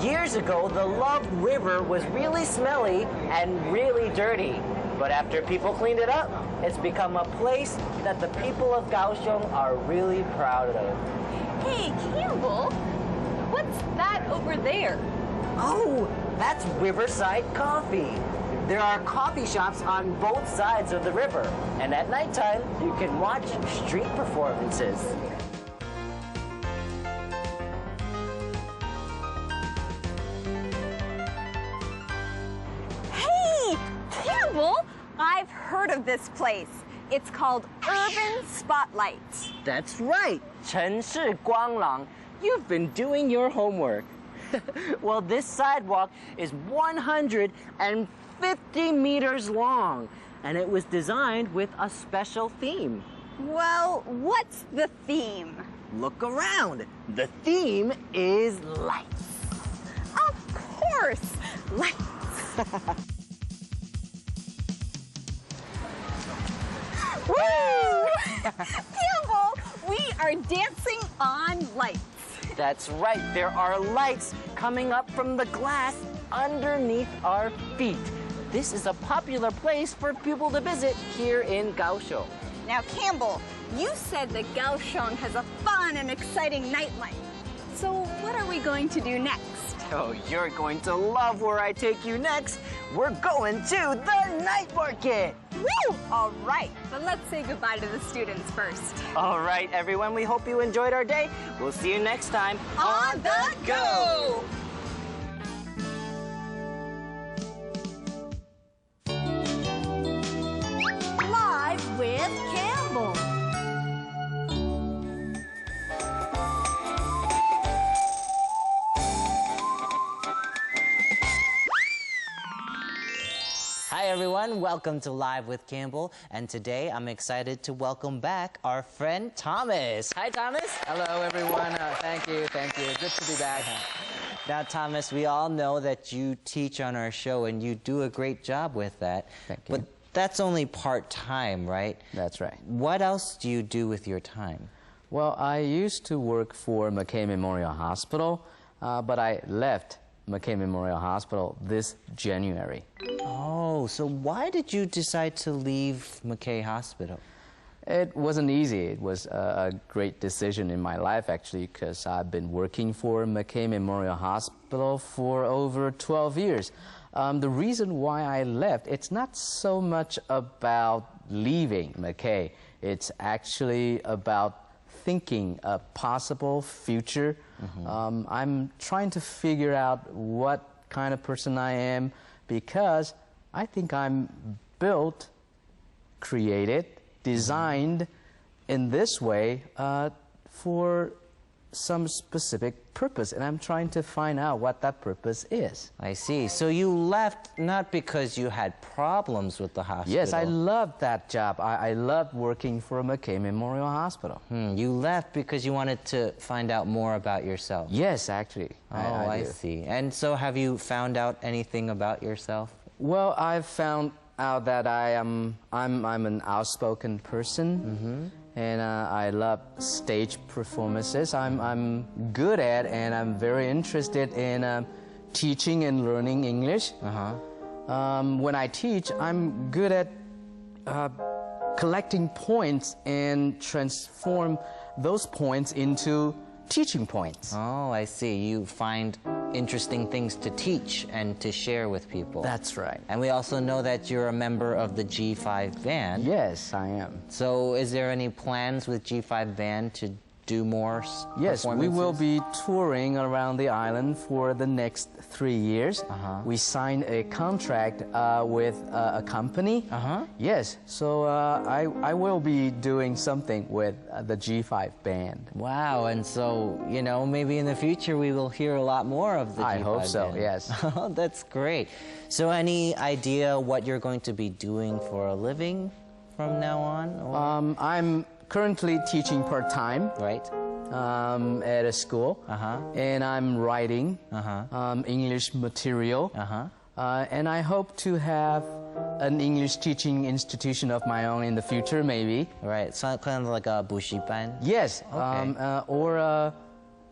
Years ago, the Love River was really smelly and really dirty. But after people cleaned it up, it's become a place that the people of Kaohsiung are really proud of. Hey, Campbell, what's that over there? Oh, that's Riverside Coffee. There are coffee shops on both sides of the river, and at nighttime, you can watch street performances. Hey, Campbell, I've heard of this place. It's called Urban Spotlight. That's right, 城市光廊. You've been doing your homework. Well, this sidewalk is 150 meters long. and it was designed with a special theme. Well, what's the theme? Look around. The theme is lights. Of course, lights. Woo! Campbell, we are dancing on lights. That's right. There are lights coming up from the glass underneath our feet. This is a popular place for people to visit here in Kaohsiung. Now, Campbell, you said that Kaohsiung has a fun and exciting nightlife. So what are we going to do next? Oh, you're going to love where I take you next. We're going to the night market. Woo! All right, but let's say goodbye to the students first. All right, everyone, we hope you enjoyed our day. We'll see you next time On the go! Live with Campbell. Hi everyone, welcome to Live with Campbell, and today I'm excited to welcome back our friend Thomas. Hi Thomas. Hello everyone, thank you, good to be back. Now Thomas, we all know that you teach on our show and you do a great job with that. Thank you. But that's only part-time, right? That's right. What else do you do with your time? Well, I used to work for McKay Memorial Hospital, but I left McKay Memorial Hospital this January. Oh, so why did you decide to leave McKay Hospital? It wasn't easy. It was a great decision in my life, actually, because I've been working for McKay Memorial Hospital for over 12 years. The reason why I left, it's not so much about leaving McKay. It's actually about thinking a possible future. I'm trying to figure out what kind of person I am, because I think I'm built, created, designed in this way for some specific purpose, and I'm trying to find out what that purpose is. I see. So you left not because you had problems with the hospital. Yes, I loved that job. I loved working for McKay Memorial Hospital. You left because you wanted to find out more about yourself. Yes, actually. I do. see. And so have you found out anything about yourself? Well, I've found out that I'm an outspoken person. And I love stage performances. I'm good at, and I'm very interested in teaching and learning English. When I teach, I'm good at collecting points and transform those points into teaching points. Oh, I see. You find interesting things to teach and to share with people. That's right. And we also know that you're a member of the G5 band. Yes, I am. So is there any plans with G5 band to do more Yes, we performances? will be touring around the island for the next 3 years. We signed a contract with a company. Yes, so I will be doing something with the G5 band. Wow, and so, you know, maybe in the future we will hear a lot more of the G5 I hope so, band. yes. That's great. So any idea what you're going to be doing for a living from now on? Or? I'm currently teaching part-time. Right. At a school. And I'm writing English material. And I hope to have an English teaching institution of my own in the future, maybe. Right, so kind of like a bushiban? Yes, Okay. or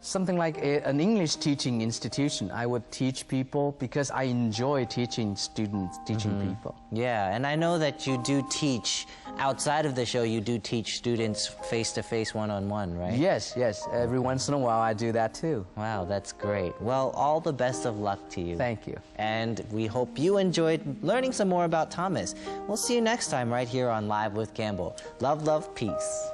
something like an English teaching institution. I would teach people because I enjoy teaching students, teaching people. Yeah, and I know that you do teach, outside of the show, you do teach students face-to-face, one-on-one, right? Yes, yes. Every once in a while I do that too. Wow, that's great. Well, all the best of luck to you. Thank you. And we hope you enjoyed learning some more about Thomas. We'll see you next time right here on Live with Campbell. Love, love, peace.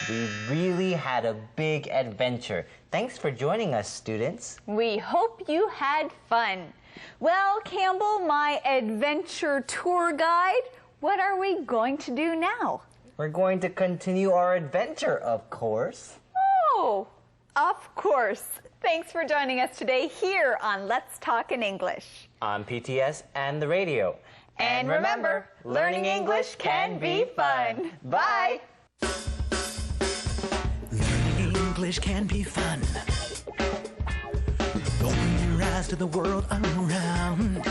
We really had a big adventure. Thanks for joining us, students. We hope you had fun. Well, Campbell, my adventure tour guide, what are we going to do now? We're going to continue our adventure, of course. Oh, Of course. Thanks for joining us today here on Let's Talk in English. On PTS and the radio. And remember, learning English can be fun. Bye. Learning English can be fun. Open your eyes to the world around.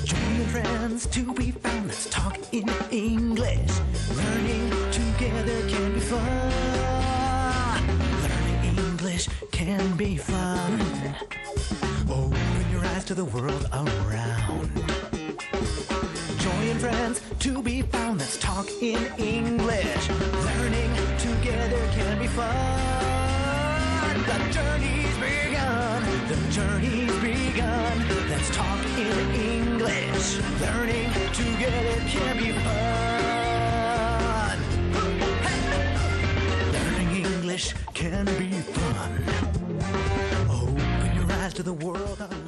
Join your friends to be found. Let's talk in English. Learning together can be fun. Learning English can be fun. Open your eyes to the world around. Join friends to be found. Let's talk in English. Learning together can be fun. The journey's begun. The journey's begun. Let's talk in English. Learning together can be fun. Hey! Learning English can be fun. Open your eyes to the world around.